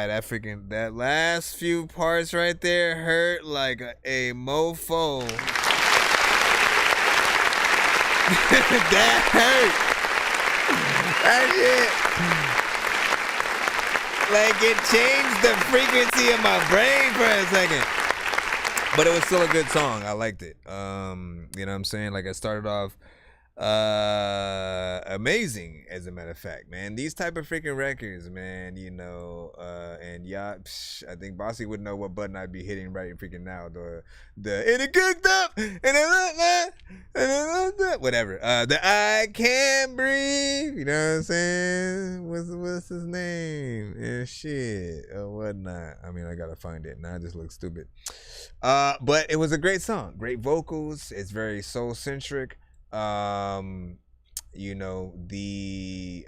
lie, that last few parts right there hurt like a mofo. That hurt. That shit. Like it changed the frequency of my brain for a second. But it was still a good song. I liked it. You know what I'm saying? Like it started off amazing, as a matter of fact, man. These type of freaking records, man, you know, and yeah, I think Bossy would know what button I'd be hitting right freaking now. The and it cooked up and whatever. The I Can't Breathe, you know what I'm saying? What's his name? And shit or whatnot. I mean, I gotta find it. Now I just look stupid. But it was a great song, great vocals. It's very soul centric. You know, the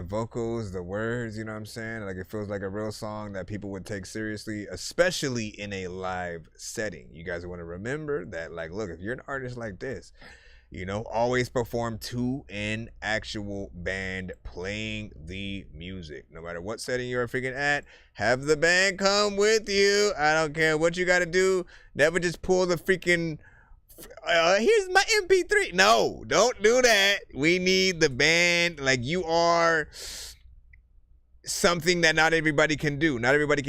vocals, the words, you know what I'm saying? Like it feels like a real song that people would take seriously, especially in a live setting. You guys want to remember that, like, look, if you're an artist like this, you know, always perform to an actual band playing the music. No matter what setting you're freaking at, have the band come with you. I don't care what you got to do. Never just pull the freaking here's my MP3. No, don't do that. We need the band. Like, you are something that not everybody can do. Not everybody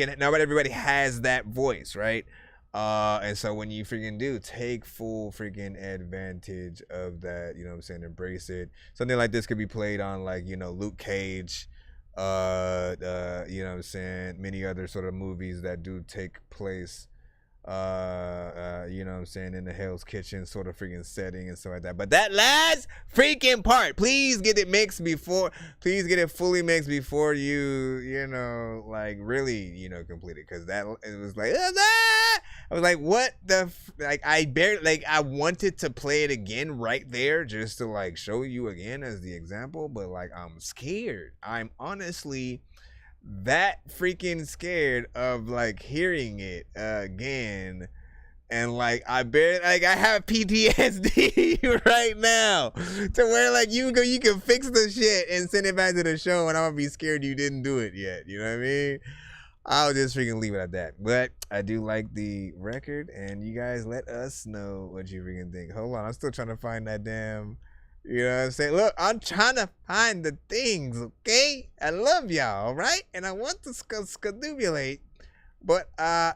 has that voice, right? And so when you freaking do, take full freaking advantage of that, you know what I'm saying? Embrace it. Something like this could be played on, like, you know, Luke Cage, you know what I'm saying? Many other sort of movies that do take place you know what I'm saying, in the Hell's Kitchen sort of freaking setting and stuff like that. But that last freaking part, please get it fully mixed before you know, like, really, you know, complete it. Because that, it was like, I was like, what the I wanted to play it again right there just to, like, show you again as the example, but, like, I'm scared. I'm honestly that freaking scared of, like, hearing it again, and, like, I have PTSD right now to where, like, you can fix the shit and send it back to the show, and I'm gonna be scared you didn't do it yet. You know what I mean? I'll just freaking leave it at that. But I do like the record, and you guys let us know what you freaking think. Hold on, I'm still trying to find that damn. You know what I'm saying? Look, I'm trying to find the things, okay? I love y'all, all right? And I want to skadubulate, but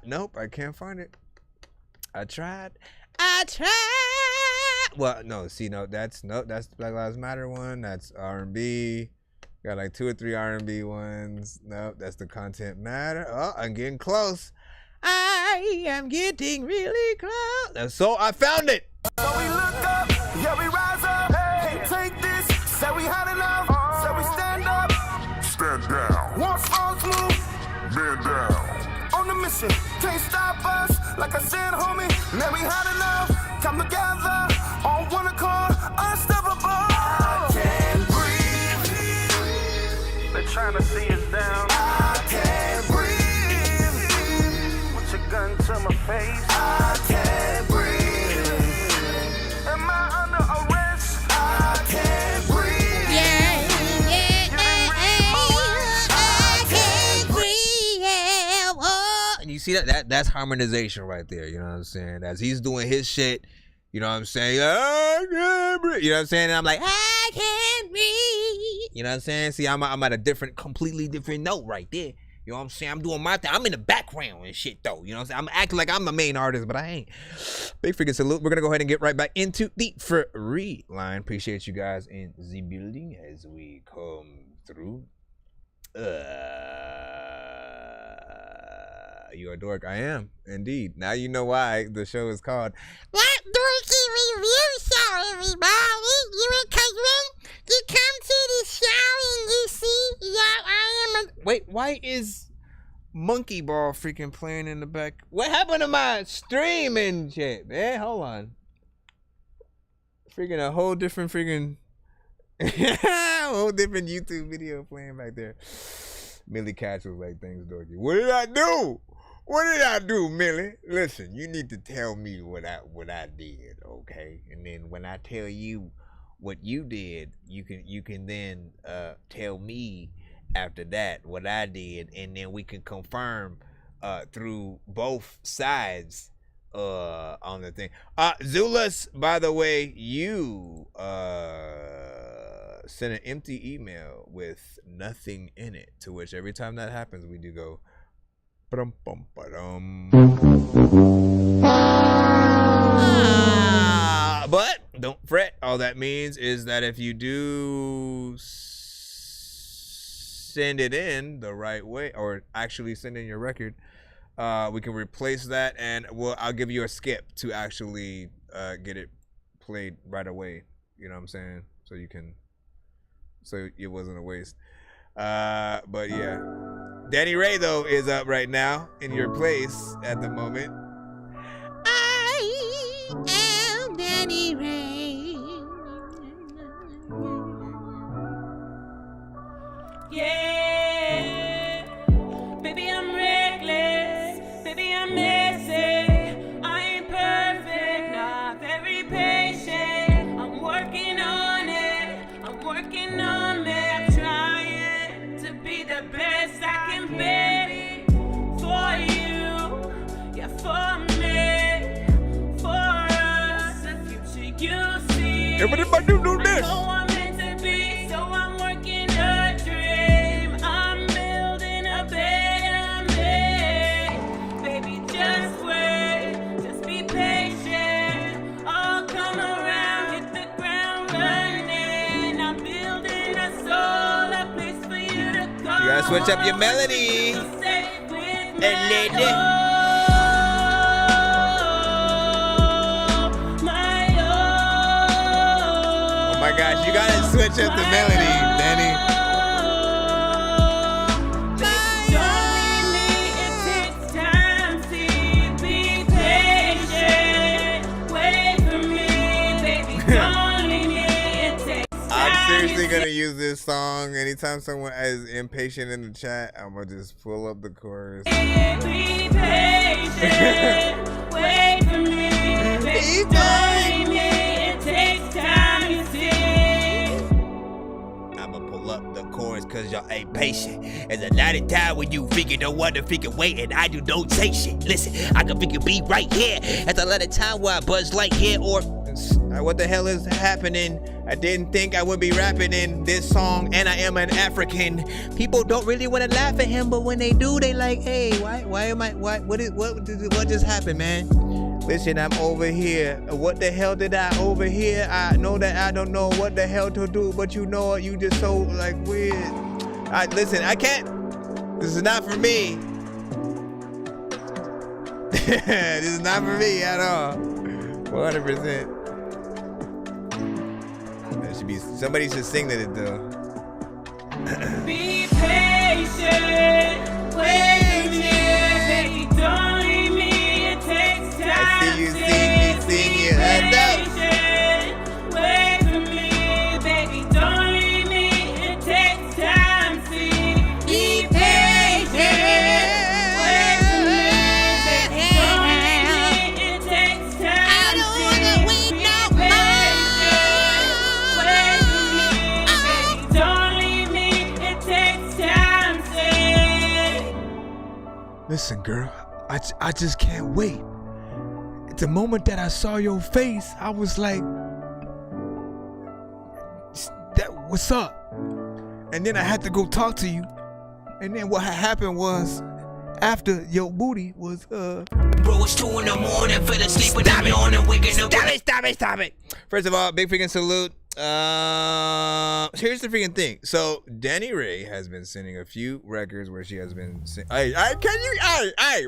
nope, I can't find it. I tried. Well, no, see, that's the Black Lives Matter one. That's R&B. Got like 2 or 3 R&B ones. Nope, that's the Content Matter. Oh, I'm getting close. I am getting really close. So I found it. So we look up, yeah, we rise up. Can't take this, say we had enough. So we stand up, stand down. Once falls move, man down. On the mission, can't stop us. Like I said, homie, now we had enough. Come together, on one accord, unstoppable. I can't breathe. They're trying to see us down. I can't breathe. Put your gun to my face. I can't breathe. You see that's harmonization right there, you know what I'm saying? As he's doing his shit, you know what I'm saying? I can't breathe. You know what I'm saying? And I'm like, I can't breathe. You know what I'm saying? See, I'm at a completely different note right there. You know what I'm saying? I'm doing my thing. I'm in the background and shit, though. You know what I'm saying? I'm acting like I'm the main artist, but I ain't. Big freaking salute. We're going to go ahead and get right back into the free line. Appreciate you guys in the building as we come through. You are Dork. I am, indeed. Now you know why the show is called That Dorky Review Show, everybody. You and Cousin, you come to the show and you see that I am a... Wait, why is Monkey Ball freaking playing in the back? What happened to my stream and shit, man? Hold on. Freaking a whole different freaking... a whole different YouTube video playing back there. Millie Catch was like, thanks, Dorky. What did I do? What did I do, Millie? Listen, you need to tell me what I did, okay? And then when I tell you what you did, you can then tell me after that what I did, and then we can confirm through both sides on the thing. Zulus, by the way, you sent an empty email with nothing in it, to which every time that happens we do go bum bum ba-dum. But don't fret, all that means is that if you do send it in the right way, or actually send in your record, we can replace that, and I'll give you a skip to actually get it played right away. You know what I'm saying? So it wasn't a waste. But yeah, Danny Ray though is up right now in your place at the moment. I am Danny Ray. Yeah, baby, I'm reckless. Baby, I'm messy. I ain't perfect, not very patient. I'm working on it. I'm working on me. I'm trying to be the best I can be for you. Yeah, for me, for us, the future you see. Everybody do this. I know I'm meant to be, so I'm working a dream. I'm building a better me. Baby, just wait, just be patient. I'll come around, hit the ground running. I'm building a soul, a place for you to go. You gotta switch up your melody. And lady. Oh my gosh, you gotta switch up the melody, Danny. I'm seriously gonna use this song anytime someone is impatient in the chat. I'm gonna just pull up the chorus. Be patient, wait for me, baby, don't leave me, it takes time, you see. I'ma pull up the chorus cause y'all ain't patient. There's a lot of time when you figure no one to figure wait, and I do don't take shit. Listen, I can figure be right here. There's a lot of time where I buzz like here or what the hell is happening? I didn't think I would be rapping in this song, and I am an African. People don't really want to laugh at him, but when they do, they like, hey, what just happened, man? Listen, I'm over here. What the hell did I over here? I know that I don't know what the hell to do, but you know what? You just so like weird. Listen, I can't. This is not for me. This is not for me at all. 100%. Somebody should sing to it though. Be patient, wait for me, baby, don't leave me, it takes time. I see you sing you. That's Patient, wait for me, baby, don't leave me, it takes time. See, be patient, wait for me, baby, don't leave me, it takes time. I don't wanna wait no more. Listen, girl, I just can't wait. The moment that I saw your face, I was like, what's up? And then I had to go talk to you. And then what had happened was, after your booty was, Bro, it's 2 in the morning, fell asleep with me on and waking up. Stop it. First of all, big freaking salute. Here's the freaking thing. So Danny Ray has been sending a few records where she has been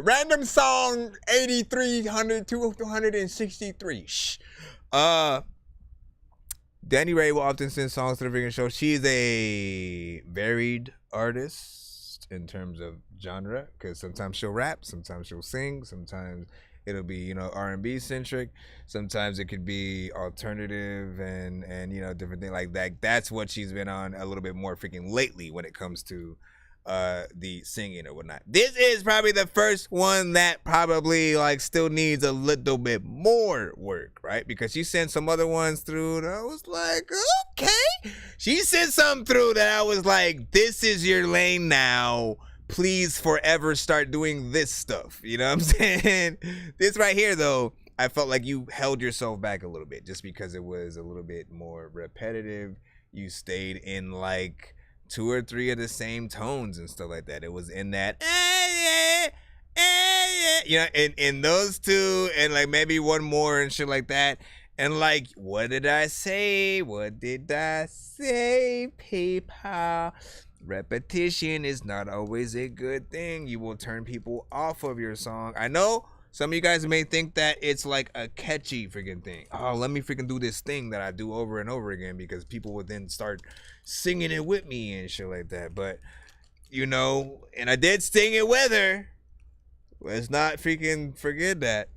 random song 8300 263. Shh. Danny Ray will often send songs to the freaking show. She's a varied artist in terms of genre, because sometimes she'll rap, sometimes she'll sing, sometimes it'll be, R&B centric. Sometimes it could be alternative and different things like that. That's what she's been on a little bit more freaking lately when it comes to the singing or whatnot. This is probably the first one that probably like still needs a little bit more work, right? Because she sent some other ones through and I was like, okay. She sent some through that I was like, this is your lane now. Please forever start doing this stuff. You know what I'm saying? This right here though, I felt like you held yourself back a little bit just because it was a little bit more repetitive. You stayed in like 2 or 3 of the same tones and stuff like that. It was in that, you know, in those 2 and like maybe one more and shit like that. And like, what did I say? What did I say, PayPal? Repetition is not always a good thing. You will turn people off of your song. I know some of you guys may think that it's like a catchy freaking thing. Oh, let me freaking do this thing that I do over and over again because people would then start singing it with me and shit like that. But, you know, and I did sing it with her. Let's not freaking forget that.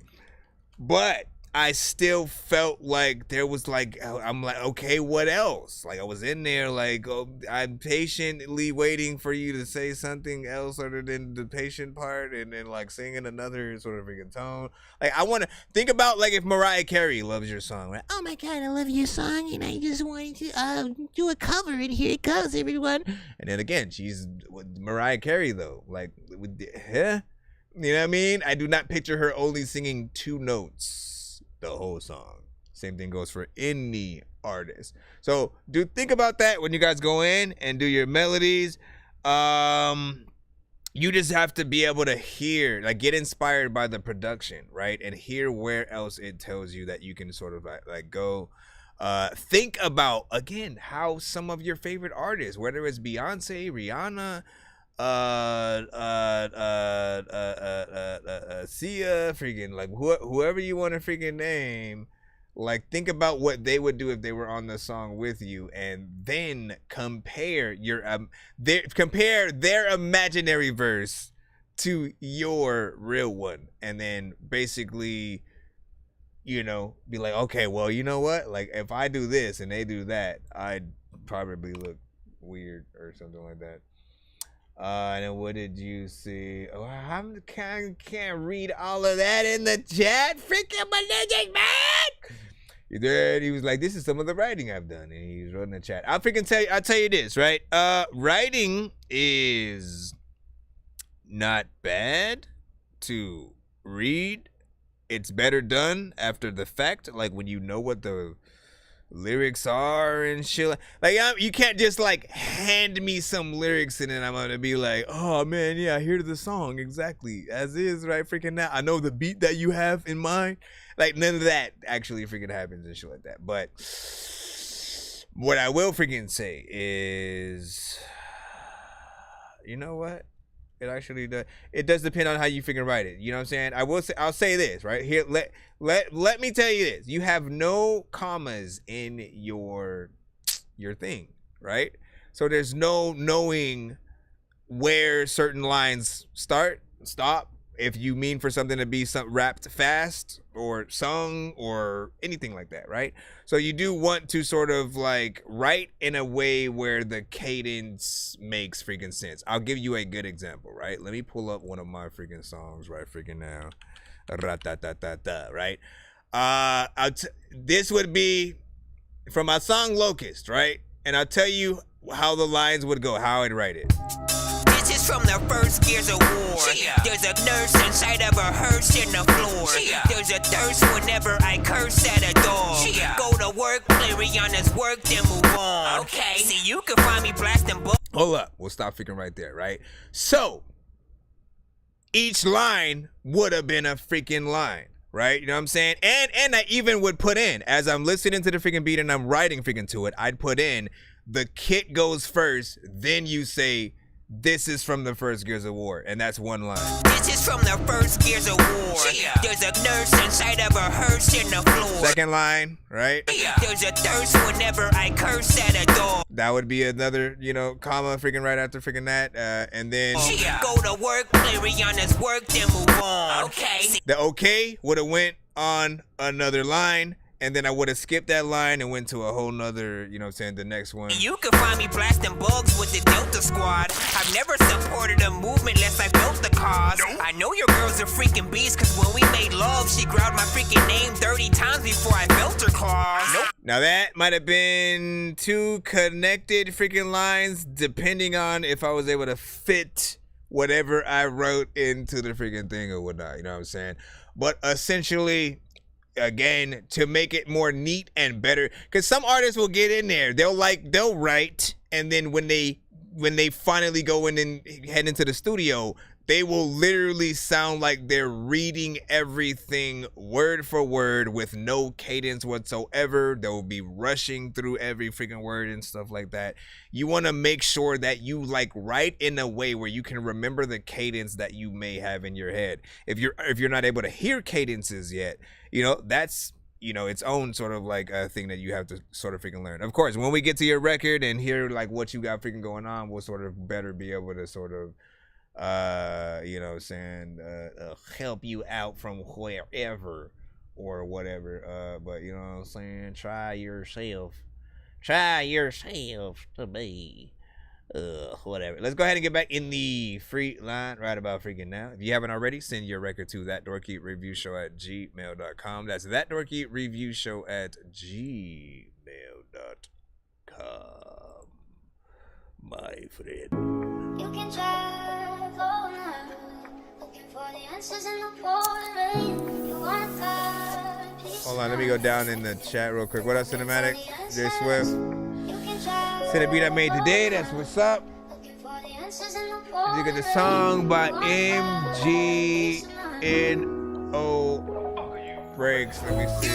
But I still felt like there was like, I'm like, okay, what else? Like I was in there like, oh, I'm patiently waiting for you to say something else other than the patient part and then like singing another sort of freaking tone. Like I want to think about like if Mariah Carey loves your song, right? Oh my God, I love your song, and I just wanted to do a cover, and here it goes, everyone. And then again, she's Mariah Carey though. Like, huh? You know what I mean? I do not picture her only singing 2 notes the whole song. Same thing goes for any artist. So think about that when you guys go in and do your melodies. You just have to be able to hear, like get inspired by the production, right? And hear where else it tells you that you can sort of like go. Think about again how some of your favorite artists, whether it's Beyonce, Rihanna, Sia, freaking like whoever you want to freaking name, like think about what they would do if they were on the song with you, and then compare their imaginary verse to your real one, and then basically, you know, be like, okay, well, you know what, like if I do this and they do that, I'd probably look weird or something like that. And then what did you see? Oh, I can't read all of that in the chat. Freaking malicious, man! Then he was like, this is some of the writing I've done. And he's wrote in the chat. I'll tell you this, right? Writing is not bad to read. It's better done after the fact, like when you know what the lyrics are and shit. Like you can't just like hand me some lyrics and then I'm gonna be like, oh man, yeah, I hear the song exactly as is right freaking now. I know the beat that you have in mind. Like none of that actually freaking happens and shit like that. But what I will freaking say is, you know what? It actually does. It does depend on how you freaking write it. You know what I'm saying? I'll say this right here. Let me tell you this. You have no commas in your thing, right? So there's no knowing where certain lines start, stop. If you mean for something to be rapped fast or sung or anything like that, right? So you do want to sort of like write in a way where the cadence makes freaking sense. I'll give you a good example, right? Let me pull up one of my freaking songs right freaking now. Right? This would be from my song Locust, right? And I'll tell you how the lines would go, how I'd write it. This is from the first Gears of War. There's a nurse inside of a hearse in the floor. There's a thirst whenever I curse at a dog. Go to work, play Rihanna's work, then move on. Okay. See, you can find me blasting books. Hold up. We'll stop freaking right there, right? So, each line would have been a freaking line, right? You know what I'm saying? And I even would put in, as I'm listening to the freaking beat and I'm writing freaking to it, I'd put in, the kit goes first, then you say, this is from the first Gears of War, and that's one line. This is from the first Gears of War. There's a nurse inside of a hearse in the floor. Second line, right? There's a thirst whenever I curse at a dog. That would be another, you know, comma freaking right after freaking that, and then go to work, play Rihanna's work, then move on. Okay. The okay would have went on another line, and then I would have skipped that line and went to a whole nother, you know what I'm saying, the next one. You can find me blasting bugs with the Delta Squad. I've never supported a movement unless I felt the cause. I know your girl's a freaking beast, cause when we made love, she growled my freaking name 30 times before I felt her claws. Now that might have been two connected freaking lines, depending on if I was able to fit whatever I wrote into the freaking thing or whatnot, you know what I'm saying? But essentially, again, to make it more neat and better, because some artists will get in there, they'll write, and then when they finally go in and head into the studio, they will literally sound like they're reading everything word for word with no cadence whatsoever. They'll be rushing through every freaking word and stuff like that. You want to make sure that you like write in a way where you can remember the cadence that you may have in your head. If you're not able to hear cadences yet, you know, that's, you know, its own sort of like a thing that you have to sort of freaking learn. Of course, when we get to your record and hear like what you got freaking going on, we'll sort of better be able to sort of you know what I'm saying, help you out from wherever or whatever, but you know what I'm saying, try yourself to be whatever. Let's go ahead and get back in the free line right about freaking now. If you haven't already, send your record to thatdorkyreviewshow@gmail.com. That's thatdorkyreviewshow@gmail.com, my friend. You can drive all night, looking for the answers in the pouring rain. You want that peace. Hold on, let me go down in the chat real quick. What up, Cinematic? J Swift. Said the beat I made today, that's what's up. You get the song by MGNO Breaks. Let me see.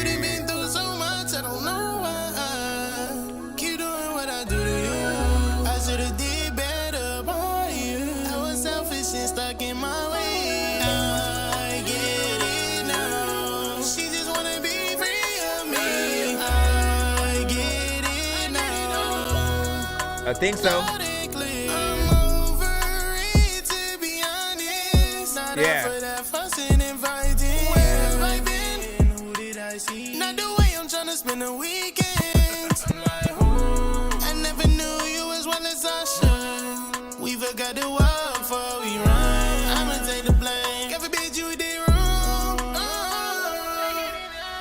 Stuck in my way. I get it now. She just wanna be free of me. I get it now. I think so. I'm over it, to be honest. Not Yeah. up for that fussing and fighting. Where have I been? Who did I see? Not the way I'm trying to spend the weekend. I never knew you as well as I should. We forgot the world before we run. I'ma take the blame. God forbid you did wrong.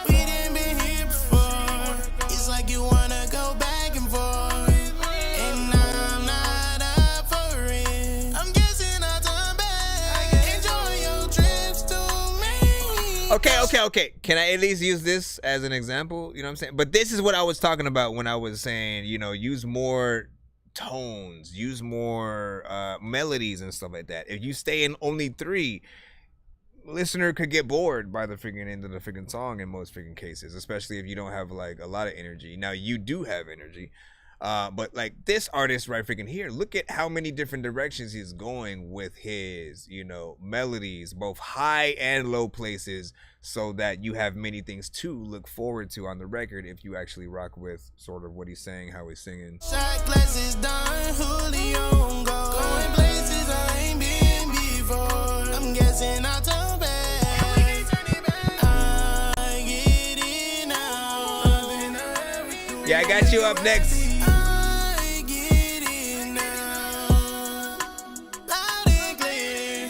We didn't been here before. It's like you wanna go back and forth, and I'm not up for it. I'm guessing I'll turn back. Enjoy your trips to me. Okay. Can I at least use this as an example? You know what I'm saying? But this is what I was talking about when I was saying, you know, use more tones, use more melodies and stuff like that. If you stay in only 3, listener could get bored by the freaking end of the freaking song in most freaking cases, especially if you don't have like a lot of energy. Now you do have energy, but like this artist right freaking here, look at how many different directions he's going with his, you know, melodies, both high and low places, so that you have many things to look forward to on the record if you actually rock with sort of what he's saying, how he's singing. Shot glasses done, Julio go. Going places I ain't been before. I'm guessing I'll turn back. I get it now. Yeah, I got you up next. I get it now. Loud and clear.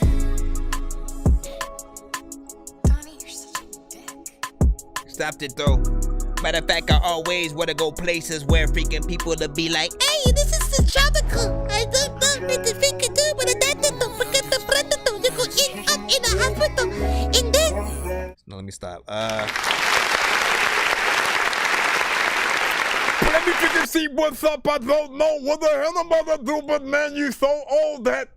Stopped it though. Matter of fact, I always want to go places where freaking people to be like, Hey, this is the tropical. I don't know what the freaking do, but I don't know. Forget the predator. You go end up in a hospital. And then. no, let me stop. Let me freaking see what's up. I don't know what the hell I'm about to do, but man, you so old that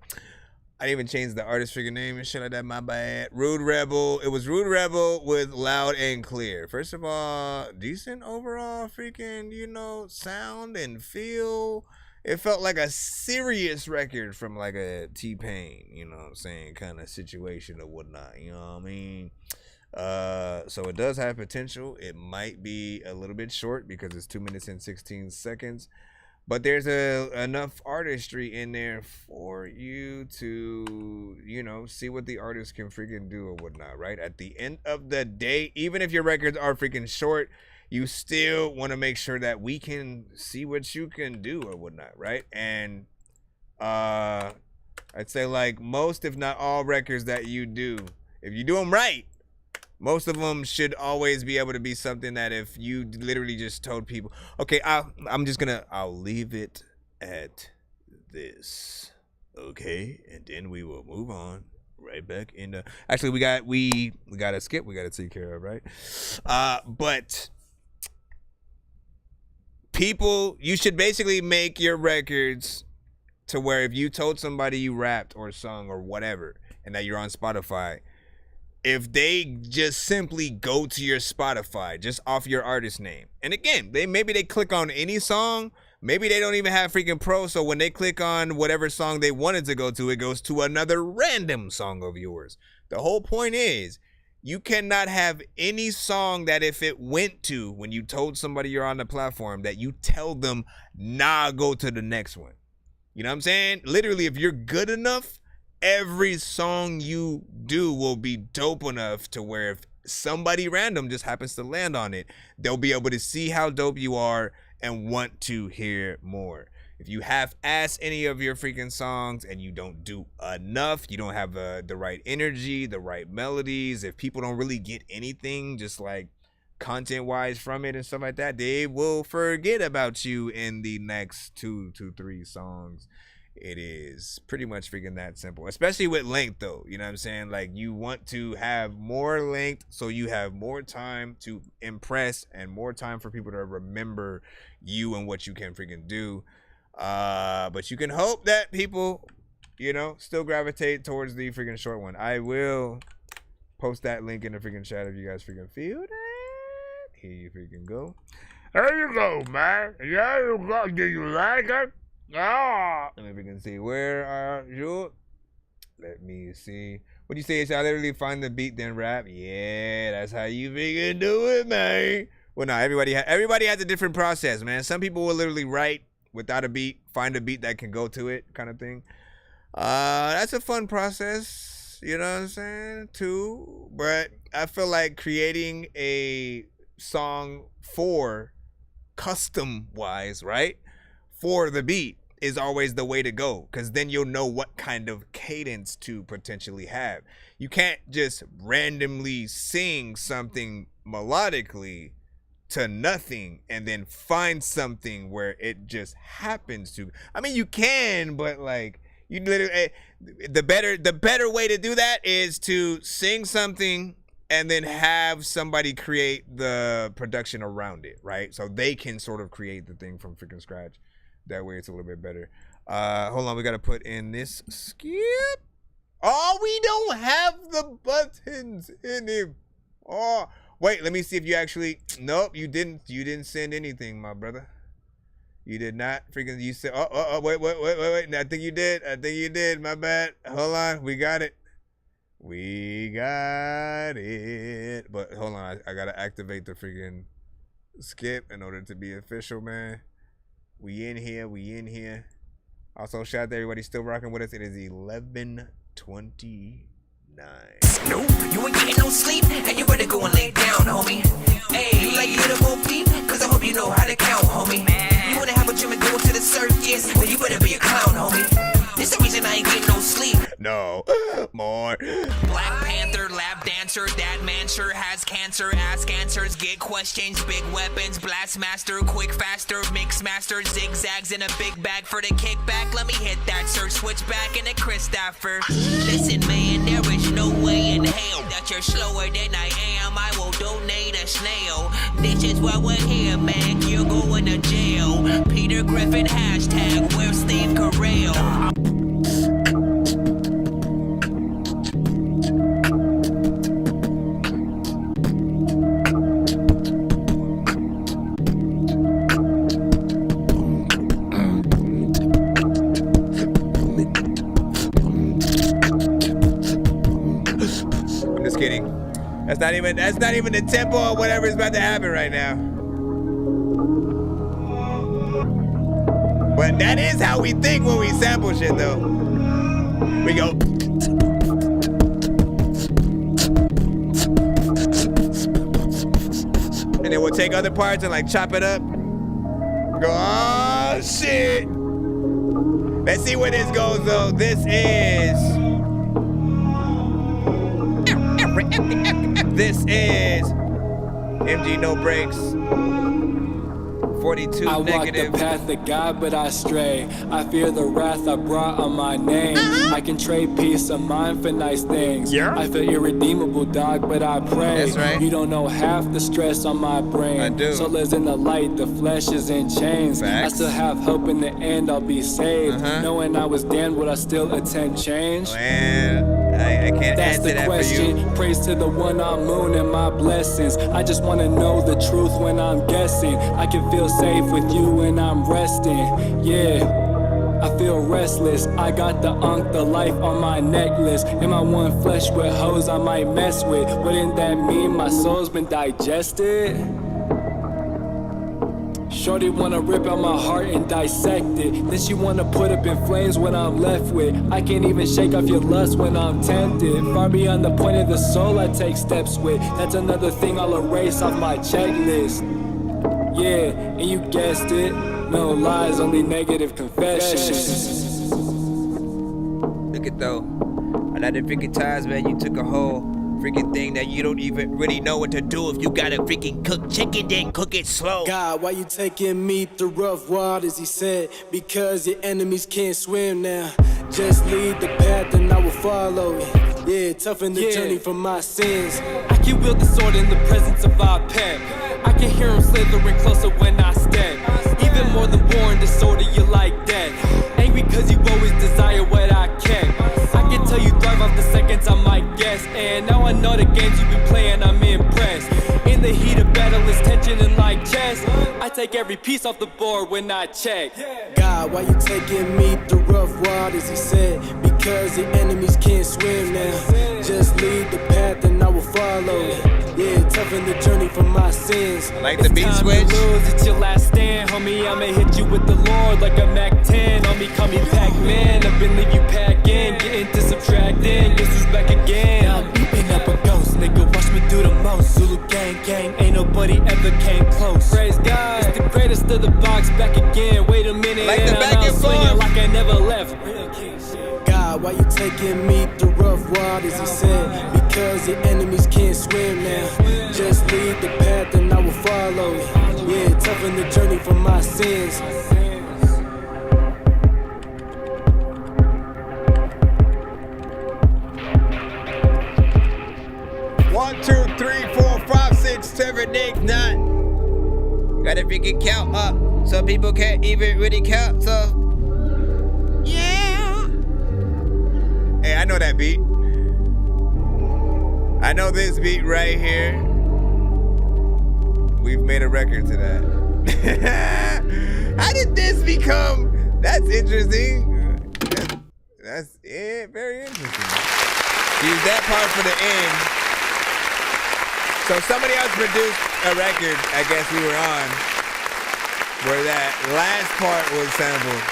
I didn't even change the artist freaking name and shit like that. My bad. Rude Rebel. It was Rude Rebel with Loud and Clear. First of all, decent overall freaking, you know, sound and feel. It felt like a serious record from like a T-Pain, you know what I'm saying, kind of situation or whatnot, you know what I mean? So it does have potential. It might be a little bit short because it's 2 minutes and 16 seconds. But there's enough artistry in there for you to, you know, see what the artist can freaking do or whatnot, right? At the end of the day, even if your records are freaking short, you still want to make sure that we can see what you can do or whatnot, right? And I'd say like most, if not all records that you do, if you do them right, most of them should always be able to be something that if you literally just told people, okay, I'll leave it at this, okay, and then we will move on right back into. Actually, we got a skip we got to take care of, right? But people, you should basically make your records to where if you told somebody you rapped or sung or whatever, and that you're on Spotify, if they just simply go to your Spotify just off your artist name, and again, maybe they click on any song, maybe they don't even have freaking pro, so when they click on whatever song they wanted to go to, it goes to another random song of yours. The whole point is, you cannot have any song that if it went to, when you told somebody you're on the platform, that you tell them, nah, go to the next one. You know what I'm saying? Literally, if you're good enough, every song you do will be dope enough to where if somebody random just happens to land on it, they'll be able to see how dope you are and want to hear more. If you half-ass any of your freaking songs and you don't do enough, you don't have the right energy, the right melodies, if people don't really get anything just like content-wise from it and stuff like that, they will forget about you in the next 2 to 3 songs. It is pretty much freaking that simple, especially with length though. You know what I'm saying? Like, you want to have more length so you have more time to impress and more time for people to remember you and what you can freaking do. But you can hope that people, you know, still gravitate towards the freaking short one. I will post that link in the freaking chat if you guys freaking feel that. Here you freaking go. There you go, man. There you go. Do you like it? Ah, let me freaking see. Where are you? Let me see. What do you say? I literally find the beat then rap. Yeah, that's how you freaking do it, man. Well, no, everybody has a different process, man. Some people will literally write without a beat, find a beat that can go to it, kind of thing. That's a fun process, you know what I'm saying, too. But I feel like creating a song for custom-wise, right, for the beat is always the way to go, because then you'll know what kind of cadence to potentially have. You can't just randomly sing something melodically to nothing and then find something where it just happens to. I mean, you can, but like, you literally, the better way to do that is to sing something and then have somebody create the production around it, right? So they can sort of create the thing from freaking scratch. That way it's a little bit better. Hold on, we gotta put in this skip. Oh, we don't have the buttons in him. Oh, wait, let me see if you actually, nope, you didn't send anything, my brother. You did not freaking, you said, wait, I think you did, my bad. Hold on, we got it. But hold on, I gotta activate the freaking skip in order to be official, man. We in here. Also, shout out to everybody still rocking with us. It is 11:29. No, you ain't getting no sleep, and you better go and lay down, homie. Hey, you like little Bo Peep? Cause I hope you know how to count, homie. You wanna have a dream and go to the circus? Well, you better be a clown, homie. There's a reason I ain't getting no sleep. No, more. Black Panther, lap dancer, that man sure has cancer. Ask answers, get questions, big weapons, blast master, quick faster, mix master, zigzags in a big bag for the kickback. Let me hit that sir, switch back in a Christopher. Listen, man, there is no way in hell that you're slower than I am. I will donate a snail. This is why we're here, man. You're going to jail. Peter Griffin hashtag, where's Steve Carell? That's not even the tempo or whatever is about to happen right now. But that is how we think when we sample shit though. We go. and then we'll take other parts and like chop it up. Go, oh shit. Let's see where this goes though. This is MG No Breaks. 42 I negative. walk the path of God, but I stray. I fear the wrath I brought on my name. I can trade peace of mind for nice things. I feel irredeemable, dog, but I pray. That's right. You don't know half the stress on my brain. I do. Soul is in the light, the flesh is in chains. Facts. I still have hope in the end, I'll be saved. Knowing I was damned, would I still attempt change? I can't That's answer the that question. for you. Praise to the one on moon and my blessings. I just wanna know the truth when I'm guessing. I can feel safe with you when I'm resting. Yeah, I feel restless. I got the the life on my necklace. Am I one flesh with hoes I might mess with? Wouldn't that mean my soul's been digested? Shorty wanna rip out my heart and dissect it. Then she wanna put up in flames when I'm left with. I can't even shake off your lust when I'm tempted. Far beyond the point of the soul I take steps with. That's another thing I'll erase off my checklist. Yeah, and you guessed it. No lies, only negative confessions. Look at though. A lot of freaking times, man, you took a whole freaking thing that you don't even really know what to do. If you gotta freaking cook chicken, then cook it slow. God, why you taking me through rough waters, he said, because your enemies can't swim now. Just lead the path and I will follow it. Yeah, toughen the journey from my sins. I can wield the sword in the presence of our pet. I can hear him slithering closer when I step. Even more than born disorder, you like that. Angry cause you always desire what I kept. I can tell you thrive off the seconds I might guess. And now I know the games you've been playing, I'm impressed. In the heat of battle, it's tension and like chess. I take every piece off the board when I check. God, why you taking me through rough waters, he said, because the enemies can't swim now. Just lead the path and I will follow it. Yeah, toughen the journey from my sins. I like the beat switch. It's your last stand, homie. I'ma hit you with the Lord like a Mac 10. Homie, call me Pac-Man. I've been leave you packing, getting to subtracting. Guess who's back again? Now I'm beeping up a ghost, nigga. Watch me do the most. Zulu gang, ain't nobody ever came close. Praise God, it's the greatest of the box. Back again. Wait a minute, like the back and forth, like I never left. God, why you taking me through rough waters? He said, because the enemies can't swim now. Just lead the path and I will follow it. Yeah, toughen the journey from my sins. 1, 2, 3, 4, 5, 6, 7, 8, 9. Gotta freaking count up. Some people can't even really count, so. Yeah. Hey, I know that beat. I know this beat right here. We've made a record to that. How did this become? That's interesting. That's it. Very interesting. Use that part for the end. So somebody else produced a record, I guess we were on, where that last part was sampled.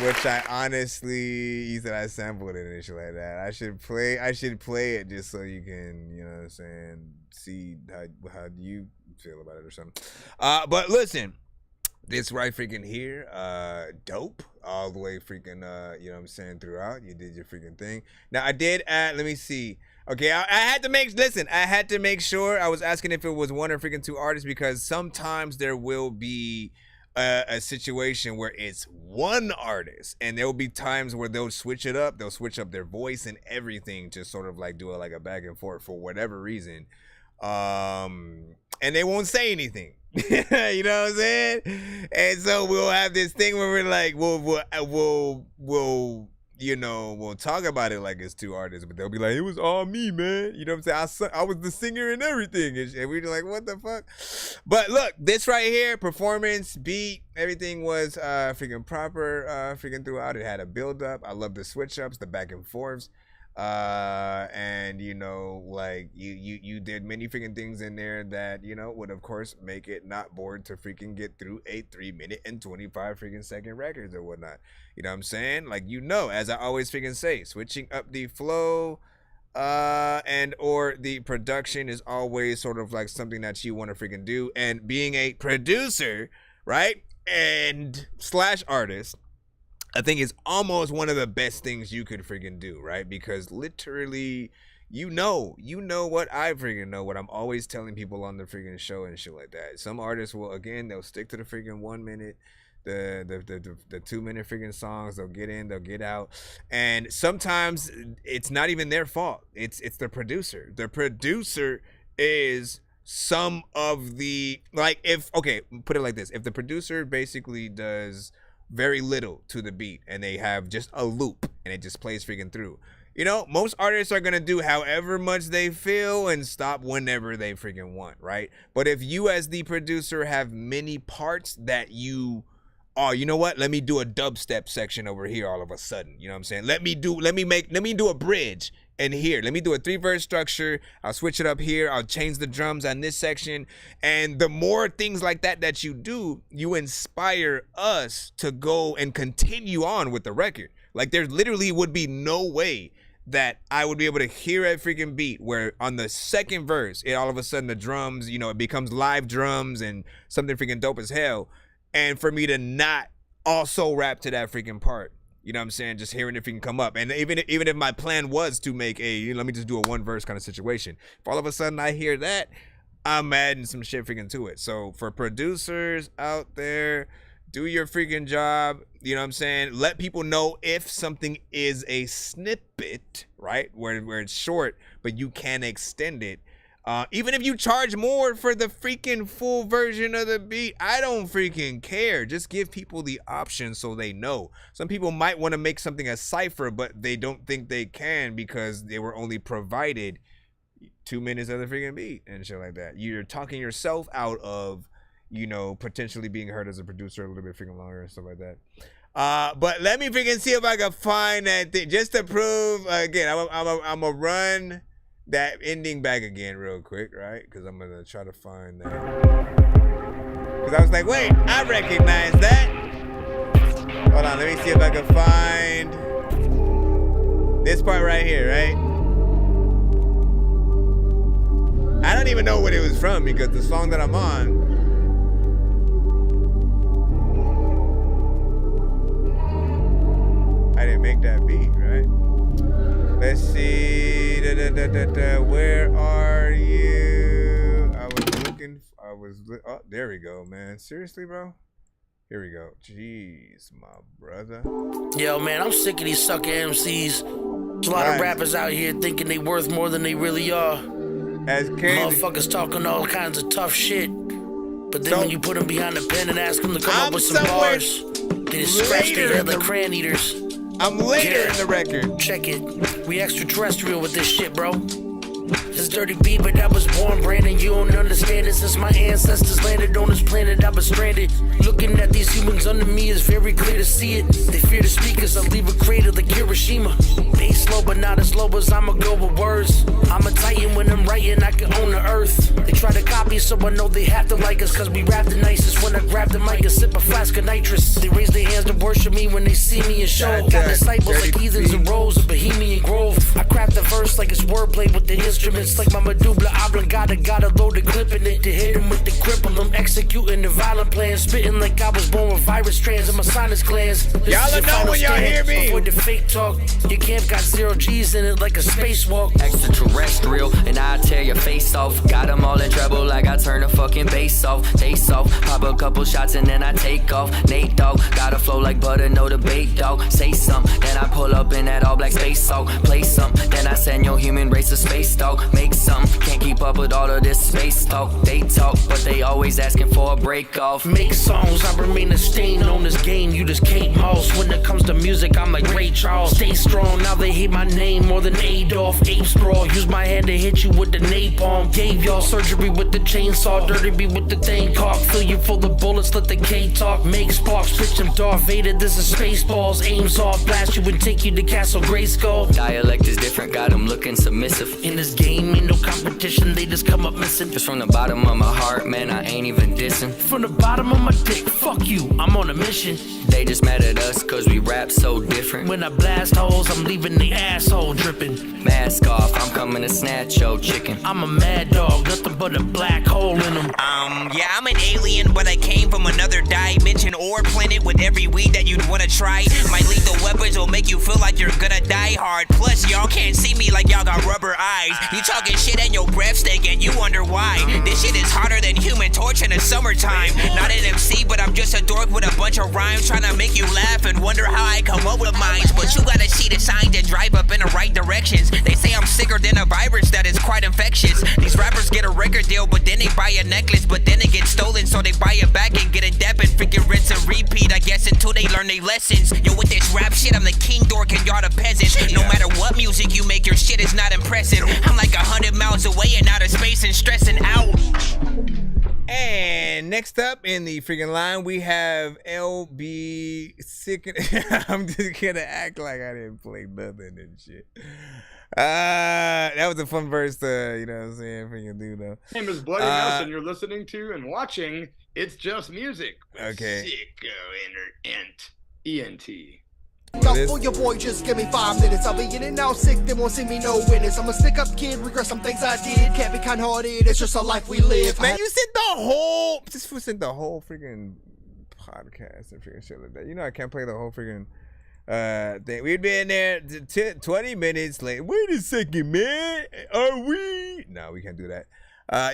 Which I honestly, he said I sampled it and shit like that. I should play it just so you can, you know what I'm saying, see how you feel about it or something. But listen, this right freaking here, dope all the way freaking, you know what I'm saying, throughout. You did your freaking thing. Now I did add, let me see. Okay, I had to make sure. I was asking if it was one or freaking two artists because sometimes there will be a situation where it's one artist and there will be times where they'll switch it up. They'll switch up their voice and everything to sort of like do it like a back and forth for whatever reason. And they won't say anything. You know what I'm saying? And so we'll have this thing where we're like, we'll you know, we'll talk about it like it's two artists, but they'll be like, it was all me, man. You know what I'm saying? I was the singer and everything. And we're like, what the fuck? But look, this right here, performance, beat, everything was freaking proper freaking throughout. It had a build up. I love the switch ups, the back and forths. And you know, like you did many freaking things in there that, you know, would of course make it not bored to freaking get through a 3-minute and 25 freaking second records or whatnot. You know what I'm saying? Like, you know, as I always freaking say, switching up the flow, and or the production is always sort of like something that you want to freaking do. And being a producer, right, and / artist, I think it's almost one of the best things you could freaking do, right? Because literally, you know what I freaking know, what I'm always telling people on the freaking show and shit like that. Some artists will, again, they'll stick to the freaking 1 minute, the 2 minute freaking songs. They'll get in, they'll get out, and sometimes it's not even their fault. It's the producer. The producer is some of the, like, if, okay, put it like this: if the producer basically does very little to the beat and they have just a loop and it just plays freaking through, you know, most artists are gonna do however much they feel and stop whenever they freaking want, right? But if you as the producer have many parts that you, oh, you know what, let me do a dubstep section over here all of a sudden, you know what I'm saying? Let me do a bridge in here. Let me do a 3-verse structure. I'll switch it up here. I'll change the drums on this section. And the more things like that you do, you inspire us to go and continue on with the record. Like, there literally would be no way that I would be able to hear a freaking beat where on the second verse, it all of a sudden the drums, you know, it becomes live drums and something freaking dope as hell. And for me to not also rap to that freaking part, you know what I'm saying? Just hearing if it can come up. And even if my plan was to make let me just do a 1-verse kind of situation, if all of a sudden I hear that, I'm adding some shit freaking to it. So for producers out there, do your freaking job. You know what I'm saying? Let people know if something is a snippet, right? Where it's short, but you can extend it. Even if you charge more for the freaking full version of the beat, I don't freaking care. Just give people the option so they know. Some people might want to make something a cipher, but they don't think they can because they were only provided 2 minutes of the freaking beat and shit like that. You're talking yourself out of, you know, potentially being heard as a producer a little bit freaking longer and stuff like that. But let me freaking see if I can find that thing just to prove, again, I'm a run that ending back again real quick, right? Because I'm gonna try to find that. Because I was like, wait, I recognize that. Hold on, let me see if I can find this part right here, right? I don't even know what it was from because the song that I'm on, I didn't make that beat, right? Let's see. Where are you? Oh, there we go, man. Seriously, bro? Here we go. Jeez, my brother. Yo, man, I'm sick of these sucker MCs. There's a lot of rappers out here thinking they worth more than they really are. As motherfuckers talking all kinds of tough shit. But then when you put them behind the pen and ask them to come up with some bars, they just scratch their head like crayon eaters. I'm later in the record. Check it. We extraterrestrial with this shit, bro. This dirty beat, but I was born Brandon. You don't understand it. Since my ancestors landed on this planet, I was stranded. Looking at these humans under me is very clear to see it. They fear the speakers, I leave a crater like Hiroshima. They slow, but not as low as I'ma go with words. I'm a titan when I'm writing, I can own the earth. They try to copy, so I know they have to like us, cause we rap the nicest. When I grab the mic and sip a flask of nitrous, they raise their hands to worship me when they see me in show. Got disciples like heathens and rows of Bohemian Grove. I craft the verse like it's wordplay with the instruments, like my medulla oblongata. Got a loaded clip in it to hit him with the grip of them. Executing the violent plan, spitting like I was born with virus strands in my sinus glands. Y'all know when y'all hear me. Avoid the fake talk. Your camp got 0 G's in it like a spacewalk. Extraterrestrial, and I tear your face off. Got them all in trouble like I turn the fucking bass off. Taste off, pop a couple shots and then I take off. Nate dog, gotta flow like butter, no debate dog. Say some, then I pull up in that all black space salt. Play some, then I send your human race to space dog. Make some, can't keep up with all of this space talk. They talk, but they always asking for a break off. Make songs, I remain a stain on this game. You just Kate Moss. When it comes to music, I'm like Ray Charles. Stay strong, now they hate my name more than Adolf. Ape sprawl, use my hand to hit you with the napalm. Gave y'all surgery with the chainsaw. Dirty beat with the thing cock. Fill you full of bullets, let the K talk. Make sparks, pitch them Darth Vader. This is Spaceballs. Aims off, blast you and take you to Castle Grayskull. Dialect is different, got them I'm looking submissive. In this game, ain't no competition, they just come up missing. Just from the bottom of my heart, man, I ain't even dissing. From the bottom of my dick, fuck you, I'm on a mission. They just mad at us cause we rap so different. When I blast holes, I'm leaving the asshole dripping. Mask off, I'm coming to snatch your chicken. I'm a mad dog, nothing but a black hole in them. Yeah, I'm an alien, but I came from another dimension or planet with every weed that you'd wanna try. My lethal weapons will make you feel like you're gonna die hard. Plus, y'all can't see me like y'all got rubber eyes. You talking shit and your breath stink and you wonder why. This shit is hotter than human torch in the summertime. Not an MC, but I'm just a dork with a bunch of rhymes trying to make you laugh and wonder how I come up with mines. But you gotta see the signs and drive up in the right directions. They say I'm sicker than a virus that is quite infectious. These rappers get a record deal, but then they buy a necklace, but then it gets stolen, so they buy it back and get in debt and freaking rinse and repeat, I guess, until they learn their lessons. Yo, with this rap shit, I'm the king dork and y'all the peasants. No matter what music you make, your shit is not impressive. I'm like 100 miles away in outer space and stressing out. And next up in the freaking line, we have LB Sick. I'm just gonna act like I didn't play nothing and shit. That was a fun verse to, you know what I'm saying, freaking do though. My name is Bloody Nelson. You're listening to and watching It's Just Music. Okay. ENT. Now for your boy, just give me 5 minutes. I'll be in and out sick, they won't see me no witness. I'm a stick up kid, regret some things I did. Can't be kind-hearted, it's just a life we live. Man, you sent the whole freaking podcast and freaking shit like that. You know I can't play the whole freaking thing. We'd been there 20 minutes late. Wait a second, man. Are we? No, we can't do that.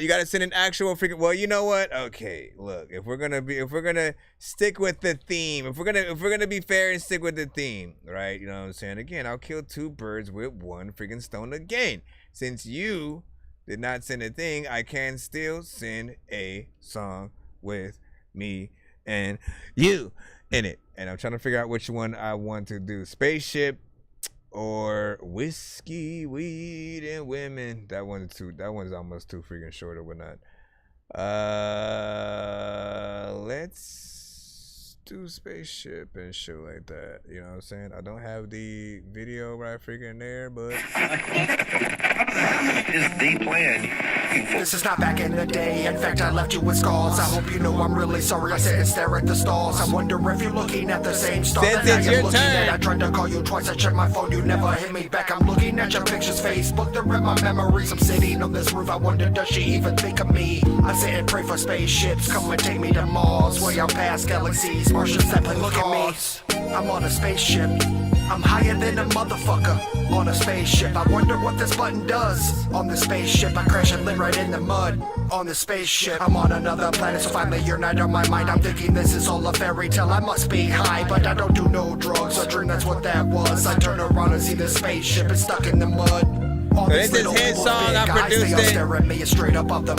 You gotta send an actual freaking. Well, you know what? Okay, look. If we're gonna stick with the theme, if we're gonna be fair and stick with the theme, right? You know what I'm saying? Again, I'll kill 2 birds with 1 freaking stone. Again, since you did not send a thing, I can still send a song with me and you in it. And I'm trying to figure out which one I want to do. Spaceship or whiskey, weed, and women. That one's almost too freaking short or whatnot. Let's do spaceship and shit like that. You know what I'm saying? I don't have the video right freaking there, but It's the plan. This is not back in the day. In fact, I left you with scars. I hope you know I'm really sorry. I said and stare at the stars. I wonder if you're looking at the same star that I am looking at. I tried to call you twice. I checked my phone. You never hit me back. I'm looking at your pictures, Facebook. They're in my memories. I'm sitting on this roof. I wonder, does she even think of me? I sit and pray for spaceships. Come and take me to Mars. Way out past galaxies. Martian Zeppelin. Look at me. I'm on a spaceship. I'm higher than a motherfucker on a spaceship. I wonder what this button does on the spaceship. I crash and live right in the mud on the spaceship. I'm on another planet, so finally you're not on my mind. I'm thinking this is all a fairy tale. I must be high, but I don't do no drugs. I dream that's what that was. I turn around and see the spaceship is stuck in the mud. So this is his song. I produced it.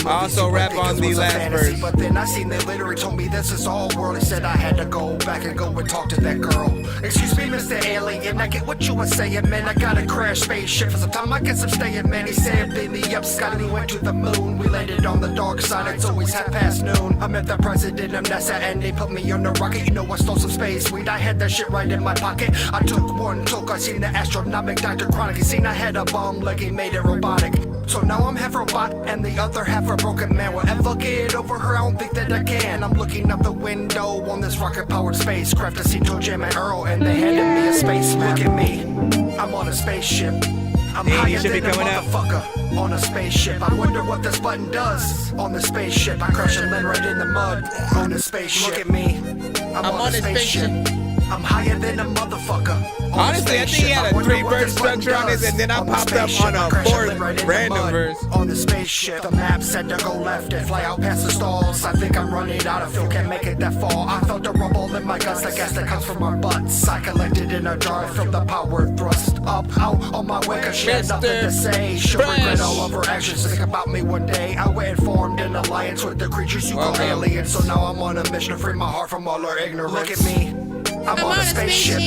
I also rap on the last verse. But then I seen they literally told me this is all world. He said I had to go back and go and talk to that girl. Excuse me, Mr. Alien, I get what you were saying, man. I got a crash spaceship for some time. I guess I'm staying, man. He said, beam me up, Scott, and he went to the moon. We landed on the dark side. It's always noon. I met the president of NASA and they put me on the rocket. You know I stole some space weed. I had that shit right in my pocket. I took one toke. I seen the astronomic Dr. Chronic. He seen I had a bomb leg. He made it robotic. So now I'm half robot and the other half a broken man. Will ever get over her? I don't think that I can. I'm looking out the window on this rocket-powered spacecraft. I see Toe Jam and Earl and they handed me a space map. Look at me, I'm on a spaceship. I'm higher than a motherfucker on a spaceship. I wonder what this button does on the spaceship. I crash and land right in the mud on the spaceship. Look at me, I'm on a spaceship. I'm higher than a motherfucker. Honestly, I think he had a 3-verse structure on this, and then I popped up on a 4th random verse. On the spaceship, the map said to go left and fly out past the stalls. I think I'm running out of fuel, can't make it that far. I felt a rumble in my guts, the gas that comes from our butts. I collected in a jar from the power thrust. Up, out on my way, cause she had nothing to say. She'll regret all of her actions, think about me one day. I went and formed an alliance with the creatures you call aliens. So now I'm on a mission to free my heart from all her ignorance. Look at me, I'm on a spaceship.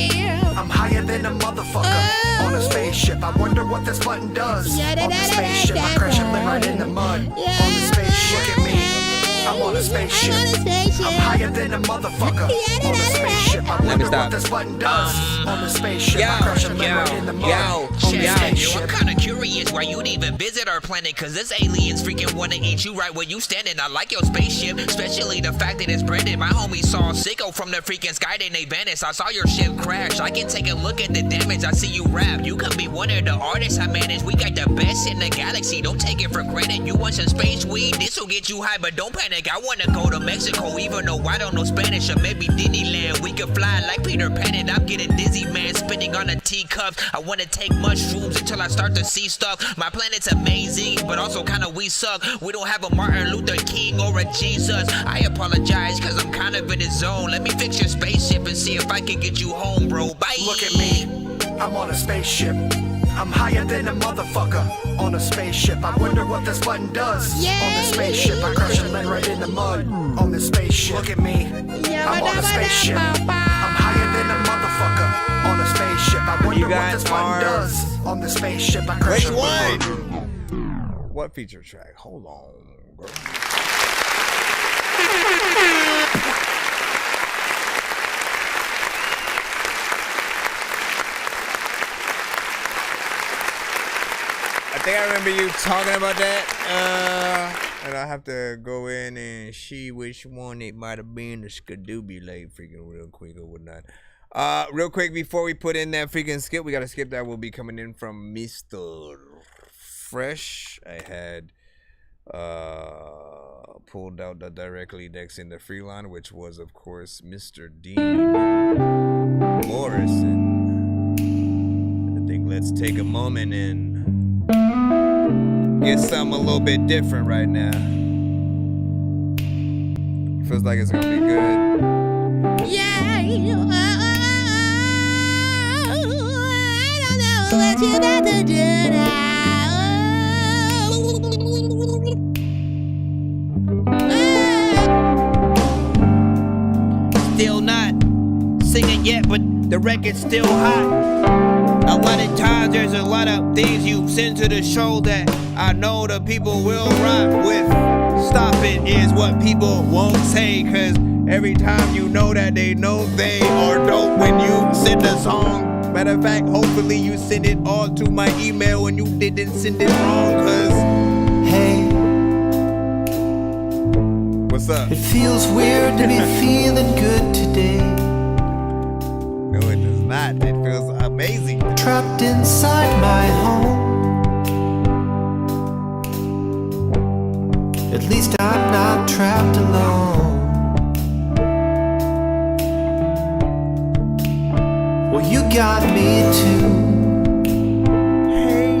I'm higher than a motherfucker on a spaceship. I wonder what this button does on the spaceship. I crash and land right in the mud on the spaceship. Look at me, I'm on a spaceship. I'm on a spaceship. I'm higher than a motherfucker. On a spaceship. I wonder what this button does. On the spaceship. I crush a lemon in the mud. On the spaceship. I'm kinda curious why you'd even visit our planet, cause this aliens freaking wanna eat you right where you standing. I like your spaceship, especially the fact that it's branded. My homies saw Sicko from the freaking sky, then they vanished. I saw your ship crash. I can take a look at the damage. I see you rap. You could be one of the artists I manage. We got the best in the galaxy. Don't take it for granted. You want some space weed? This'll get you high, but don't panic. I wanna go to Mexico, even though I don't know Spanish. Or maybe Disneyland. We could fly like Peter Pan, and I'm getting dizzy, man. Spinning on a teacup. I wanna take mushrooms until I start to see stuff. My planet's amazing, but also kinda we suck. We don't have a Martin Luther King or a Jesus. I apologize, cause I'm kind of in the zone. Let me fix your spaceship and see if I can get you home, bro. Bye. Look at me. I'm on a spaceship. I'm higher than a motherfucker. On a spaceship. I wonder what this button does. On the spaceship. I crush a leg right in the mud. On the spaceship. Look at me. I'm on a spaceship. I'm higher than a motherfucker. On a spaceship. I wonder what this button does. On the spaceship. I crush a leg. What feature track? Hold on, bro. I think I remember you talking about that. And I have to go in and see which one it might have been. The Skadooby freaking real quick or whatnot. Real quick before we put in that freaking skip, we gotta skip that. Will be coming in from Mr. Fresh. I had pulled out the directly next in the free line, which was of course Mr. Dean Morrison. I think let's take a moment and get something a little bit different right now. Feels like it's gonna be good. Yeah, I don't know what you got to do now. Still not singing yet, but the record's still hot. A lot of times there's a lot of things you send to the show that I know the people will rock with. Stop it is what people won't say, cause every time you know that they know they are dope when you send a song. Matter of fact, hopefully you send it all to my email when you didn't send it wrong, cause hey, what's up? it feels weird to be feeling good today. No, it does not. It feels amazing. Trapped inside my home. At least I'm not trapped alone. Well, you got me too. Hey.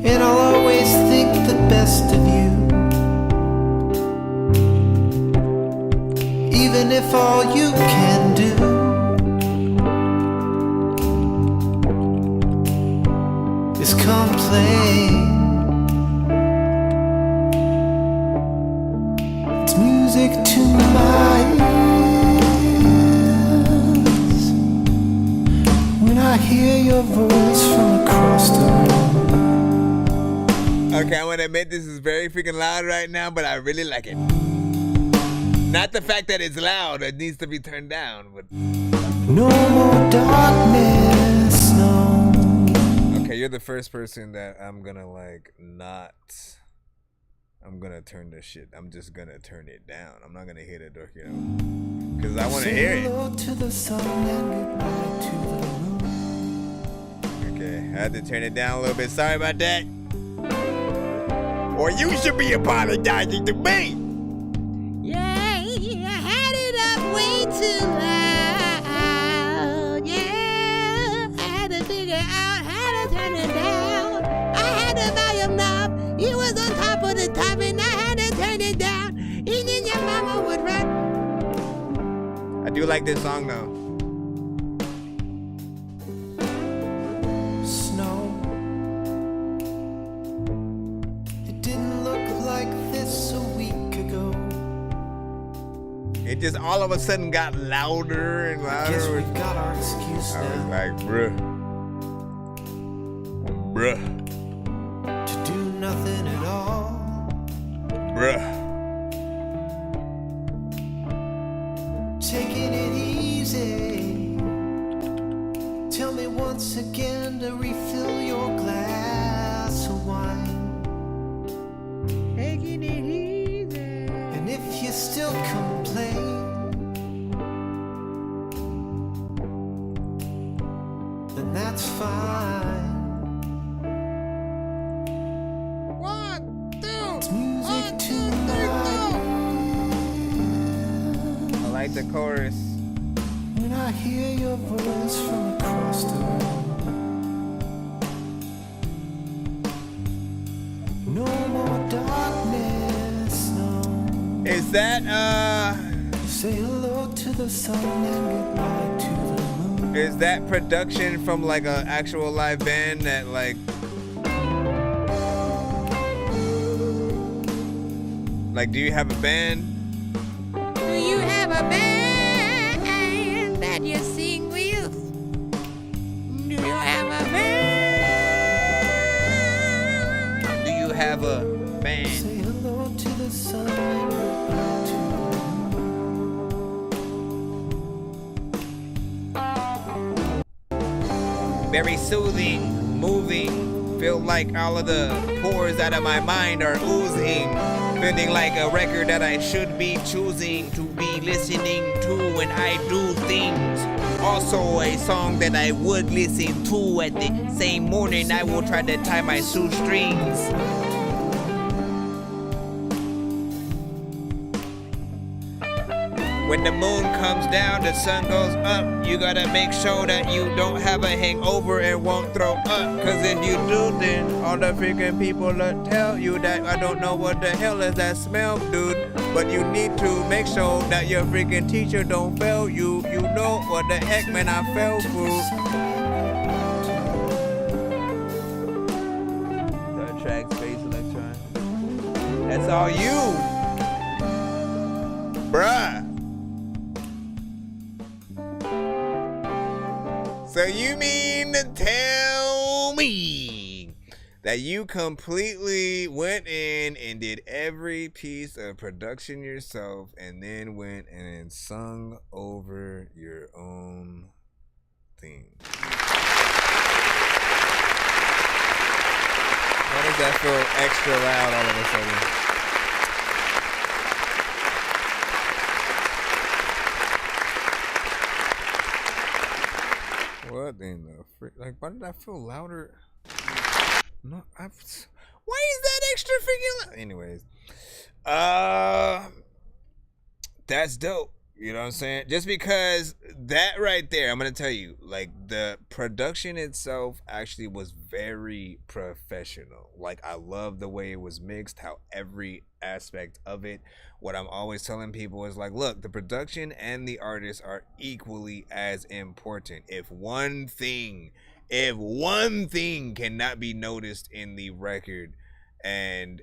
And I'll always think the best of you. Even if all you can do is complain. It's music to my ears when I hear your voice from across the room. Okay, I want to admit this is very freaking loud right now, but I really like it. Not the fact that it's loud, it needs to be turned down. But no more darkness, no. Okay, you're the first person that I'm gonna I'm gonna turn this shit. I'm just gonna turn it down. I'm not gonna hit it, Dorky, because I want to hear it. To the sun and goodbye to the moon. Okay, I had to turn it down a little bit. Sorry about that. Or you should be apologizing to me. Yeah, I had it up way too loud. Yeah, I had to figure out how to turn it down. I had the volume knob. It was on top of the top, and I had to turn it down. And then your mama would run. I do like this song though. Snow. It didn't look like this a week ago. It just all of a sudden got louder and louder. Guess we got our excuse I was now. like, bruh. To do nothing at all. Bruh. Taking it easy. Tell me once again to refill your glass of wine. Taking it easy. And if you still complain, then that's fine. One, two. It's music tonight. I like the chorus. When I hear your voice from across the room, no more darkness, no. Is that Say hello to the sun and goodbye to the moon. is that production from like a actual live band that like do you have a band? Do you have a band that you sing with? Do you have a band? Do you have a band? Say hello to the sun and goodbye to Very soothing, moving. Feel like all of the pores out of my mind are oozing. Feeling like a record that I should be choosing to be listening to when I do things. Also a song that I would listen to at the same morning. I will try to tie my shoestrings. When the moon comes down, the sun goes up. You gotta make sure that you don't have a hangover and won't throw up. Cause if you do, then all the freaking people will tell you that I don't know what the hell is that smell, dude. But you need to make sure that your freaking teacher don't fail you. You know what the heck, man, I fell for. The track space electron. That's all you. Bruh. So you mean to tell me that you completely went in and did every piece of production yourself and then went and sung over your own theme? Why does that feel extra loud all of a sudden? What in the frick? Like, why did I feel louder? No, why is that extra freaking loud? Anyways, that's dope. You know what I'm saying? Just because that right there, I'm gonna tell you, like the production itself actually was very professional. Like I love the way it was mixed, how every aspect of it. What I'm always telling people is like, look, the production and the artists are equally as important. If one thing cannot be noticed in the record and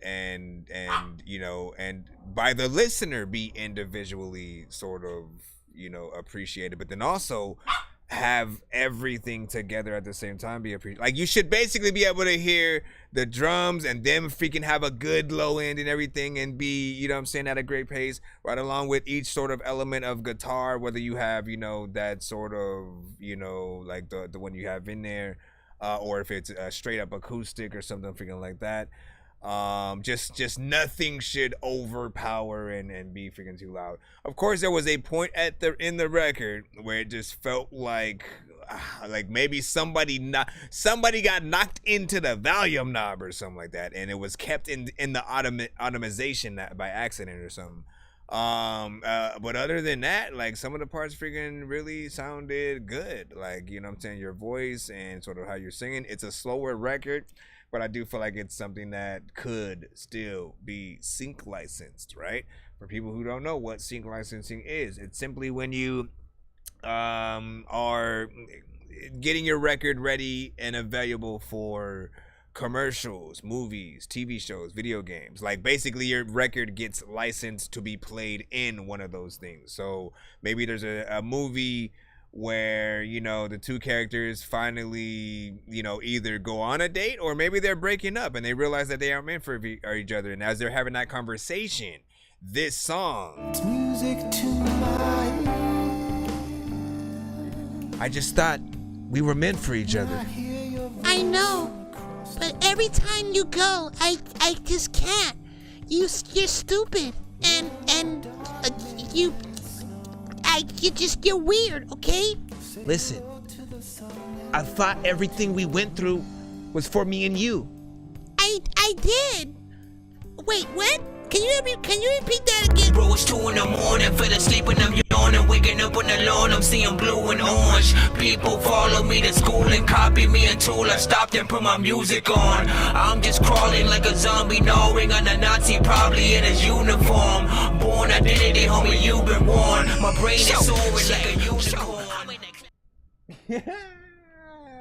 you know, and by the listener be individually sort of, you know, appreciated, but then also have everything together at the same time be appreciated. Like you should basically be able to hear the drums and them freaking have a good low end and everything and be, you know what I'm saying, at a great pace, right along with each sort of element of guitar, whether you have, you know, that sort of, you know, like the one you have in there, or if it's a straight up acoustic or something freaking like that. Just nothing should overpower and be freaking too loud. Of course, there was a point in the record where it just felt like maybe somebody got knocked into the volume knob or something like that, and it was kept in the automation by accident or something. But other than that, like some of the parts freaking really sounded good. Like, you know what I'm saying, your voice and sort of how you're singing. It's a slower record, but I do feel like it's something that could still be sync licensed, right? For people who don't know what sync licensing is, it's simply when you are getting your record ready and available for commercials, movies, TV shows, video games. Like basically your record gets licensed to be played in one of those things. So maybe there's a movie where, you know, the two characters finally, you know, either go on a date or maybe they're breaking up and they realize that they aren't meant for each other. And as they're having that conversation, this song, Music to my I just thought we were meant for each other. I know, but every time you go, I just can't. You're stupid, and you're weird, okay? Listen, I thought everything we went through was for me and you. I did. Wait, what? Can you repeat that again? Bro, it's 2 in the morning, fell asleep and I'm yawning, waking up on the lawn, I'm seeing blue and orange. People follow me to school and copy me until I stopped and put my music on. I'm just crawling like a zombie, gnawing on a Nazi, probably in his uniform. Born identity, homie, you've been warned. My brain is soaring like a unicorn.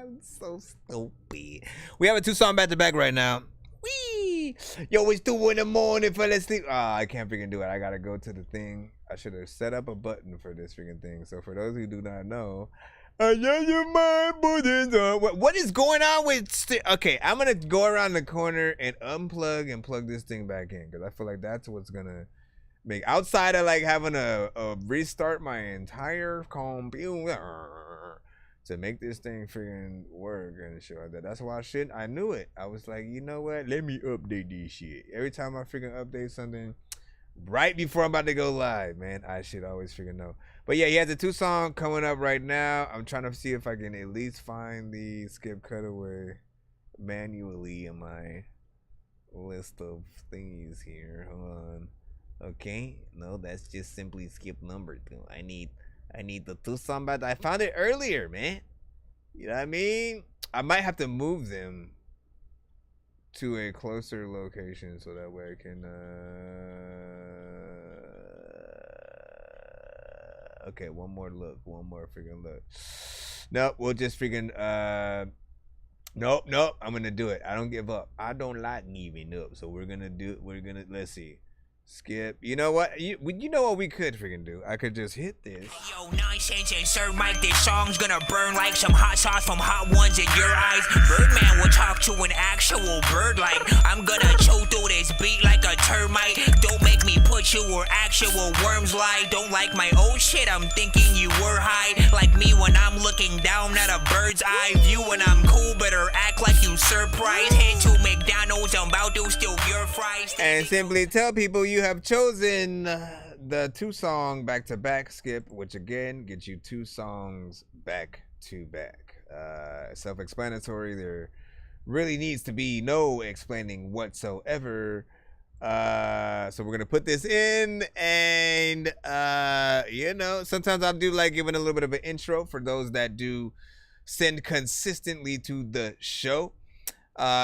I'm so stupid. We have a 2-song back to back right now. Wee! Yo, it's 2 in the morning, fell asleep. I can't freaking do it. I gotta go to the thing. I should have set up a button for this freaking thing. So for those who do not know, what is going on with okay, I'm gonna go around the corner and unplug and plug this thing back in, because I feel like that's what's gonna make, outside of like having a restart my entire computer to make this thing freaking work and shit like that. That's why I knew it. I was like, you know what? Let me update this shit. Every time I freaking update something right before I'm about to go live, man, I should always freaking know. But yeah, he has a 2-song coming up right now. I'm trying to see if I can at least find the skip cutaway manually in my list of thingies here. Hold on. Okay. No, that's just simply skip number 2. I need the 2-song back. I found it earlier, man. You know what I mean? I might have to move them to a closer location so that way I can okay, one more freaking look. Nope, we'll just freaking nope, I'm gonna do it. I don't give up. I don't like giving up. So let's see. Skip. You know what? You know what we could freaking do? I could just hit this. Yo, Nonsenze and Sir Mike, this song's gonna burn like some hot sauce from hot ones in your eyes. Birdman will talk to an actual bird like I'm gonna chew through this beat like a termite. Don't make me put you where actual worms lie. Don't like my old shit, I'm thinking you were high. Like me when I'm looking down at a bird's eye view. When I'm cool, better act like you surprised. Head to McDonald's, I'm about to steal your fries. And simply tell people you have chosen the 2-song back-to-back skip, which again gets you 2 songs back-to-back. Self-explanatory. There really needs to be no explaining whatsoever. So we're gonna put this in, and you know, sometimes I'll do like giving a little bit of an intro for those that do send consistently to the show.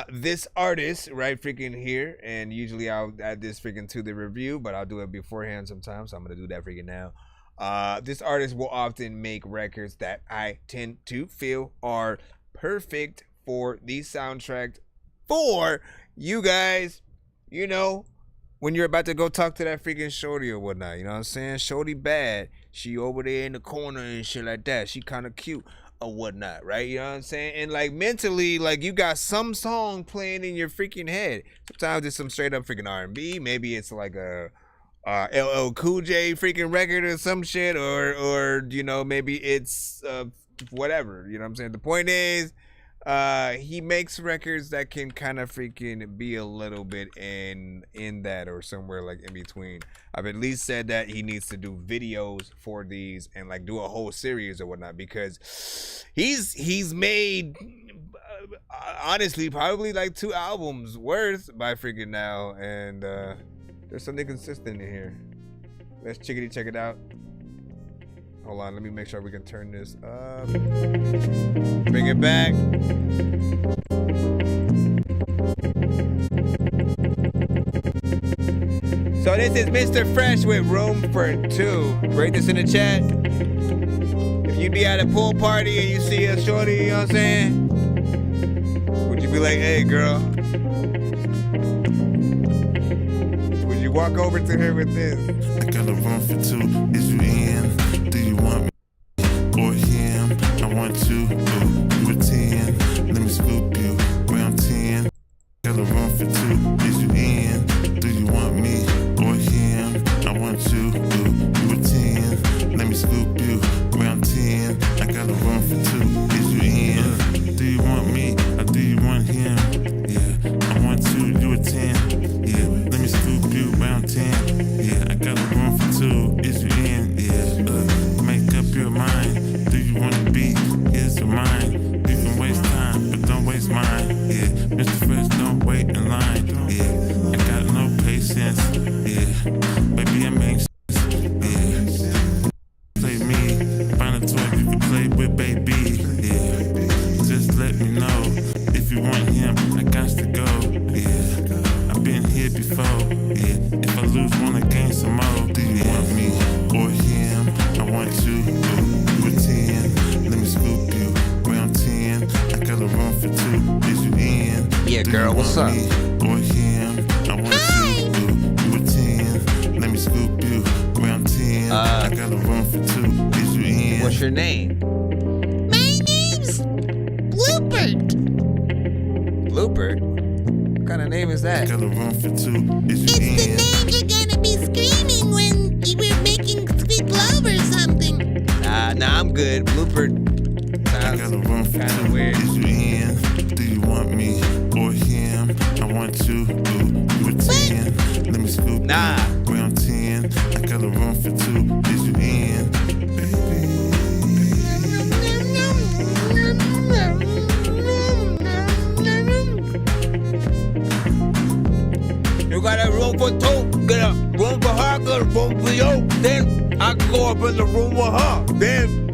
This artist right freaking here, and usually I'll add this freaking to the review, but I'll do it beforehand sometimes, so I'm gonna do that freaking now. This artist will often make records that I tend to feel are perfect for the soundtrack for you guys, you know, when you're about to go talk to that freaking shorty or whatnot. You know what I'm saying? Shorty bad, she over there in the corner and shit like that, she kind of cute or whatnot, right? You know what I'm saying? And like mentally, like you got some song playing in your freaking head. Sometimes it's some straight up freaking R&B. Maybe it's like a LL Cool J freaking record or some shit, or you know, maybe it's whatever. You know what I'm saying? The point is, he makes records that can kind of freaking be a little bit in that or somewhere like in between. I've at least said that he needs to do videos for these and like do a whole series or whatnot, because he's made honestly probably like 2 albums worth by freaking now, and there's something consistent in here. Let's check it out. Hold on, let me make sure we can turn this up. Bring it back. So this is Mr. Fresh with Room for 2. Rate this in the chat. If you be at a pool party and you see a shorty, you know what I'm saying? Would you be like, hey girl? Would you walk over to her with this? I got a room for 2. Is you in? Do you want me? Or here? before. Yeah, if I lose one, I gain some more. Do you want me or him? I want you. You a 10. Let me scoop you. Round 10. I got a room for two. Is you in? Yeah, girl, what's up? Or him? I want you. You a 10. Let me scoop you. Round 10. I got a room for two. Is you in? What's your name? My name's Bluebird. Bluebird? What kind of name is that? Got a room for two. Is you It's in? the name you're gonna be screaming when you were making sweet love or something. Nah, I'm good. Bluebird sounds kind of weird. Is you in? Do you want me or him? I want you. You a 10. Let me scoop you. Round 10. I got a room for two. Is you in? You got a room for two, get a room for her, get a room for you. Then I can go up in the room with her. Then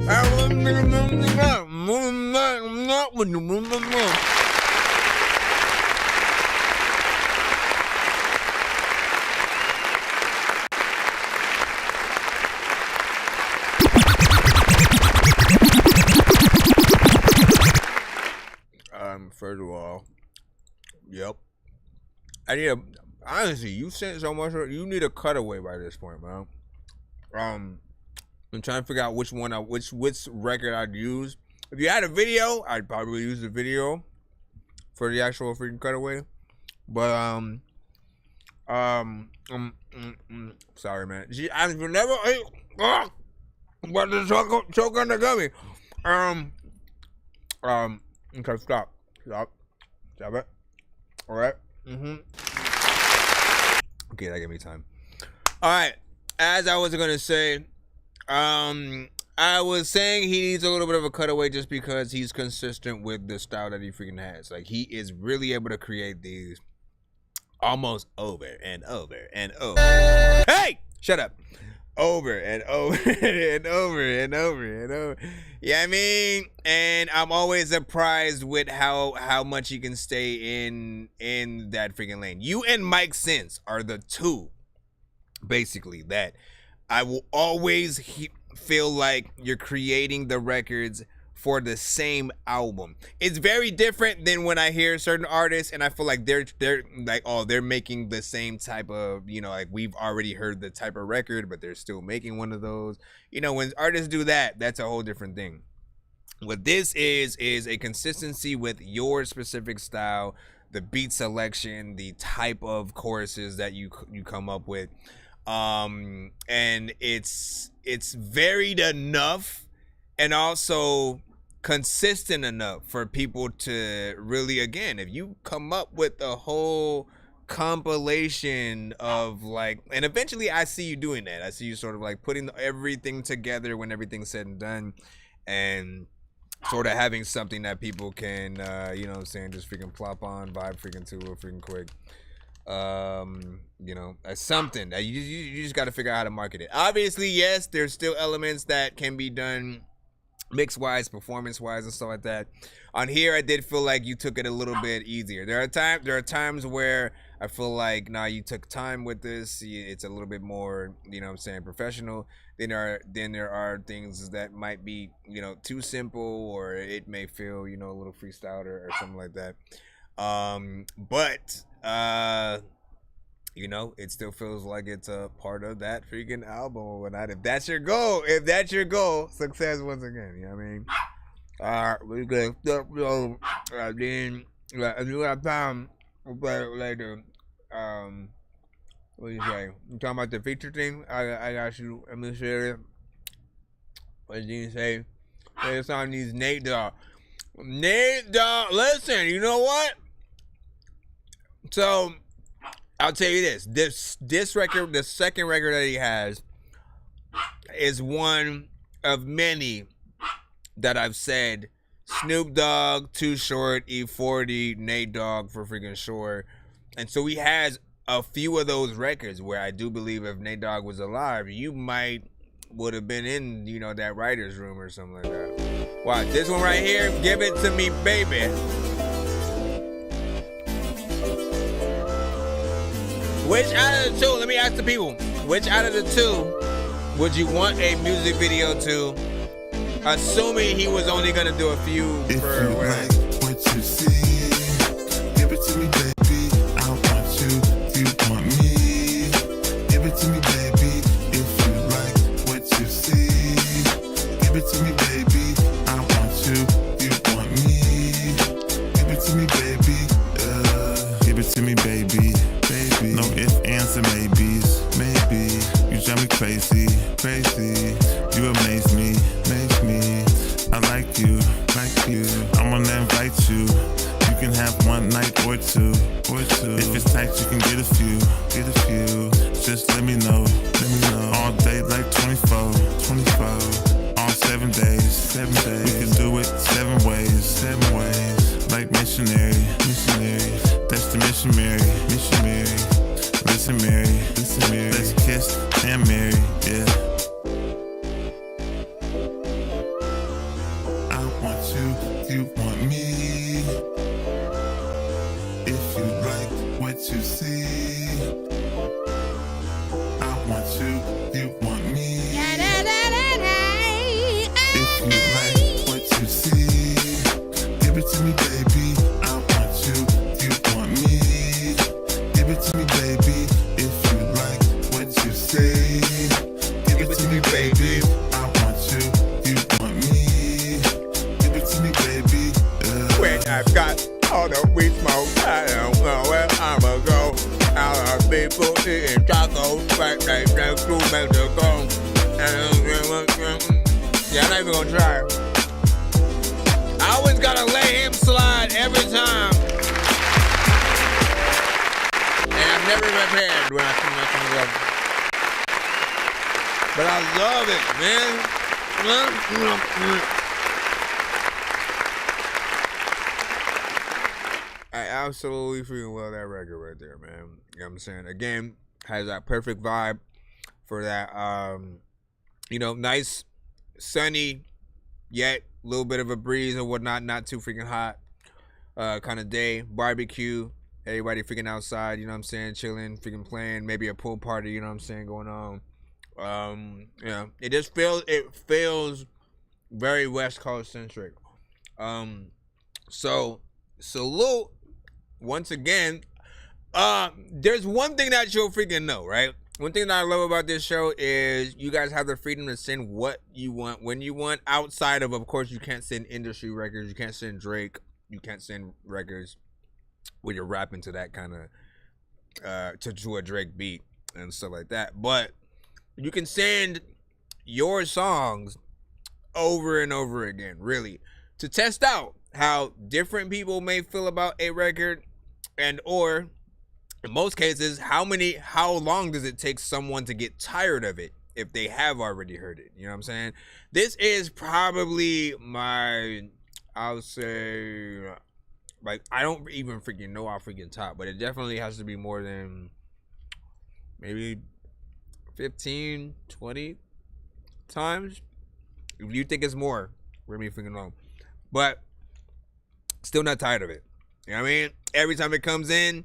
first of all, yep. I need a. Honestly, you sent so much. You need a cutaway by this point, man. I'm trying to figure out which one, which record I'd use. If you had a video, I'd probably use the video for the actual freaking cutaway. But sorry, man. I've never ate. But the choke on the gummy. Okay, stop it. All right. Okay, that gave me time. All right, as I was gonna say, I was saying he needs a little bit of a cutaway just because he's consistent with the style that he freaking has. Like, he is really able to create these almost over and over and over. Hey, shut up. Over and over and over and over and over. Yeah, I mean, and I'm always surprised with how much he can stay in that freaking lane. You and Mike Sense are the two, basically, that I will always feel like you're creating the records for the same album. It's very different than when I hear certain artists and I feel like they're like, oh, they're making the same type of, you know, like we've already heard the type of record, but they're still making one of those. You know, when artists do that, that's a whole different thing. What this is a consistency with your specific style, the beat selection, the type of choruses that you come up with. And it's varied enough and also consistent enough for people to really, again, if you come up with a whole compilation of like, and eventually I see you doing that. I see you sort of like putting everything together when everything's said and done, and sort of having something that people can, you know what I'm saying, just freaking plop on, vibe freaking to real freaking quick. You know, as something that you just got to figure out how to market it. Obviously, yes, there's still elements that can be done mix wise, performance wise, and stuff like that. On here, I did feel like you took it a little bit easier. There are times where I feel like, nah, you took time with this. It's a little bit more, you know what I'm saying, professional. Then there are things that might be, you know, too simple, or it may feel, you know, a little freestyled or something like that. But you know, it still feels like it's a part of that freaking album or whatnot. If that's your goal, success once again. You know what I mean? We good. Then, if you have time, we'll play it later. What do you say? You talking about the feature thing? I got you. Let me share it. What did you say? It's on these Nate Dogg. Listen, you know what? So, I'll tell you this record, the second record that he has, is one of many that I've said Snoop Dogg, Too Short, E40, Nate Dogg for freaking sure. And so he has a few of those records where I do believe if Nate Dogg was alive, you would have been in, you know, that writer's room or something like that. Watch this one right here. Give it to me, baby. Which out of the two, let me ask the people, which out of the two would you want a music video to, assuming he was only gonna do a few per like what you see, give it to me, baby. I want you, you want me. Give it to me, baby. If you like what you see, give it to me, baby. I want you, you want me. Give it to me, baby. Give it to me, baby. Baby. No ifs, ands, and maybes. Maybe you drive me crazy, crazy. You amaze me, amaze me. I like you, like you. I'm gonna invite you. You can have one night or two, or two. If it's tight, you can get a few, get a few. Just let me know, let me know. All day like 24, 24. All 7 days, 7 days. We can do it 7 ways, 7 ways. Like missionary, missionary. That's the mission, Mary, mission, Mary. Listen, Mary, listen, Mary. Let's kiss and marry, yeah. I want you, you want me. If you like what you see, I want you, you want me. If you like what you see, give it to me, baby. I want you, you want me. Give it to me, baby. If you like what you say, give it to me, baby. I want you, you want me. Give it to me, baby. When I've got all the weed smoke, I don't know where I'ma go. All the people eating tacos, like they next to Mexico. Yeah, I'm not even gonna try. I always gotta let him slide every time. And I'm never prepared when I come up. But I love it, man. I absolutely freaking love that record right there, man. You know what I'm saying? Again, has that perfect vibe for that, nice, sunny, yet a little bit of a breeze or whatnot, not too freaking hot kind of day. Barbecue, everybody freaking outside, you know what I'm saying? Chilling, freaking playing, maybe a pool party, you know what I'm saying, going on. It just feels very West Coast centric. So salute once again. There's one thing that you'll freaking know, right? One thing that I love about this show is you guys have the freedom to send what you want when you want. Outside of course, you can't send industry records, you can't send Drake, you can't send records where you're rapping to that kind of to a Drake beat and stuff like that. But you can send your songs over and over again, really, to test out how different people may feel about a record, and or in most cases, how long does it take someone to get tired of it if they have already heard it? You know what I'm saying? This is probably I'll say, like, I don't even freaking know our freaking top, but it definitely has to be more than maybe 15, 20 times. If you think it's more, we're me freaking wrong. But still not tired of it. You know what I mean? Every time it comes in,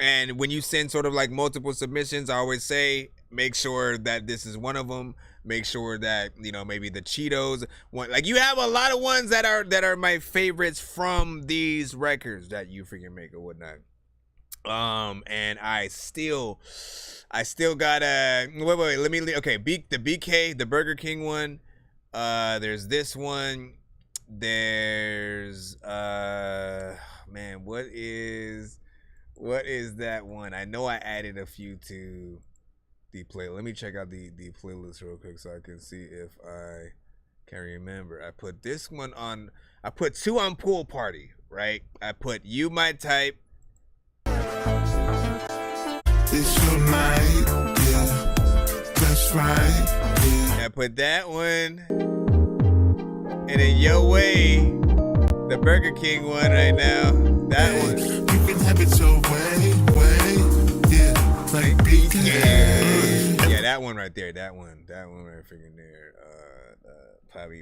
and when you send sort of like multiple submissions, I always say, make sure that this is one of them. Make sure that, maybe the Cheetos one. Like, you have a lot of ones that are my favorites from these records that you freaking make or whatnot. And I still gotta wait. Let me okay. The BK, the Burger King one. There's this one. There's man, what is that one? I know I added a few to the playlist. Let me check out the playlist real quick so I can see if I can remember. I put this one on. I put 2 on Pool Party, right? I put You My Type. It's your night, yeah. That's right, yeah. I put that one. And then Your Way, the Burger King one right now. That one. You can have it your way, yeah. Like BK. Yeah, that one right there. That one right freaking there.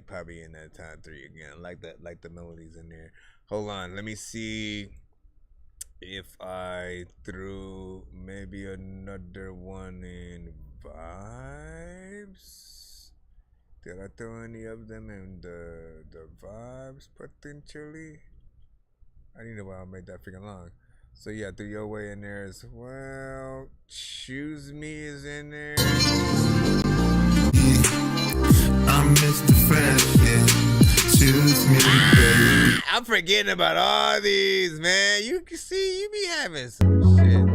Probably in that time 3 again. Like the melodies in there. Hold on, let me see. if I threw maybe another one in vibes? Did I throw any of them in the vibes potentially? I need to make that freaking long. So yeah, threw Your Way in there as well. Choose Me is in there. I'm Mr. Fresh, yeah. Choose me, baby. I'm forgetting about all these, man. You can see you be having some shit.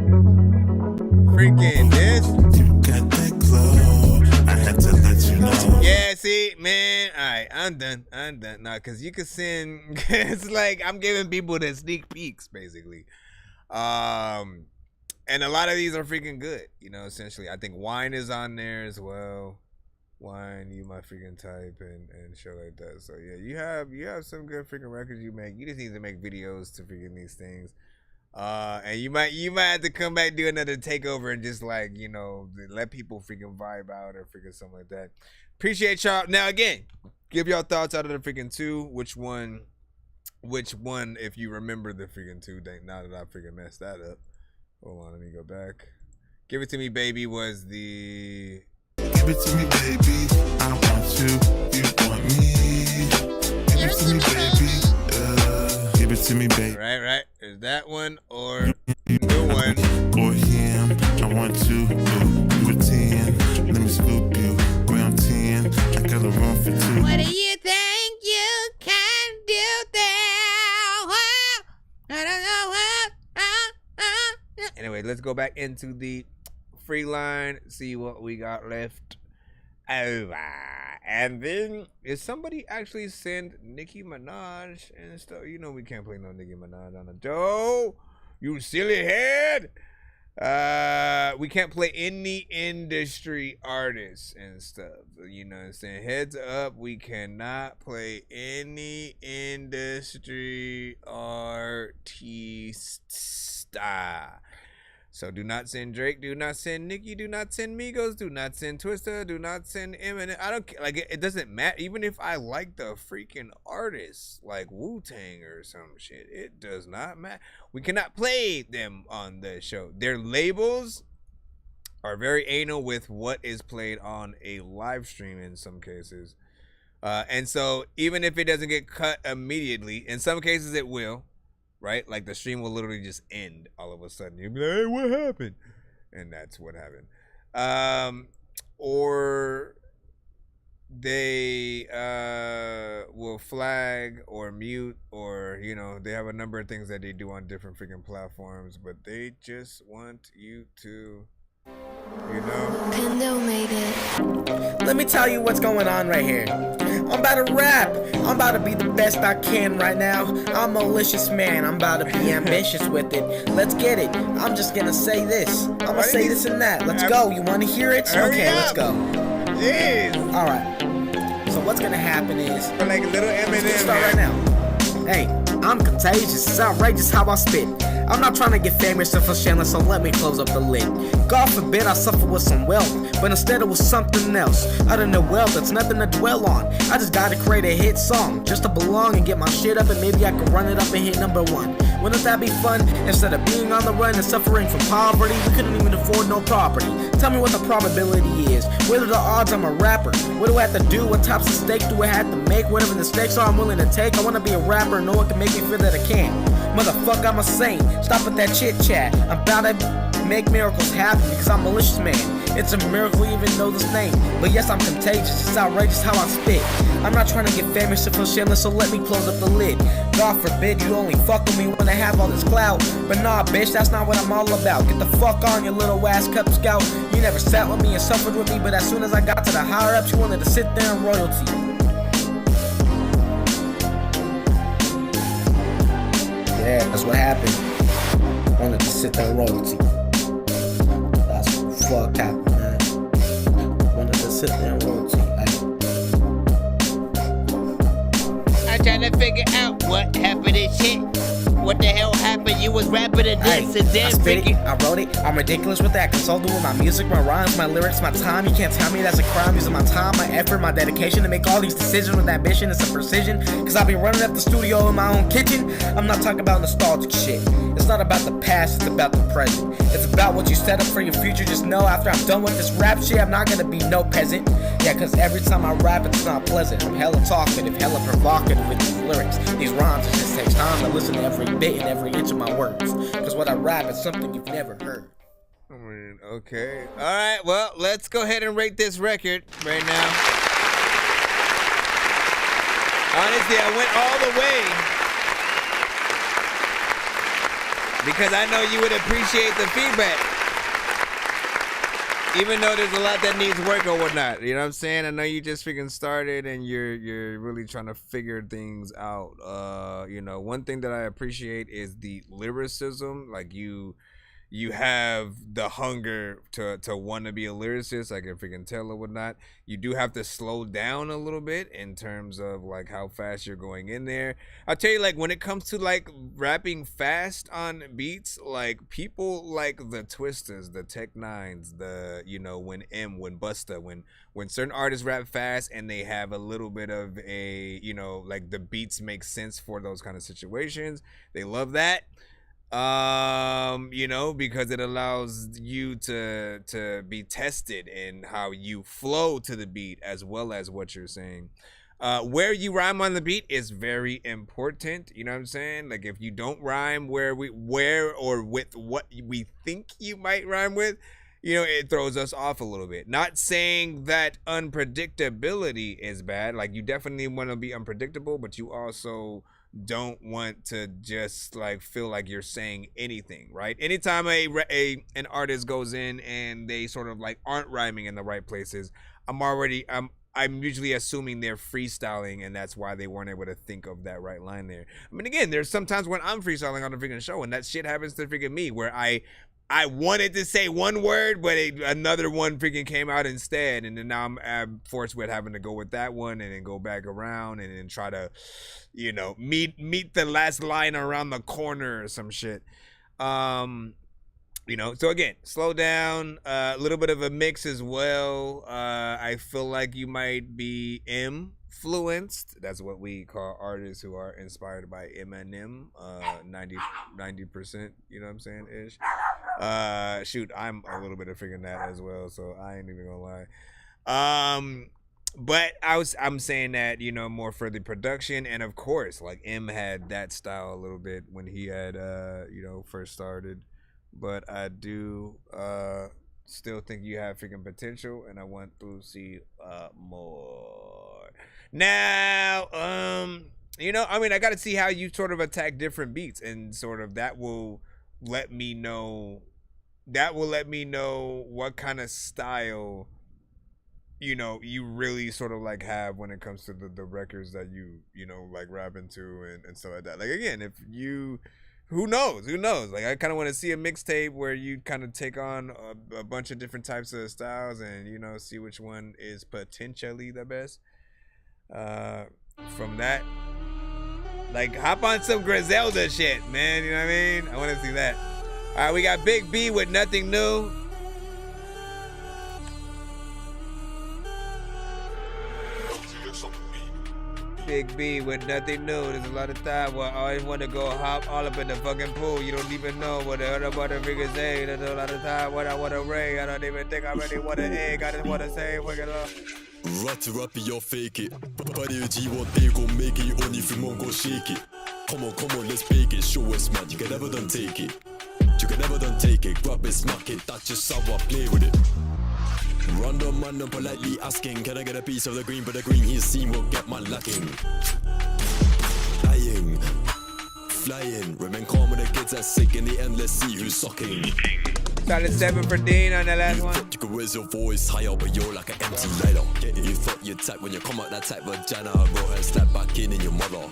Freaking this. You got that glow. I had to let you know. Yeah, see, man. All right, I'm done. Nah, because you can send. It's like I'm giving people the sneak peeks, basically. And a lot of these are freaking good. You know, essentially, I think Wine is on there as well. Wine, You My Freaking Type, and shit like that. So yeah, you have some good freaking records you make. You just need to make videos to freaking these things. And you might have to come back, do another takeover, and just like, you know, let people freaking vibe out or freaking something like that. Appreciate y'all. Now again, give y'all thoughts out of the freaking 2. Which one, if you remember the freaking 2, now that I freaking messed that up. Hold on, let me go back. Give It To Me Baby was the... Give it to me, baby. I want you. You want me. Give it to me, baby. Give it to me, baby. Right. There's that one or new one. Or him. I want you. You a 10. Let me scoop you. Round 10. I got a room for 2. What do you think you can do there? I don't know what. Anyway, let's go back into the free line, see what we got left over. And then, is somebody actually send Nicki Minaj and stuff? You know we can't play no Nicki Minaj on the show, you silly head. We can't play any industry artists and stuff. You know what I'm saying? Heads up, we cannot play any industry artist. So do not send Drake, do not send Nicki, do not send Migos, do not send Twista, do not send Eminem. I don't like it doesn't matter. Even if I like the freaking artists like Wu-Tang or some shit, it does not matter. We cannot play them on the show. Their labels are very anal with what is played on a live stream in some cases. And so even if it doesn't get cut immediately, in some cases it will. Right? Like the stream will literally just end all of a sudden. You'll be like, hey, what happened? And that's what happened. Or they will flag or mute, or, you know, they have a number of things that they do on different freaking platforms, but they just want you to, you know. Pendo made it. Let me tell you what's going on right here. I'm about to rap. I'm about to be the best I can right now. I'm a malicious man. I'm about to be ambitious with it. Let's get it. I'm just gonna say this. I'm gonna say this and that. Let's go. You wanna hear it? Okay, let's go. Jeez. Alright. So what's gonna happen is, like little Eminem. Let's start right now. Hey, I'm contagious. It's outrageous how I spit. I'm not trying to get famous or feel shameless, so let me close up the lid. God forbid I suffer with some wealth, but instead it was something else. Out of the wealth, it's nothing to dwell on. I just gotta create a hit song, just to belong and get my shit up, and maybe I could run it up and hit #1. Wouldn't that be fun? Instead of being on the run and suffering from poverty, we couldn't even afford no property. Tell me what the probability is. What are the odds I'm a rapper? What do I have to do? What types of steak do I have to make? Whatever the stakes are, I'm willing to take. I wanna be a rapper, no one can make me feel that I can't. Motherfucker, I'm a saint. Stop with that chit chat. I'm about to make miracles happen because I'm a malicious man. It's a miracle you even know this name. But yes, I'm contagious. It's outrageous how I spit. I'm not trying to get famous or feel shameless, so let me close up the lid. God forbid you only fuck with me when I have all this clout. But nah, bitch, that's not what I'm all about. Get the fuck on, you little ass Cub Scout. You never sat with me and suffered with me, but as soon as I got to the higher ups, you wanted to sit there in royalty. Yeah, that's what happened. Wanted to sit there in royalty. That's what the fuck happened, man. Wanted to sit there in royalty. I'm trying to figure out what happened and shit. What the hell happened? You was rapping and dancing, I then spit it, freaking. I wrote it, I'm ridiculous with that. Consulting with my music, my rhymes, my lyrics, my time. You can't tell me that's a crime. Using my time, my effort, my dedication to make all these decisions with ambition and some precision. Cause I've been running up the studio in my own kitchen. I'm not talking about nostalgic shit. It's not about the past, it's about the present. It's about what you set up for your future. Just know after I'm done with this rap shit, I'm not gonna be no peasant. Yeah, cause every time I rap, it's not pleasant. I'm hella talkative, hella provocative with these lyrics. These rhymes, it just takes time to listen to every bit and every inch of my words. Cause what I rap is something you've never heard. Okay. All right. Well, let's go ahead and rate this record right now. Honestly, I went all the way because I know you would appreciate the feedback. Even though there's a lot that needs work or whatnot, you know what I'm saying? I know you just freaking started and you're really trying to figure things out. You know, one thing that I appreciate is the lyricism. Like you have the hunger to want to be a lyricist. I can freaking tell or whatnot. You do have to slow down a little bit in terms of like how fast you're going in there. I'll tell you, like when it comes to like rapping fast on beats, like people like the Twisters, the Tech Nines, the, you know, when Busta, when certain artists rap fast and they have a little bit of a, you know, like the beats make sense for those kind of situations. They love that. You know, because it allows you to be tested in how you flow to the beat as well as what you're saying. Where you rhyme on the beat is very important. You know what I'm saying? Like if you don't rhyme where or with what we think you might rhyme with, you know, it throws us off a little bit. Not saying that unpredictability is bad. Like you definitely want to be unpredictable, but you also don't want to just like feel like you're saying anything, right? Anytime an artist goes in and they sort of like aren't rhyming in the right places, I'm usually assuming they're freestyling, and that's why they weren't able to think of that right line there. I mean, again, there's sometimes when I'm freestyling on a freaking show, and that shit happens to freaking me, where I wanted to say one word, but another one freaking came out instead, and then now I'm forced with having to go with that one and then go back around and then try to, you know, meet the last line around the corner or some shit. You know, so again, slow down, a little bit of a mix as well. I feel like you might be influenced. That's what we call artists who are inspired by Eminem. 90%, you know what I'm saying, ish. Shoot, I'm a little bit of freaking that as well, so I ain't even gonna lie. But I'm saying that, you know, more for the production, and of course, like M had that style a little bit when he had you know, first started. But I do still think you have freaking potential, and I want to see more. Now, you know, I mean, I got to see how you sort of attack different beats, and sort of that will let me know. That will let me know what kind of style, you know, you really sort of like have when it comes to the records that you know, like rap into and stuff like that. Like again, if you. Who knows? Like, I kind of want to see a mixtape where you kind of take on a bunch of different types of styles and, you know, see which one is potentially the best. From that, like, hop on some Griselda shit, man. You know what I mean? I want to see that. All right, we got Big B with Nothing New. Big B with Nothing New. There's a lot of time where I always want to go hop all up in the fucking pool. You don't even know what the other motherfuckers say. There's a lot of time when I want to ring. I don't even think I really want to egg. I just want to say, fucking love. Rap, you're fake it. Buddy, G1, they gon' make it. Only if you won't go shake it. Come on, let's bake it. Show us, man. You can never done take it. You can never done take it. Grab it, smack it. That's just how I play with it. Random man, I'm politely asking, can I get a piece of the green? But the green he's seen will get my lacking. Dying, flying, remain calm when the kids are sick in the end. Let's see who's sucking. Started 7 for Dean on the last one. You can raise your voice higher, but you're like an empty lighter. You thought you'd type when you come out that type vagina. Go ahead, slap back in your mother.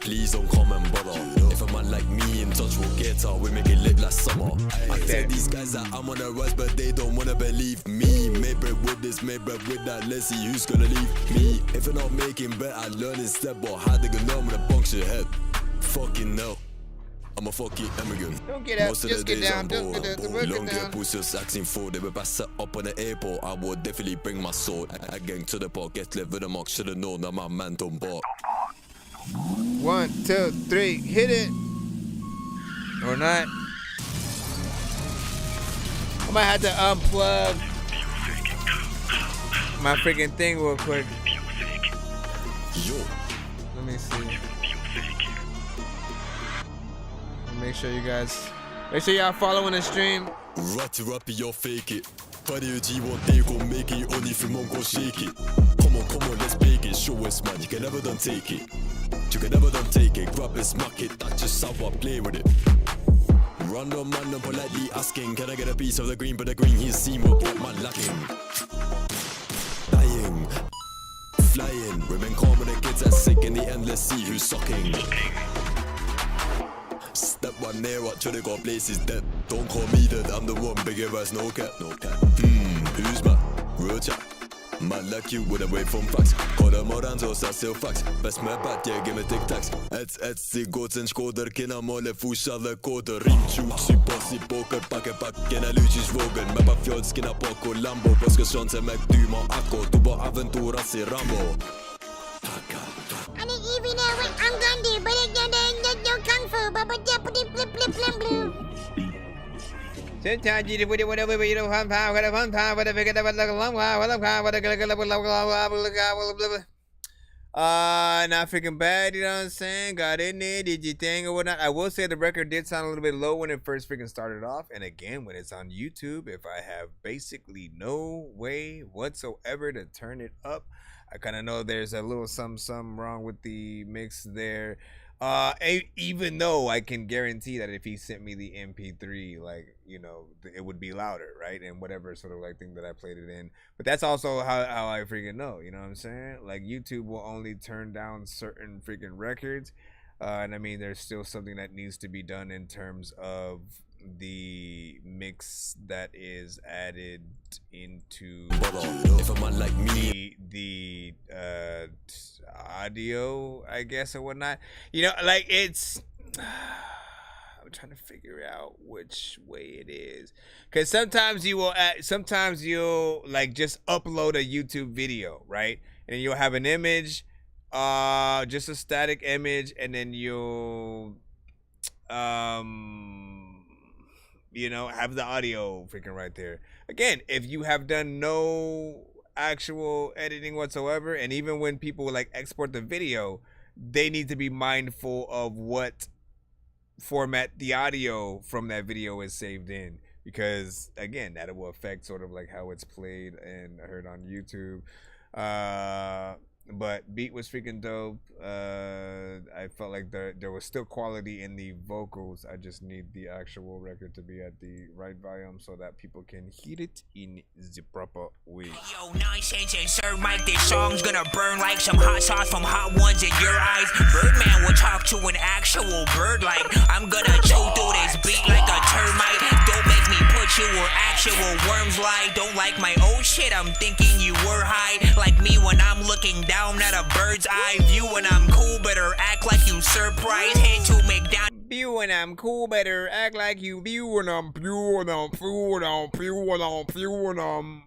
Please don't come and bother. If a man like me in touch will get her, we make it lit last summer. I tell these guys that I'm on the rise, but they don't wanna believe me. Maybe with this, maybe with that. Let's see who's gonna leave me. If you're not making bet, I learn instead. But how they gonna know I'm gonna bunks your head? Fucking no. I'm a fucking immigrant. Don't get up, Most of just the get days down, I'm don't bored. get down, work it Long hair down. pussies acting fraud. They were best set up on the airport. I would definitely bring my sword. I gang to the park, get live with the mark. Should've known that my man don't bark. 1, 2, 3, hit it. Or not. I might have to unplug my freaking thing real quick. Yo. Let me see. Make sure y'all following the stream. Ratty rappy, you're fake it. Pas de G1 day go make it. Only if you mom go shake it. Come on, let's bake it. Show us, man. You can never done take it. You can never done take it. Grab it, smack it. That's just how I play with it. Random man, I'm politely asking, can I get a piece of the green? But the green he's seen what man lacking. Dying, flying. Women calm when the kids are sick in the endless sea who's sucking. Step one near what should have got places dead. Don't call me dead, I'm the one bigger as no cat. Who's man? Real chat. Man like you wouldn't wait from facts. Call them morans or still facts. Best my bad, yeah, give me tic tacs. Etsy goats and skoder. Kina mole fushale koder. Rimchuk, supposi poker. Pakke kina lucis vågen. Mappa fjolskina poko lambo. Buske sjanse meg du må akko. Du bare aventura si Rambo. And even though I'm Gandhi, but it don't no kung fu, but flip flip blue. Sometimes you do whatever you don't have time, whatever fun time, whatever get about like a long while, whatever kind, whatever not freaking bad, you know what I'm saying? Got in there, did your thing or whatnot. I will say the record did sound a little bit low when it first freaking started off. And again, when it's on YouTube, if I have basically no way whatsoever to turn it up, I kind of know there's a little something wrong with the mix there. Even though I can guarantee that if he sent me the MP3, like, you know, it would be louder, right? And whatever sort of like thing that I played it in. But that's also how I freaking know, you know what I'm saying? Like, YouTube will only turn down certain freaking records. And I mean, there's still something that needs to be done in terms of the mix that is added into the audio, I guess, or whatnot. You know, like it's I'm trying to figure out which way it is, because sometimes you'll like just upload a YouTube video, right? And you'll have an image, just a static image, and then you'll you know, have the audio freaking right there. Again, if you have done no actual editing whatsoever, and even when people like export the video, they need to be mindful of what format the audio from that video is saved in, because again, that will affect sort of like how it's played and heard on YouTube. But beat was freaking dope. I felt like there was still quality in the vocals. I just need the actual record to be at the right volume so that people can hear it in the proper way. Yo, Nonsenze and Sir Mike, this song's gonna burn like some hot sauce from hot ones in your eyes. Birdman will talk to an actual bird like I'm gonna chew through this beat like a termite. Don't make me put you where actual worms lie. Don't like my old shit, I'm thinking you were high. Like me when I'm looking down at a bird's eye view. When I'm cool, better act like you surprised. Head to McDonald's. View when I'm cool, better act like you view when I'm pure and I'm pure and I'm pure and I'm pure and I'm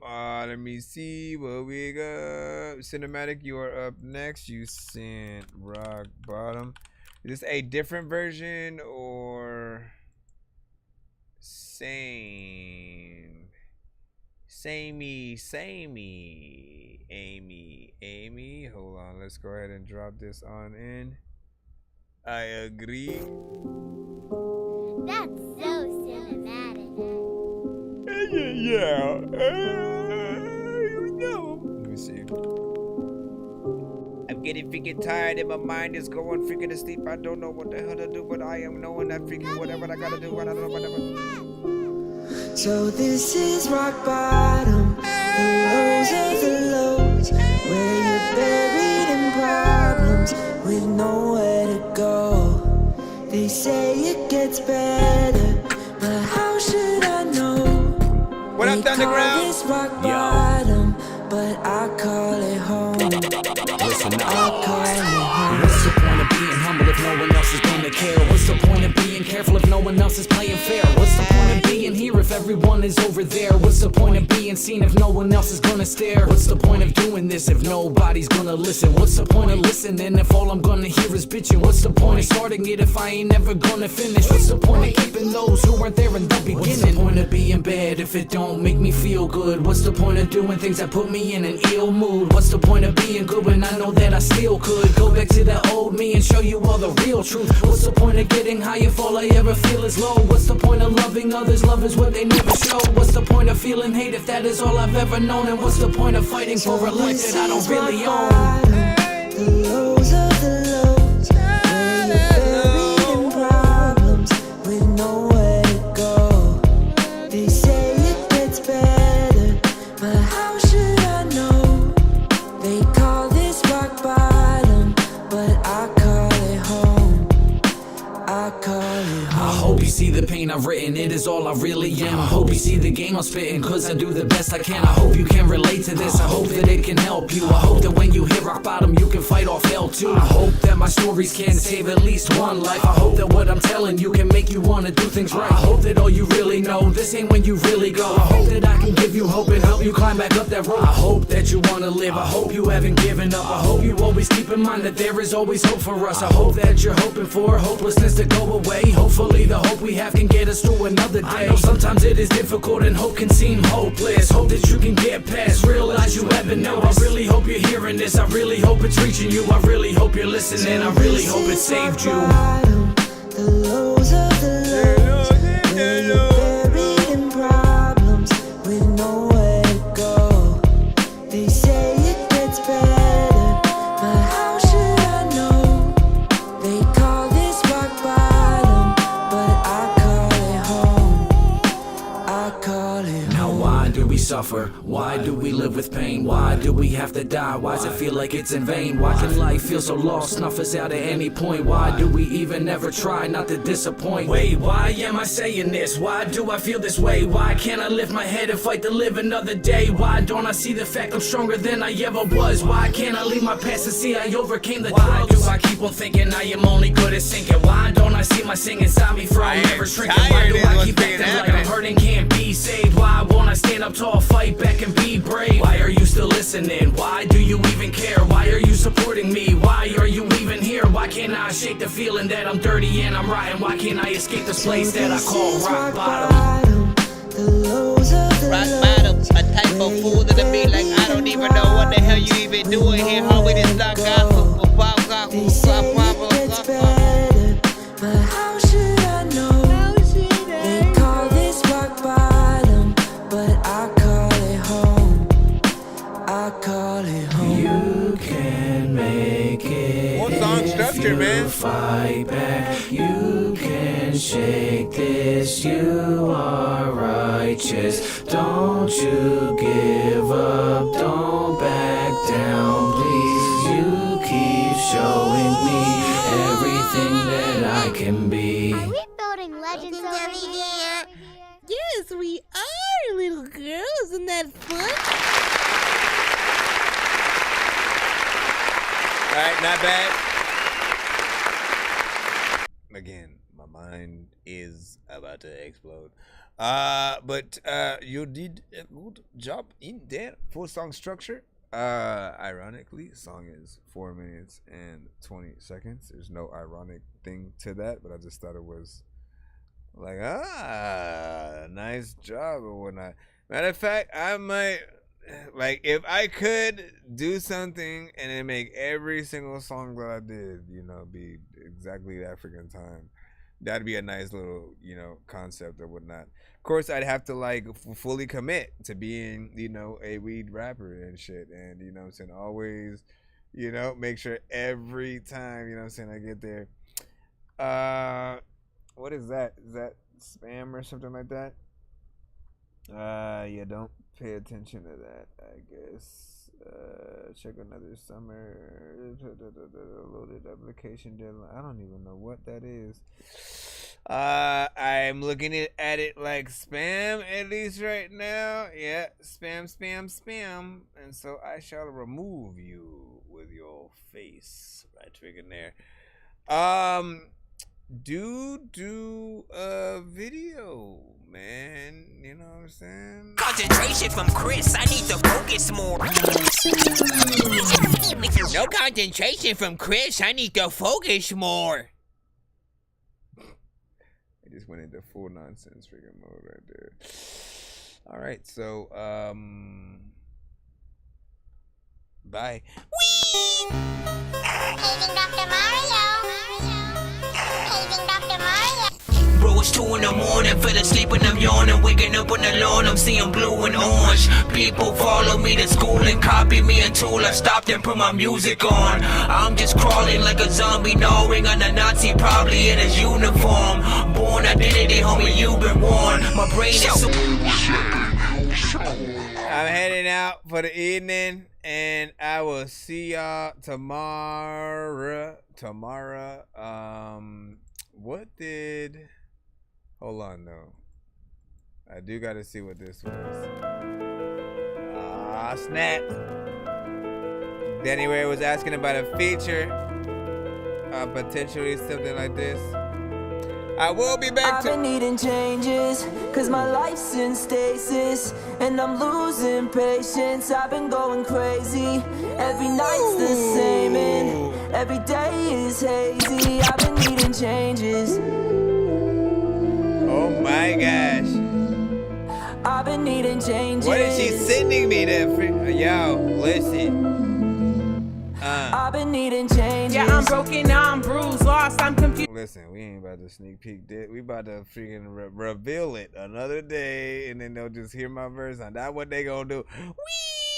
let me see what we got. Cinematic, you are up next. You sent rock bottom. Is this a different version or same? Samey, Amy. Hold on, let's go ahead and drop this on in. I agree. That's so cinematic. Yeah. Let me see. I'm getting freaking tired and my mind is going freaking asleep. I don't know what the hell to do, but I am knowing that freaking whatever I gotta do. I don't know whatever. So this is rock bottom, the lows of the lows, where you're buried in problems with nowhere to go. They say it gets better, but how should I know? What up, Thunderground? This rock bottom, but I call it home. Listen I call it home. What's the point of being humble if no one else is gonna care? What's the point of being careful is playing fair? What's the point of being here if everyone is over there? What's the point of being seen if no one else is gonna stare? What's the point of doing this if nobody's gonna listen? What's the point of listening if all I'm gonna hear is bitching? What's the point of starting it if I ain't never gonna finish? What's the point of keeping those who weren't there in the beginning? What's the point of being bad if it don't make me feel good? What's the point of doing things that put me in an ill mood? What's the point of being good when I know that I still could go back to that old me and show you all the real truth? What's the point of getting high if all I ever feel is low? What's the point of loving others? Love is what they never show. What's the point of feeling hate if that is all I've ever known? And what's the point of fighting for a life that I don't really own? The lows of the lows, where you're buried in problems with nowhere to go. They say it gets better, but how should I know? They call this rock bottom, but I call it home. I call it home. I hope you see the pain I've written, it is all I really am. I hope you see the game I'm spitting, cause I do the best I can. I hope you can relate to this, I hope that it can help you. I hope that when you hit rock bottom you can fight off hell too. I hope that my stories can save at least one life. I hope that what I'm telling you can make you wanna do things right. I hope that all you really know, this ain't when you really go. I hope that I can give you hope and help you climb back up that road. I hope that you wanna live, I hope you haven't given up. I hope you always keep in mind that there is always hope for us. I hope that you're hoping for hopelessness to go away. Hopefully the hope we have can get us through another day. I know sometimes it is difficult and hope can seem hopeless. Hope that you can get past, realize you haven't noticed. I really hope you're hearing this, I really hope it's reaching you. I really hope you're listening, I really hope it saved you. The lows of the lows, where you're buried in problems with nowhere to go. They say it gets better, but how should I know? They call this rock bottom, but I call it home. I call it home. Now why do we suffer? Why do we live with pain? Why do we have to die? Why does it feel like it's in vain? Why can life feel so lost, snuff us out at any point? Why do we even ever try not to disappoint? Wait, why am I saying this? Why do I feel this way? Why can't I lift my head and fight to live another day? Why don't I see the fact I'm stronger than I ever was? Why can't I leave my past and see I overcame the drugs? Why do I keep on thinking I am only good at sinking? Why don't I see my singing inside me from never shrinking? Why do I keep acting like I'm hurting, can't be saved? Why won't I stand up tall, fight back and be brave? Why are you still listening? Why do you even care? Why are you supporting me? Why are you even here? Why can't I shake the feeling that I'm dirty and I'm rotten? Why can't I escape this place that I call rock bottom? The lows of the Rock bottom, a type of fool to the beat, like I don't even know what the hell you even doing here. How we just knock out They say it gets better, but how should I know? They call this rock bottom, but I call it home. I call it home. You can make it. What song structure, man? Fight back. You can shake this. You are righteous. Don't you give up. Don't back down, please. You keep showing me everything that I can be. Are we building legends over here? Yes, we are, little girls. Isn't that fun? Alright, not bad. Again, my mind is about to explode. But you did a good job in there for song structure. Ironically, song is 4 minutes and 20 seconds. There's no ironic thing to that, but I just thought it was like, nice job or whatnot. Matter of fact, I might, like, if I could do something and then make every single song that I did, you know, be exactly the African time, that'd be a nice little, you know, concept or whatnot. Of course, I'd have to, like, fully commit to being, you know, a weed rapper and shit. And, you know what I'm saying, always, you know, make sure every time, you know what I'm saying, I get there. What is that? Is that spam or something like that? Yeah, don't pay attention to that, I guess. Check another summer. Loaded application deadline. I don't even know what that is. I'm looking at it like spam, at least right now. Yeah, spam, spam, spam. And so I shall remove you with your face. Right trigger there. do a video, man. You know what I'm saying? Concentration from Chris, I need to focus more. No concentration from Chris, I need to focus more. I just went into full nonsense freaking mode right there. All right, so bye. Paging Dr. Mario. Paging Dr. Mario. Bro, it's 2 in the morning, fell asleep when I'm yawning. Waking up on the lawn, I'm seeing blue and orange. People follow me to school and copy me until I stopped and put my music on. I'm just crawling like a zombie, gnawing on a Nazi, probably in his uniform. Born identity, homie, you've been warned. My brain is so... I'm heading out for the evening, and I will see y'all tomorrow. What did... Hold on, though. I do gotta see what this was. Ah, snap. Danny Ray was asking about a feature. Potentially something like this. I will be back I've been needing changes, cause my life's in stasis, and I'm losing patience. I've been going crazy. Every night's the same, and every day is hazy. I've been needing changes. Oh my gosh. I've been needing changes. What is she sending me there? Yo, listen. I've been needing changes. Yeah, I'm broken, now I'm bruised, lost, I'm confused. Listen, we ain't about to sneak peek this. We about to freaking reveal it another day, and then they'll just hear my verse. And that's what they gonna do. Whee!